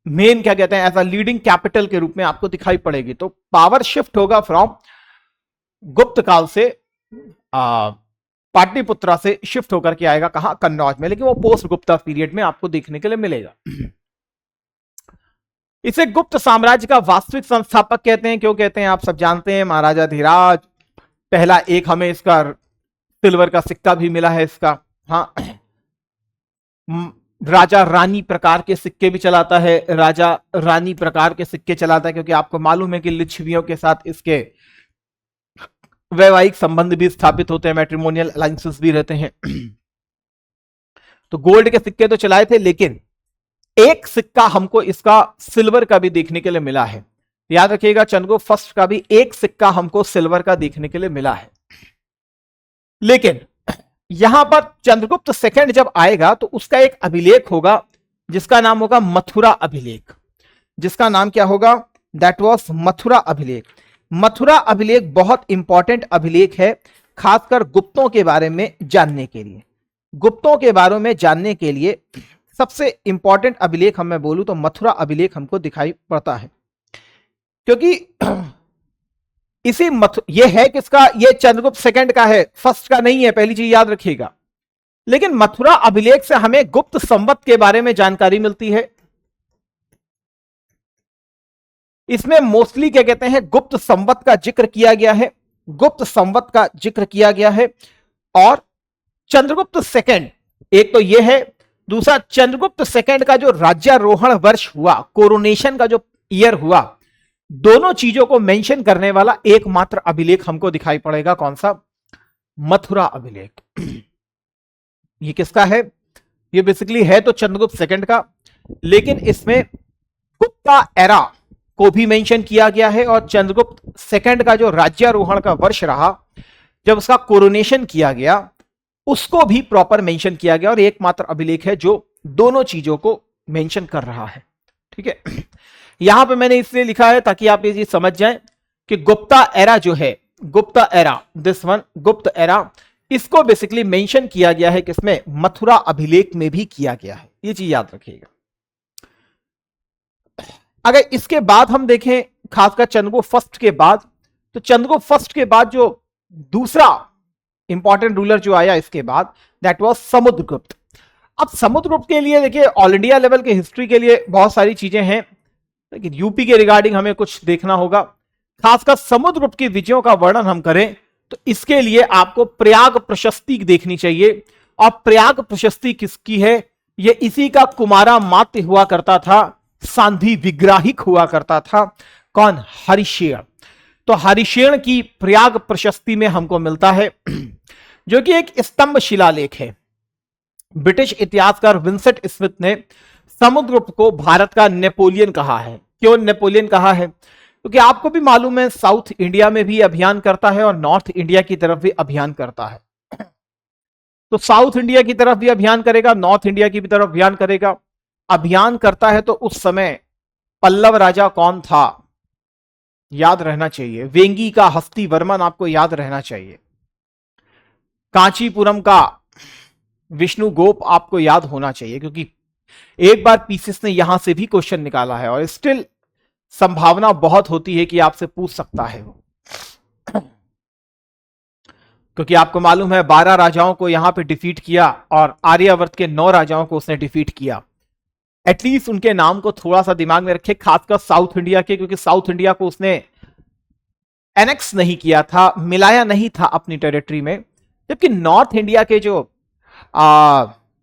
A: मेन क्या कहते हैं एज अ लीडिंग कैपिटल के रूप में आपको दिखाई पड़ेगी। तो पावर शिफ्ट होगा फ्रॉम गुप्त काल से पाटलिपुत्रा से शिफ्ट होकर के आएगा कहां? कन्नौज में। लेकिन वो पोस्ट गुप्ता पीरियड में आपको देखने के लिए मिलेगा। इसे गुप्त साम्राज्य का वास्तविक संस्थापक कहते हैं। क्यों कहते हैं आप सब जानते हैं, महाराजा धीराज पहला। एक हमें इसका सिल्वर का सिक्का भी मिला है इसका। हाँ, राजा रानी प्रकार के सिक्के भी चलाता है। राजा रानी प्रकार के सिक्के चलाता है क्योंकि आपको मालूम है कि लिच्छवियों के साथ इसके वैवाहिक संबंध भी स्थापित होते हैं, मैट्रिमोनियल अलायंसेस भी रहते हैं। तो गोल्ड के सिक्के तो चलाए थे, लेकिन एक सिक्का हमको इसका सिल्वर का भी देखने के लिए मिला है। याद रखिएगा, चंद्रगुप्त फर्स्ट का भी एक सिक्का हमको सिल्वर का देखने के लिए मिला है। लेकिन यहां पर चंद्रगुप्त सेकंड जब आएगा तो उसका एक अभिलेख होगा जिसका नाम होगा मथुरा अभिलेख। जिसका नाम क्या होगा? दैट वाज मथुरा अभिलेख। मथुरा अभिलेख बहुत इंपॉर्टेंट अभिलेख है, खासकर गुप्तों के बारे में जानने के लिए। गुप्तों के बारे में जानने के लिए सबसे इंपॉर्टेंट अभिलेख हम मैं बोलूं तो मथुरा अभिलेख हमको दिखाई पड़ता है, क्योंकि इसी ये है किसका? ये चंद्रगुप्त सेकंड का है, फर्स्ट का नहीं है, पहली चीज याद रखिएगा। लेकिन मथुरा अभिलेख से हमें गुप्त संवत के बारे में जानकारी मिलती है। इसमें मोस्टली क्या कहते हैं, गुप्त संवत का जिक्र किया गया है, गुप्त संवत का जिक्र किया गया है। और चंद्रगुप्त सेकंड, एक तो यह है, दूसरा चंद्रगुप्त सेकंड का जो राज्यारोहण वर्ष हुआ, कोरोनेशन का जो ईयर हुआ, दोनों चीजों को मेंशन करने वाला एकमात्र अभिलेख हमको दिखाई पड़ेगा। कौन सा? मथुरा अभिलेख। ये किसका है? ये बेसिकली है तो चंद्रगुप्त सेकंड का, लेकिन इसमें गुप्ता एरा को भी मेंशन किया गया है और चंद्रगुप्त सेकंड का जो राज्यारोहण का वर्ष रहा, जब उसका कोरोनेशन किया गया, उसको भी प्रॉपर मेंशन किया गया और एकमात्र अभिलेख है जो दोनों चीजों को मेंशन कर रहा है। ठीक है, यहां पे मैंने इसलिए लिखा है ताकि आप ये चीज समझ जाएं कि गुप्ता एरा जो है, गुप्ता एरा, दिस वन गुप्त एरा, इसको बेसिकली मेंशन किया गया है किसमें? मथुरा अभिलेख में भी किया गया है। ये चीज याद रखिएगा। अगर इसके बाद हम देखें, खासकर चंद्रगुप्त फर्स्ट के बाद, तो चंद्रगुप्त फर्स्ट के बाद जो दूसरा इंपॉर्टेंट रूलर जो आया इसके बाद, दैट वाज समुद्रगुप्त। अब समुद्रगुप्त के लिए देखिए, ऑल इंडिया लेवल के हिस्ट्री के लिए बहुत सारी चीजें हैं, लेकिन यूपी के रिगार्डिंग हमें कुछ देखना होगा। खासकर समुद्रगुप्त की विजयों का वर्णन हम करें तो इसके लिए आपको प्रयाग प्रशस्ति देखनी चाहिए। और प्रयाग प्रशस्ति किसकी है? ये इसी का कुमारा मात्य हुआ करता था, सांधी विग्राहिक हुआ करता था। कौन? हरिशेण। तो हरिशेण की प्रयाग प्रशस्ति में हमको मिलता है, जो कि एक स्तंभ शिलालेख है। ब्रिटिश इतिहासकार विंसेंट स्मिथ ने समुद्रगुप्त को भारत का नेपोलियन कहा है। क्यों नेपोलियन कहा है? क्योंकि आपको भी मालूम है, साउथ इंडिया में भी अभियान करता है और नॉर्थ इंडिया की तरफ भी अभियान करता है। तो साउथ इंडिया की तरफ भी अभियान करेगा, नॉर्थ इंडिया की भी तरफ अभियान करेगा। अभियान करता है तो उस समय पल्लव राजा कौन था? याद रहना चाहिए, वेंगी का हस्ती वर्मन आपको याद रहना चाहिए। कांचीपुरम का विष्णु गोप आपको याद होना चाहिए, क्योंकि एक बार पीसीएस ने यहां से भी क्वेश्चन निकाला है और स्टिल संभावना बहुत होती है कि आपसे पूछ सकता है वो, क्योंकि आपको मालूम है 12 राजाओं को यहां पे डिफीट किया और आर्यावर्त के 9 राजाओं को उसने डिफीट किया। एटलीस्ट उनके नाम को थोड़ा सा दिमाग में रखे, खासकर साउथ इंडिया के, क्योंकि साउथ इंडिया को उसने एनेक्स नहीं किया था, मिलाया नहीं था अपनी टेरिटरी में, जबकि नॉर्थ इंडिया के जो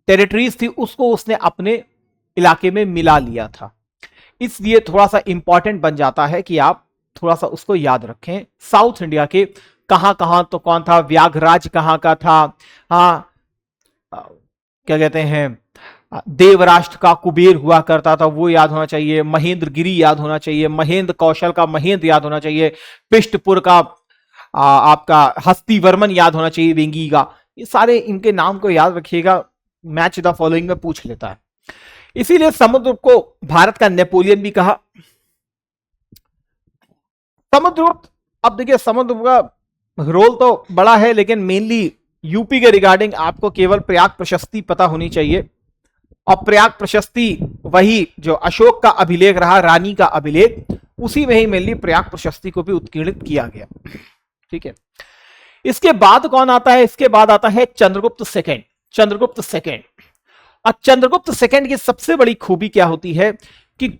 A: टेरिटरीज थी उसको उसने अपने इलाके में मिला लिया था। इसलिए थोड़ा सा इंपॉर्टेंट बन जाता है कि आप थोड़ा सा उसको याद रखें। साउथ इंडिया के कहां कहां तो कौन था, व्याघराज कहां का था, हाँ क्या कहते हैं, देवराष्ट्र का कुबेर हुआ करता था, वो याद होना चाहिए। महेंद्रगिरी याद होना चाहिए, महेंद्र कौशल का महेंद्र याद होना चाहिए, पिष्टपुर का आपका हस्तिवर्मन याद होना चाहिए, वेंगी का। ये सारे इनके नाम को याद रखिएगा, मैच द फॉलोइंग में पूछ लेता है। इसीलिए समुद्रगुप्त को भारत का नेपोलियन भी कहा। समुद्रगुप्त, अब देखिए समुद्रगुप्त का रोल तो बड़ा है, लेकिन मेनली यूपी के रिगार्डिंग आपको केवल प्रयाग प्रशस्ति पता होनी चाहिए। और प्रयाग प्रशस्ति वही जो अशोक का अभिलेख रहा, रानी का अभिलेख, उसी में ही मेनली प्रयाग प्रशस्ति को भी उत्कीर्णित किया गया। ठीक है, इसके बाद कौन आता है? इसके बाद आता है चंद्रगुप्त सेकंड। चंद्रगुप्त सेकंड, और चंद्रगुप्त सेकंड की सबसे बड़ी खूबी क्या होती है कि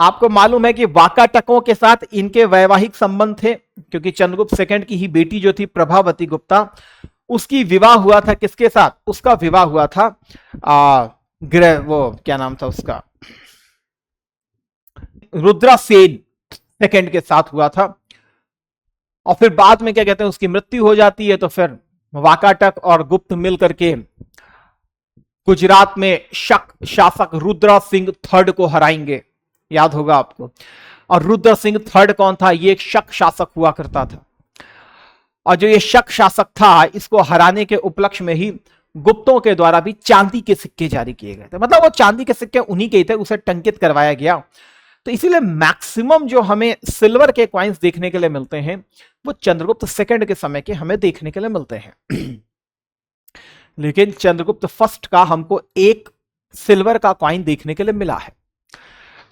A: आपको मालूम है कि वाकाटकों के साथ इनके वैवाहिक संबंध थे, क्योंकि चंद्रगुप्त सेकंड की ही बेटी जो थी प्रभावती गुप्ता, उसकी विवाह हुआ था किसके साथ? उसका विवाह हुआ था वो क्या नाम था उसका, रुद्रा सेन सेकंड के साथ हुआ था। और फिर बाद में क्या कहते हैं उसकी मृत्यु हो जाती है, तो फिर वाकाटक और गुप्त मिल करके गुजरात में शक शासक रुद्र सिंह थर्ड को हराएंगे, याद होगा आपको। और रुद्र सिंह थर्ड कौन था? ये एक शक शासक हुआ करता था, और जो ये शक शासक था इसको हराने के उपलक्ष्य में ही गुप्तों के द्वारा भी चांदी के सिक्के जारी किए गए थे। मतलब वो चांदी के सिक्के उन्हीं के ही थे, उसे टंकित करवाया गया। तो इसीलिए मैक्सिमम जो हमें सिल्वर के कॉइन्स देखने के लिए मिलते हैं वो चंद्रगुप्त सेकंड के समय के हमें देखने के लिए मिलते हैं। लेकिन चंद्रगुप्त फर्स्ट का हमको एक सिल्वर का कॉइन देखने के लिए मिला है।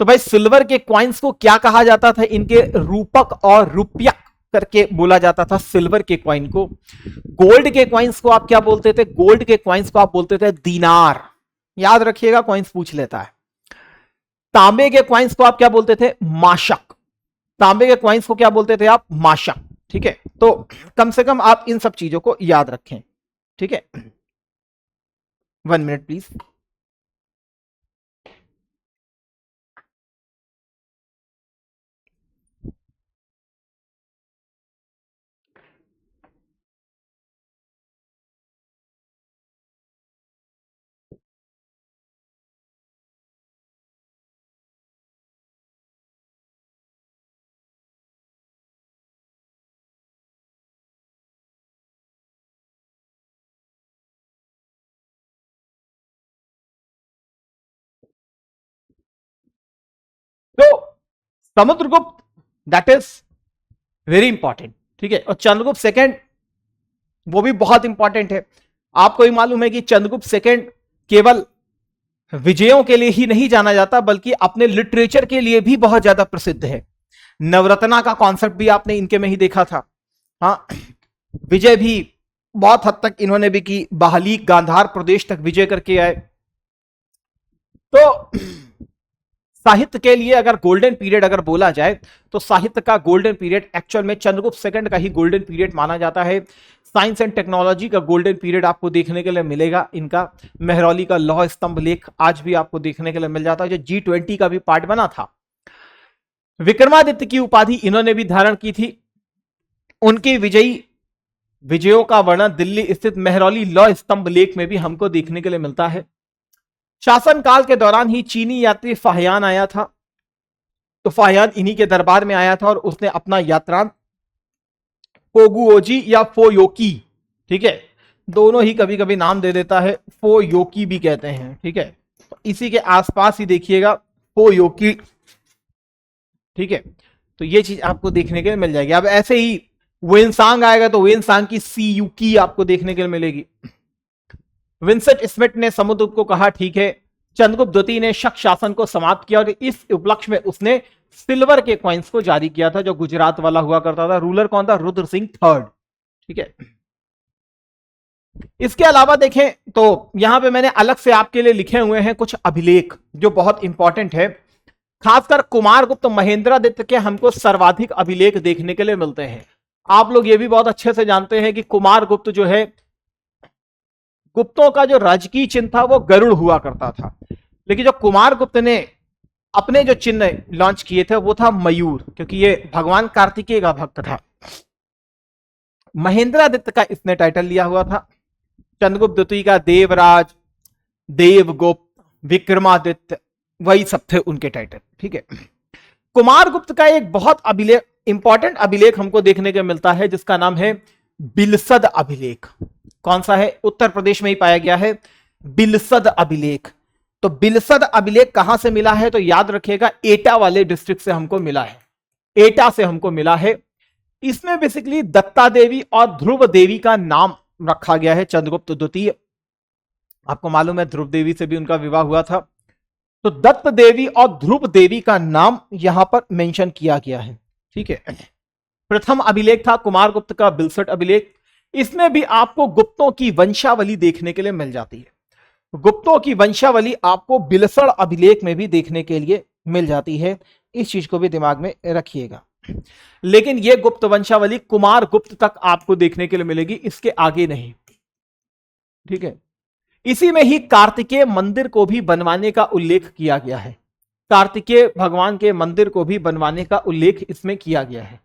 A: तो भाई सिल्वर के कॉइन्स को क्या कहा जाता था? इनके रूपक और रुपयक करके बोला जाता था सिल्वर के कॉइन को। गोल्ड के कॉइन्स को आप क्या बोलते थे? गोल्ड के कॉइन्स को आप बोलते थे दीनार, याद रखिएगा, कॉइन्स पूछ लेता है। तांबे के कॉइन्स को आप क्या बोलते थे? माशक। तांबे के कॉइन्स को क्या बोलते थे आप? माशक। ठीक है, तो कम से कम आप इन सब चीजों को याद रखें। ठीक है, 1 मिनट प्लीज। तो Samudragupta that is very important. ठीक है, और चंद्रगुप्त सेकंड वो भी बहुत इंपॉर्टेंट है। आपको ही मालूम है कि चंद्रगुप्त सेकंड केवल विजयों के लिए ही नहीं जाना जाता बल्कि अपने लिटरेचर के लिए भी बहुत ज्यादा प्रसिद्ध है। नवरत्ना का कॉन्सेप्ट भी आपने इनके में ही देखा था। हाँ, विजय भी बहुत हद तक इन्होंने भी की, बहाली गांधार प्रदेश तक विजय करके आए। तो साहित्य के लिए अगर गोल्डन पीरियड अगर बोला जाए तो साहित्य का गोल्डन पीरियड एक्चुअल में चंद्रगुप्त सेकंड का ही गोल्डन पीरियड माना जाता है। साइंस एंड टेक्नोलॉजी का गोल्डन पीरियड आपको देखने के लिए मिलेगा इनका। मेहरौली का लौह स्तंभ लेख आज भी आपको देखने के लिए मिल जाता है, जो G20 का भी पार्ट बना था। विक्रमादित्य की उपाधि इन्होंने भी धारण की थी। उनके विजयों का वर्णन दिल्ली स्थित मेहरौली लौह स्तंभ लेख में भी हमको देखने के लिए मिलता है। शासनकाल के दौरान ही चीनी यात्री फाहियान आया था, तो फाहियान इन्हीं के दरबार में आया था और उसने अपना यात्रांत पोगुओजी या फोयोकी, ठीक है, दोनों ही कभी कभी नाम दे देता है, फोयोकी भी कहते हैं। ठीक है, तो इसी के आसपास ही देखिएगा फोयोकी। ठीक है, तो ये चीज आपको देखने के लिए मिल जाएगी। अब ऐसे ही वेनसांग आएगा तो वेनसांग की सीयूकी आपको देखने के लिए मिलेगी। विंसेंट स्मिथ ने समुद्रगुप्त को कहा ठीक है, चंद्रगुप्त द्वितीय ने शक शासन को समाप्त किया और इस उपलक्ष्य में उसने सिल्वर के कॉइन्स को जारी किया था, जो गुजरात वाला हुआ करता था। रूलर कौन था? रुद्र सिंह थर्ड। ठीक है, इसके अलावा देखें तो यहां पे मैंने अलग से आपके लिए लिखे हुए हैं कुछ अभिलेख जो बहुत इंपॉर्टेंट है। खासकर कुमारगुप्त महेंद्रादित्य के हमको सर्वाधिक अभिलेख देखने के लिए मिलते हैं। आप लोग ये भी बहुत अच्छे से जानते हैं कि कुमारगुप्त जो है, गुप्तों का जो राजकीय चिन्ह था वो गरुड़ हुआ करता था, लेकिन जो कुमारगुप्त ने अपने जो चिन्ह लॉन्च किए थे वो था मयूर, क्योंकि ये भगवान कार्तिकेय का भक्त था। महेंद्रादित्य का इसने टाइटल लिया हुआ था। चंद्रगुप्त द्वितीय का देवराज, देवगुप्त, विक्रमादित्य, वही सब थे उनके टाइटल। ठीक है, कुमारगुप्त का एक बहुत अभिलेख, इंपॉर्टेंट अभिलेख हमको देखने को मिलता है जिसका नाम है बिलसद अभिलेख। कौन सा है? उत्तर प्रदेश में ही पाया गया है बिलसद अभिलेख। तो बिलसद अभिलेख कहां से मिला है? तो याद रखिएगा एटा वाले डिस्ट्रिक्ट से हमको मिला है, एटा से हमको मिला है। इसमें बेसिकली दत्ता देवी और ध्रुव देवी का नाम रखा गया है। चंद्रगुप्त द्वितीय, आपको मालूम है ध्रुव देवी से भी उनका विवाह हुआ था, तो दत्त देवी और ध्रुव देवी का नाम यहां पर मेंशन किया गया है। ठीक है, प्रथम अभिलेख था कुमारगुप्त का बिलसद अभिलेख। इसमें भी आपको गुप्तों की वंशावली देखने के लिए मिल जाती है। गुप्तों की वंशावली आपको बिलसद अभिलेख में भी देखने के लिए मिल जाती है, इस चीज को भी दिमाग में रखिएगा। लेकिन यह गुप्त वंशावली कुमारगुप्त तक आपको देखने के लिए मिलेगी, इसके आगे नहीं। ठीक है, इसी में ही कार्तिकेय मंदिर को भी बनवाने का उल्लेख किया गया है। कार्तिकेय भगवान के मंदिर को भी बनवाने का उल्लेख इसमें किया गया है।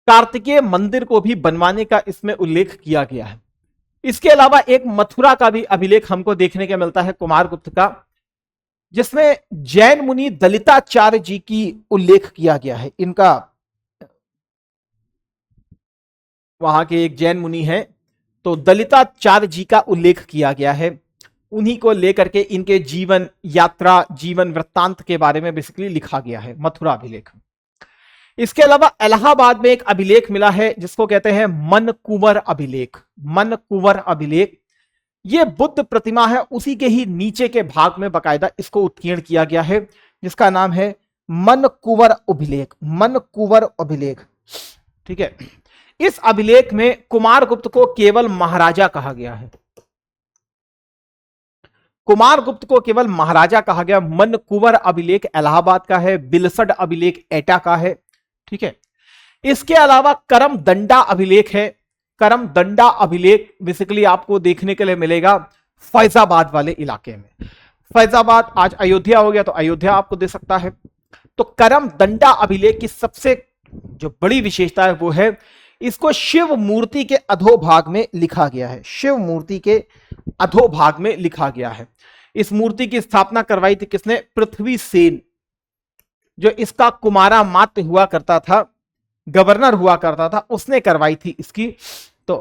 A: कार्तिकेय मंदिर को भी बनवाने का इसमें उल्लेख किया गया है। इसके अलावा एक मथुरा का भी अभिलेख हमको देखने को मिलता है कुमारगुप्त का, जिसमें जैन मुनि दलिताचार्य जी की उल्लेख किया गया है। इनका वहां के एक जैन मुनि है, तो दलिताचार्य जी का उल्लेख किया गया है। उन्हीं को लेकर के इनके जीवन यात्रा, जीवन वृत्तांत के बारे में बेसिकली लिखा गया है, मथुरा अभिलेख। इसके अलावा इलाहाबाद में एक अभिलेख मिला है जिसको कहते हैं मनकुंवर अभिलेख। मनकुंवर अभिलेख, यह बुद्ध प्रतिमा है, उसी के ही नीचे के भाग में बकायदा इसको उत्कीर्ण किया गया है, जिसका नाम है मनकुंवर अभिलेख। मनकुंवर अभिलेख, ठीक है। इस अभिलेख में कुमारगुप्त को केवल महाराजा कहा गया है। कुमारगुप्त को केवल महाराजा कहा गया। मनकुंवर अभिलेख इलाहाबाद का है, बिलसड अभिलेख एटा का है, ठीक है। इसके अलावा करमदंडा अभिलेख है। करमदंडा अभिलेख बेसिकली आपको देखने के लिए मिलेगा फैजाबाद वाले इलाके में। फैजाबाद आज अयोध्या हो गया, तो अयोध्या आपको दे सकता है। तो करमदंडा अभिलेख की सबसे जो बड़ी विशेषता है वो है इसको शिव मूर्ति के अधोभाग में लिखा गया है। शिव मूर्ति के अधोभाग में लिखा गया है। इस मूर्ति की स्थापना करवाई थी किसने? पृथ्वी सेन, जो इसका कुमारा मात्य हुआ करता था, गवर्नर हुआ करता था, उसने करवाई थी इसकी। तो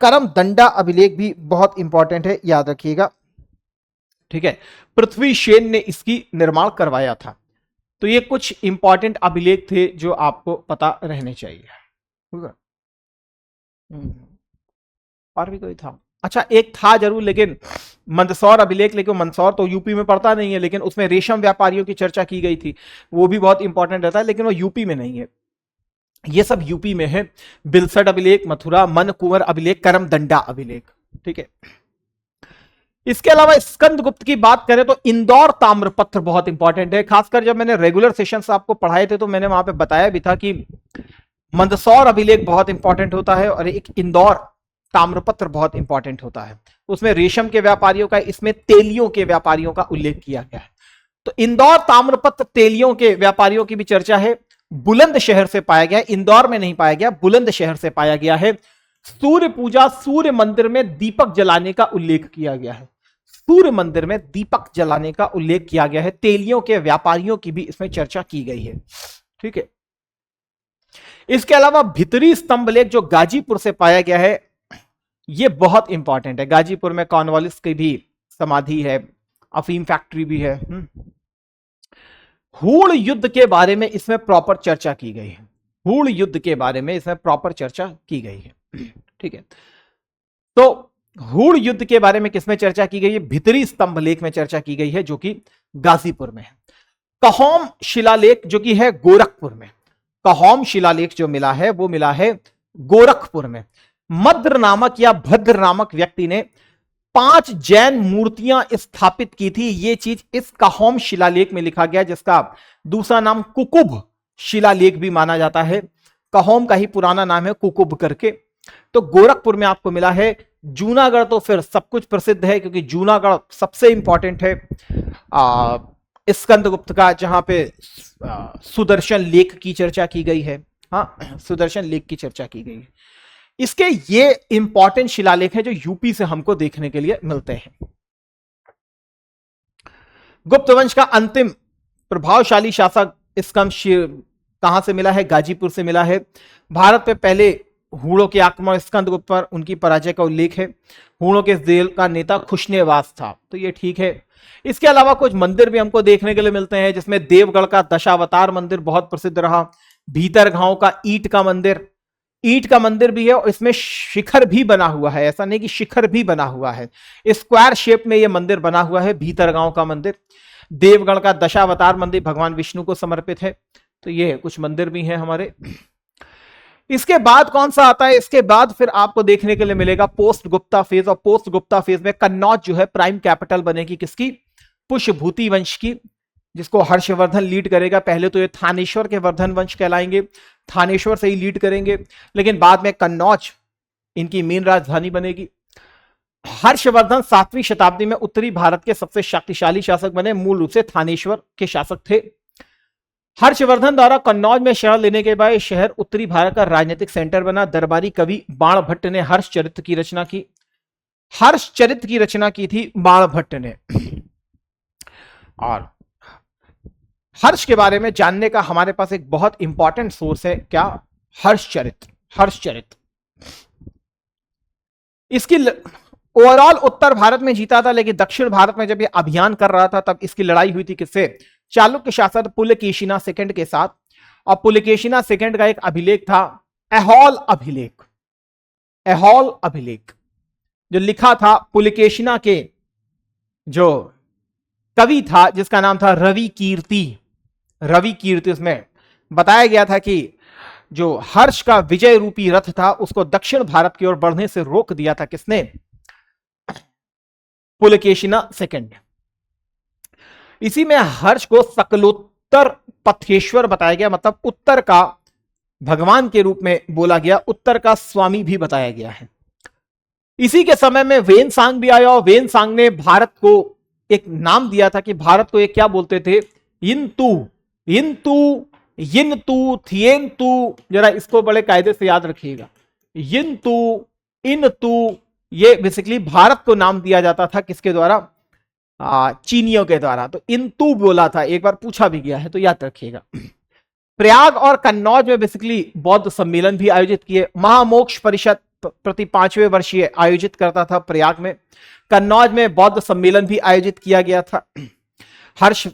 A: करमदंडा अभिलेख भी बहुत इंपॉर्टेंट है, याद रखिएगा, ठीक है। पृथ्वी सेन ने इसकी निर्माण करवाया था। तो ये कुछ इंपॉर्टेंट अभिलेख थे जो आपको पता रहने चाहिए। और भी कोई था? अच्छा, एक था जरूर, लेकिन मंदसौर अभिलेख, लेकिन मंदसौर तो यूपी में पड़ता नहीं है, लेकिन उसमें रेशम व्यापारियों की चर्चा की गई थी, वो भी बहुत इंपॉर्टेंट रहता है, लेकिन वो यूपी में नहीं है। ये सब यूपी में है। बिलसड अभिलेख, मथुरा, मनकुंवर अभिलेख, करमदंडा अभिलेख, ठीक है। इसके अलावा स्कंदगुप्त की बात करें तो इंदौर ताम्रपत्र बहुत इंपॉर्टेंट है। खासकर जब मैंने रेगुलर सेशंस आपको पढ़ाए थे तो मैंने वहां पे बताया भी था कि मंदसौर अभिलेख बहुत इंपॉर्टेंट होता है और एक इंदौर ताम्रपत्र बहुत इंपॉर्टेंट होता है। उसमें रेशम के व्यापारियों का, इसमें तेलियों के व्यापारियों का उल्लेख किया गया है। तो इंदौर ताम्रपत्र तेलियों के व्यापारियों की भी चर्चा है। बुलंदशहर से पाया गया, इंदौर में नहीं पाया गया, बुलंदशहर से पाया गया है। सूर्य पूजा, सूर्य मंदिर में दीपक जलाने का उल्लेख किया गया है। सूर्य मंदिर में दीपक जलाने का उल्लेख किया गया है। तेलियों के व्यापारियों की भी इसमें चर्चा की गई है, ठीक है। इसके अलावा भितरी स्तंभ लेख जो गाजीपुर से पाया गया है, यह बहुत इंपॉर्टेंट है। गाजीपुर में कॉर्नवालिस की भी समाधि है, अफीम फैक्ट्री भी है। हूण युद्ध के बारे में इसमें प्रॉपर चर्चा की गई है। हूण युद्ध के बारे में इसमें प्रॉपर चर्चा की गई है, ठीक है। तो हूण युद्ध के बारे में किसमें चर्चा की गई है? भितरी स्तंभ लेख में चर्चा की गई है, जो कि गाजीपुर में है। कहोम शिलालेख जो कि है गोरखपुर में। कहोम शिलालेख जो मिला है वो मिला है गोरखपुर में। मद्र नामक या भद्र नामक व्यक्ति ने 5 जैन मूर्तियां स्थापित की थी। यह चीज इस कहोम शिलालेख में लिखा गया, जिसका दूसरा नाम कुकुब शिलालेख भी माना जाता है। कहोम का ही पुराना नाम है कुकुब करके। तो गोरखपुर में आपको मिला है। जूनागढ़ तो फिर सब कुछ प्रसिद्ध है, क्योंकि जूनागढ़ सबसे इंपॉर्टेंट है स्कंदगुप्त का, जहां पे सुदर्शन लेख की चर्चा की गई है। हाँ, सुदर्शन लेख की चर्चा की गई है। इसके ये इंपॉर्टेंट शिलालेख है जो यूपी से हमको देखने के लिए मिलते हैं। गुप्त वंश का अंतिम प्रभावशाली शासक स्कंद कहां से मिला है? गाजीपुर से मिला है। भारत पे पहले हूणों के आक्रमण स्कंदगुप्त पर उनकी पराजय का उल्लेख है। हूणों के जेल का नेता खुशनेवास था, तो ये ठीक है। इसके अलावा कुछ मंदिर भी हमको देखने के लिए मिलते हैं, जिसमें देवगढ़ का दशावतार मंदिर बहुत प्रसिद्ध रहा। भीतरगांव का ईंट का मंदिर भी है, और इसमें शिखर भी बना हुआ है। ऐसा नहीं कि शिखर भी बना हुआ है, स्क्वायर शेप में यह मंदिर बना हुआ है, भीतरगांव का मंदिर। देवगढ़ का दशावतार मंदिर भगवान विष्णु को समर्पित है। तो ये कुछ मंदिर भी हैं हमारे। इसके बाद कौन सा आता है? इसके बाद फिर आपको देखने के लिए मिलेगा पोस्ट गुप्ता फेज। और पोस्ट गुप्ता फेज में कन्नौज जो है प्राइम कैपिटल बनेगी किसकी? पुष्यभूति वंश की, जिसको हर्षवर्धन लीड करेगा। पहले तो ये थानेश्वर के वर्धन वंश कहलाएंगे, थानेश्वर से ही लीड करेंगे, लेकिन बाद में कन्नौज इनकी मेन राजधानी बनेगी। हर्षवर्धन 7वीं शताब्दी में उत्तरी भारत के सबसे शक्तिशाली शासक बने। मूल रूप से थानेश्वर के शासक थे। हर्षवर्धन द्वारा कन्नौज में शरण लेने के बाद शहर उत्तरी भारत का राजनीतिक सेंटर बना। दरबारी कवि बाणभट्ट ने हर्षचरित्र की रचना की। हर्षचरित्र की रचना की थी बाणभट्ट ने। और हर्ष के बारे में जानने का हमारे पास एक बहुत इंपॉर्टेंट सोर्स है, क्या? हर्षचरित्र। हर्षचरित्र इसकी ओवरऑल उत्तर भारत में जीता था, लेकिन दक्षिण भारत में जब ये अभियान कर रहा था तब इसकी लड़ाई हुई थी किससे? चालुक्य शासक पुलकेशिना सेकंड के साथ। और पुलकेशिना सेकंड का एक अभिलेख था ऐहोल अभिलेख। ऐहोल अभिलेख जो लिखा था पुलकेशिना के जो कवि था जिसका नाम था रवि कीर्ति। रवि कीर्ति, उसमें बताया गया था कि जो हर्ष का विजय रूपी रथ था उसको दक्षिण भारत की ओर बढ़ने से रोक दिया था किसने? पुलकेशिना सेकंड। इसी में हर्ष को सकलोत्तर पथेश्वर बताया गया, मतलब उत्तर का भगवान के रूप में बोला गया, उत्तर का स्वामी भी बताया गया है। इसी के समय में वेनसांग भी आया और वेनसांग ने भारत को एक नाम दिया था कि भारत को एक क्या बोलते थे? यिंतु। यिंतु, यिनतु, थियेंतु, जरा इसको बड़े कायदे से याद रखिएगा। यिंतु, इनतु, ये बेसिकली भारत को नाम दिया जाता था किसके द्वारा? चीनियों के द्वारा। तो इंतु बोला था, एक बार पूछा भी गया है तो याद रखिएगा। प्रयाग और कन्नौज में बेसिकली बौद्ध सम्मेलन भी आयोजित किए। महामोक्ष परिषद प्रति 5वें वर्षीय आयोजित करता था प्रयाग में। कन्नौज में बौद्ध सम्मेलन भी आयोजित किया गया था। हर्ष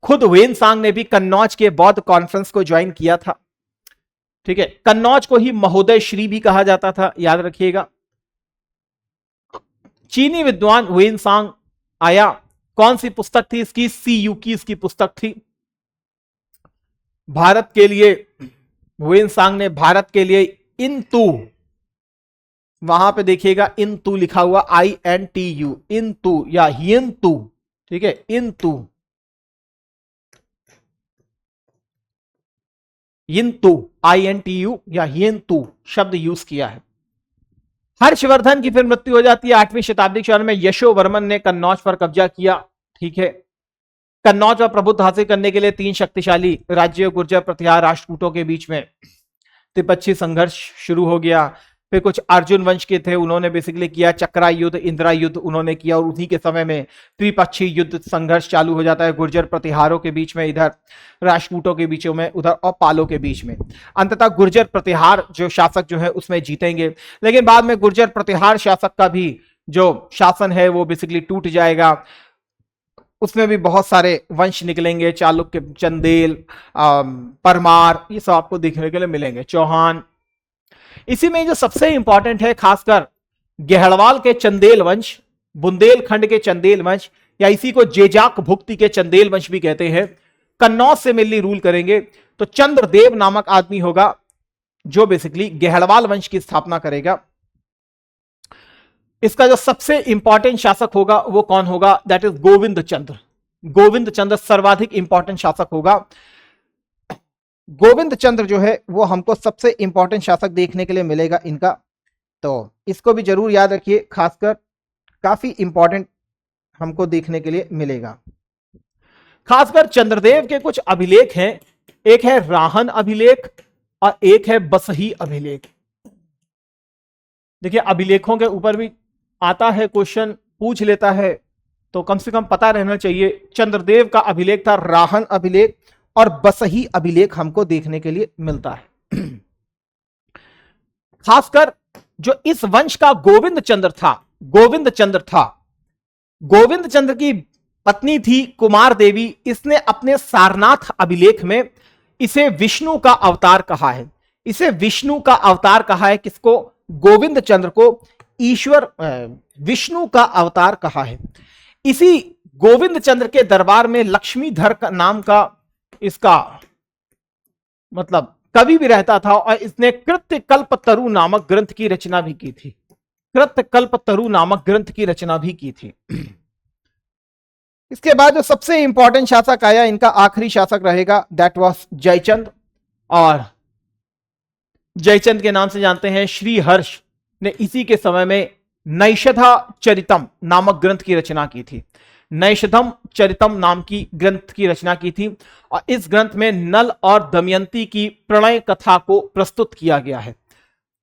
A: खुद वेनसांग ने भी कन्नौज के बौद्ध कॉन्फ्रेंस को ज्वाइन किया था। ठीक है, कन्नौज को ही महोदय श्री भी कहा जाता था, याद रखिएगा। चीनी विद्वान वेनसांग आया। कौन सी पुस्तक थी इसकी? सीयू की इसकी पुस्तक थी। भारत के लिए वेनसांग ने भारत के लिए इंतु, वहां पे देखिएगा इंतु लिखा हुआ, INTU, इंतु या हियंतु। ठीक है, इंतु, इंतु, INTU या हियंतु शब्द यूज किया है। हर्षवर्धन की फिर मृत्यु हो जाती है 8वीं शताब्दी के में। यशोवर्मन ने कन्नौज पर कब्जा किया। ठीक है, कन्नौज पर प्रभुत्व हासिल करने के लिए 3 शक्तिशाली राज्यों गुर्जर, प्रतिहार, राष्ट्रकूटों के बीच में तिब्बती संघर्ष शुरू हो गया। फिर कुछ अर्जुन वंश के थे, उन्होंने बेसिकली किया चक्रा युद्ध, इंदिरा युद्ध उन्होंने किया। और उसी के समय में त्रिपक्षीय युद्ध संघर्ष चालू हो जाता है, गुर्जर प्रतिहारों के बीच में इधर, राष्ट्रकूटों के बीच में उधर, और पालों के बीच में। अंततः गुर्जर प्रतिहार जो शासक जो है उसमें जीतेंगे, लेकिन बाद में गुर्जर प्रतिहार शासक का भी जो शासन है वो बेसिकली टूट जाएगा। उसमें भी बहुत सारे वंश निकलेंगे, चालुक्य, चंदेल, परमार, ये सब आपको देखने के लिए मिलेंगे, चौहान। इसी में जो सबसे इंपॉर्टेंट है खासकर गेहड़वाल के चंदेल वंश, बुंदेलखंड के चंदेल वंश, या इसी को जेजाक भुक्ति के चंदेल वंश भी कहते हैं, कन्नौज से मिलनी रूल करेंगे। तो चंद्रदेव नामक आदमी होगा जो बेसिकली गेहड़वाल वंश की स्थापना करेगा। इसका जो सबसे इंपॉर्टेंट शासक होगा वो कौन होगा? दैट इज गोविंद चंद्र। गोविंद चंद्र सर्वाधिक इंपॉर्टेंट शासक होगा। गोविंद चंद्र जो है वो हमको सबसे इंपॉर्टेंट शासक देखने के लिए मिलेगा इनका, तो इसको भी जरूर याद रखिए, खासकर काफी इंपॉर्टेंट हमको देखने के लिए मिलेगा। खासकर चंद्रदेव के कुछ अभिलेख हैं, एक है राहन अभिलेख और एक है बसही अभिलेख। देखिए अभिलेखों के ऊपर भी आता है क्वेश्चन, पूछ लेता है, तो कम से कम पता रहना चाहिए। चंद्रदेव का अभिलेख था राहन अभिलेख और बसही अभिलेख हमको देखने के लिए मिलता है। खासकर जो इस वंश का गोविंद चंद्र था, गोविंद चंद्र की पत्नी थी कुमार देवी। इसने अपने सारनाथ अभिलेख में इसे विष्णु का अवतार कहा है। इसे विष्णु का अवतार कहा है, किसको? गोविंद चंद्र को ईश्वर विष्णु का अवतार कहा है। इसी गोविंद चंद्र के दरबार में लक्ष्मीधर का नाम का इसका मतलब कवि भी रहता था और इसने कृत्य कल्प तरु नामक ग्रंथ की रचना भी की थी। कृत्य कल्प तरु नामक ग्रंथ की रचना भी की थी। इसके बाद जो सबसे इंपॉर्टेंट शासक आया, इनका आखिरी शासक रहेगा, दैट वाज जयचंद। और जयचंद के नाम से जानते हैं। श्री हर्ष ने इसी के समय में नैषधा चरितम नामक ग्रंथ की रचना की थी। नैषधम चरितम नाम की ग्रंथ की रचना की थी और इस ग्रंथ में नल और दमयंती की प्रणय कथा को प्रस्तुत किया गया है।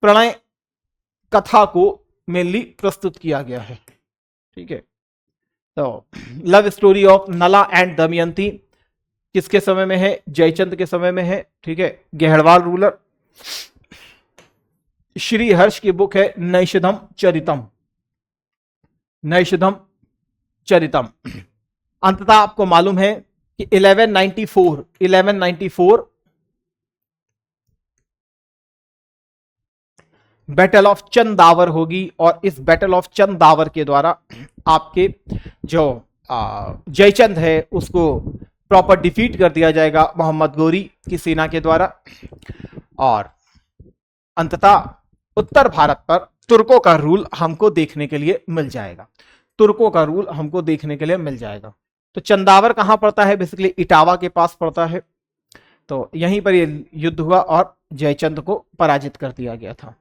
A: प्रणय कथा को मेनली प्रस्तुत किया गया है। ठीक है, तो love story of Nala and Damayanti किसके समय में है? जयचंद के समय में है। ठीक है, गेहड़वाल रूलर। श्री हर्ष की बुक है नैषधम चरितम। नैषधम चरितम। अंततः आपको मालूम है कि 1194 बैटल ऑफ चंदावर होगी और इस बैटल ऑफ चंदावर के द्वारा आपके जो जयचंद है उसको प्रॉपर डिफीट कर दिया जाएगा मोहम्मद गोरी की सेना के द्वारा और अंततः उत्तर भारत पर तुर्कों का रूल हमको देखने के लिए मिल जाएगा। तुर्कों का रूल हमको देखने के लिए मिल जाएगा। तो चंदावर कहां पड़ता है? बेसिकली इटावा के पास पड़ता है। तो यहीं पर यह युद्ध हुआ और जयचंद को पराजित कर दिया गया था।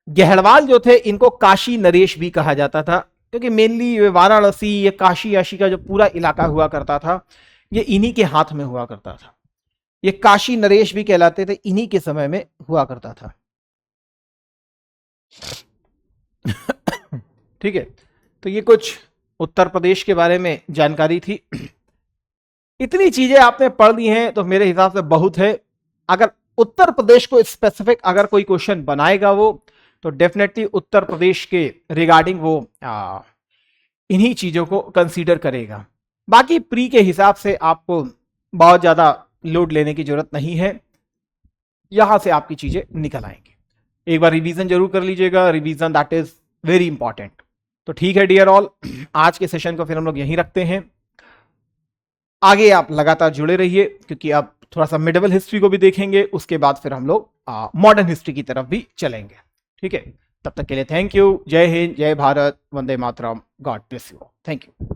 A: गेहड़वाल जो थे इनको काशी नरेश भी कहा जाता था क्योंकि मेनली वाराणसी ये काशी याशी का जो पूरा इलाका हुआ करता था ये इन्हीं के हाथ में हुआ करता था। ये काशी नरेश भी कहलाते थे, इन्हीं के समय में हुआ करता था। ठीक है, तो ये कुछ उत्तर प्रदेश के बारे में जानकारी थी। इतनी चीजें आपने पढ़ ली हैं तो मेरे हिसाब से बहुत है। अगर उत्तर प्रदेश को स्पेसिफिक अगर कोई क्वेश्चन बनाएगा वो तो डेफिनेटली उत्तर प्रदेश के रिगार्डिंग वो इन्हीं चीजों को कंसीडर करेगा। बाकी प्री के हिसाब से आपको बहुत ज्यादा लोड लेने की जरूरत नहीं है, यहां से आपकी चीजें निकल आएंगी। एक बार रिवीजन जरूर कर लीजिएगा, revision that is very important. तो ठीक है डियर ऑल, आज के सेशन को फिर हम लोग यहीं रखते हैं। आगे आप लगातार जुड़े रहिए क्योंकि अब थोड़ा सा मिडिवल हिस्ट्री को भी देखेंगे, उसके बाद फिर हम लोग मॉडर्न हिस्ट्री की तरफ भी चलेंगे। ठीक है, तब तक के लिए थैंक यू। जय हिंद, जय भारत, वंदे मातरम, God bless you. Thank you.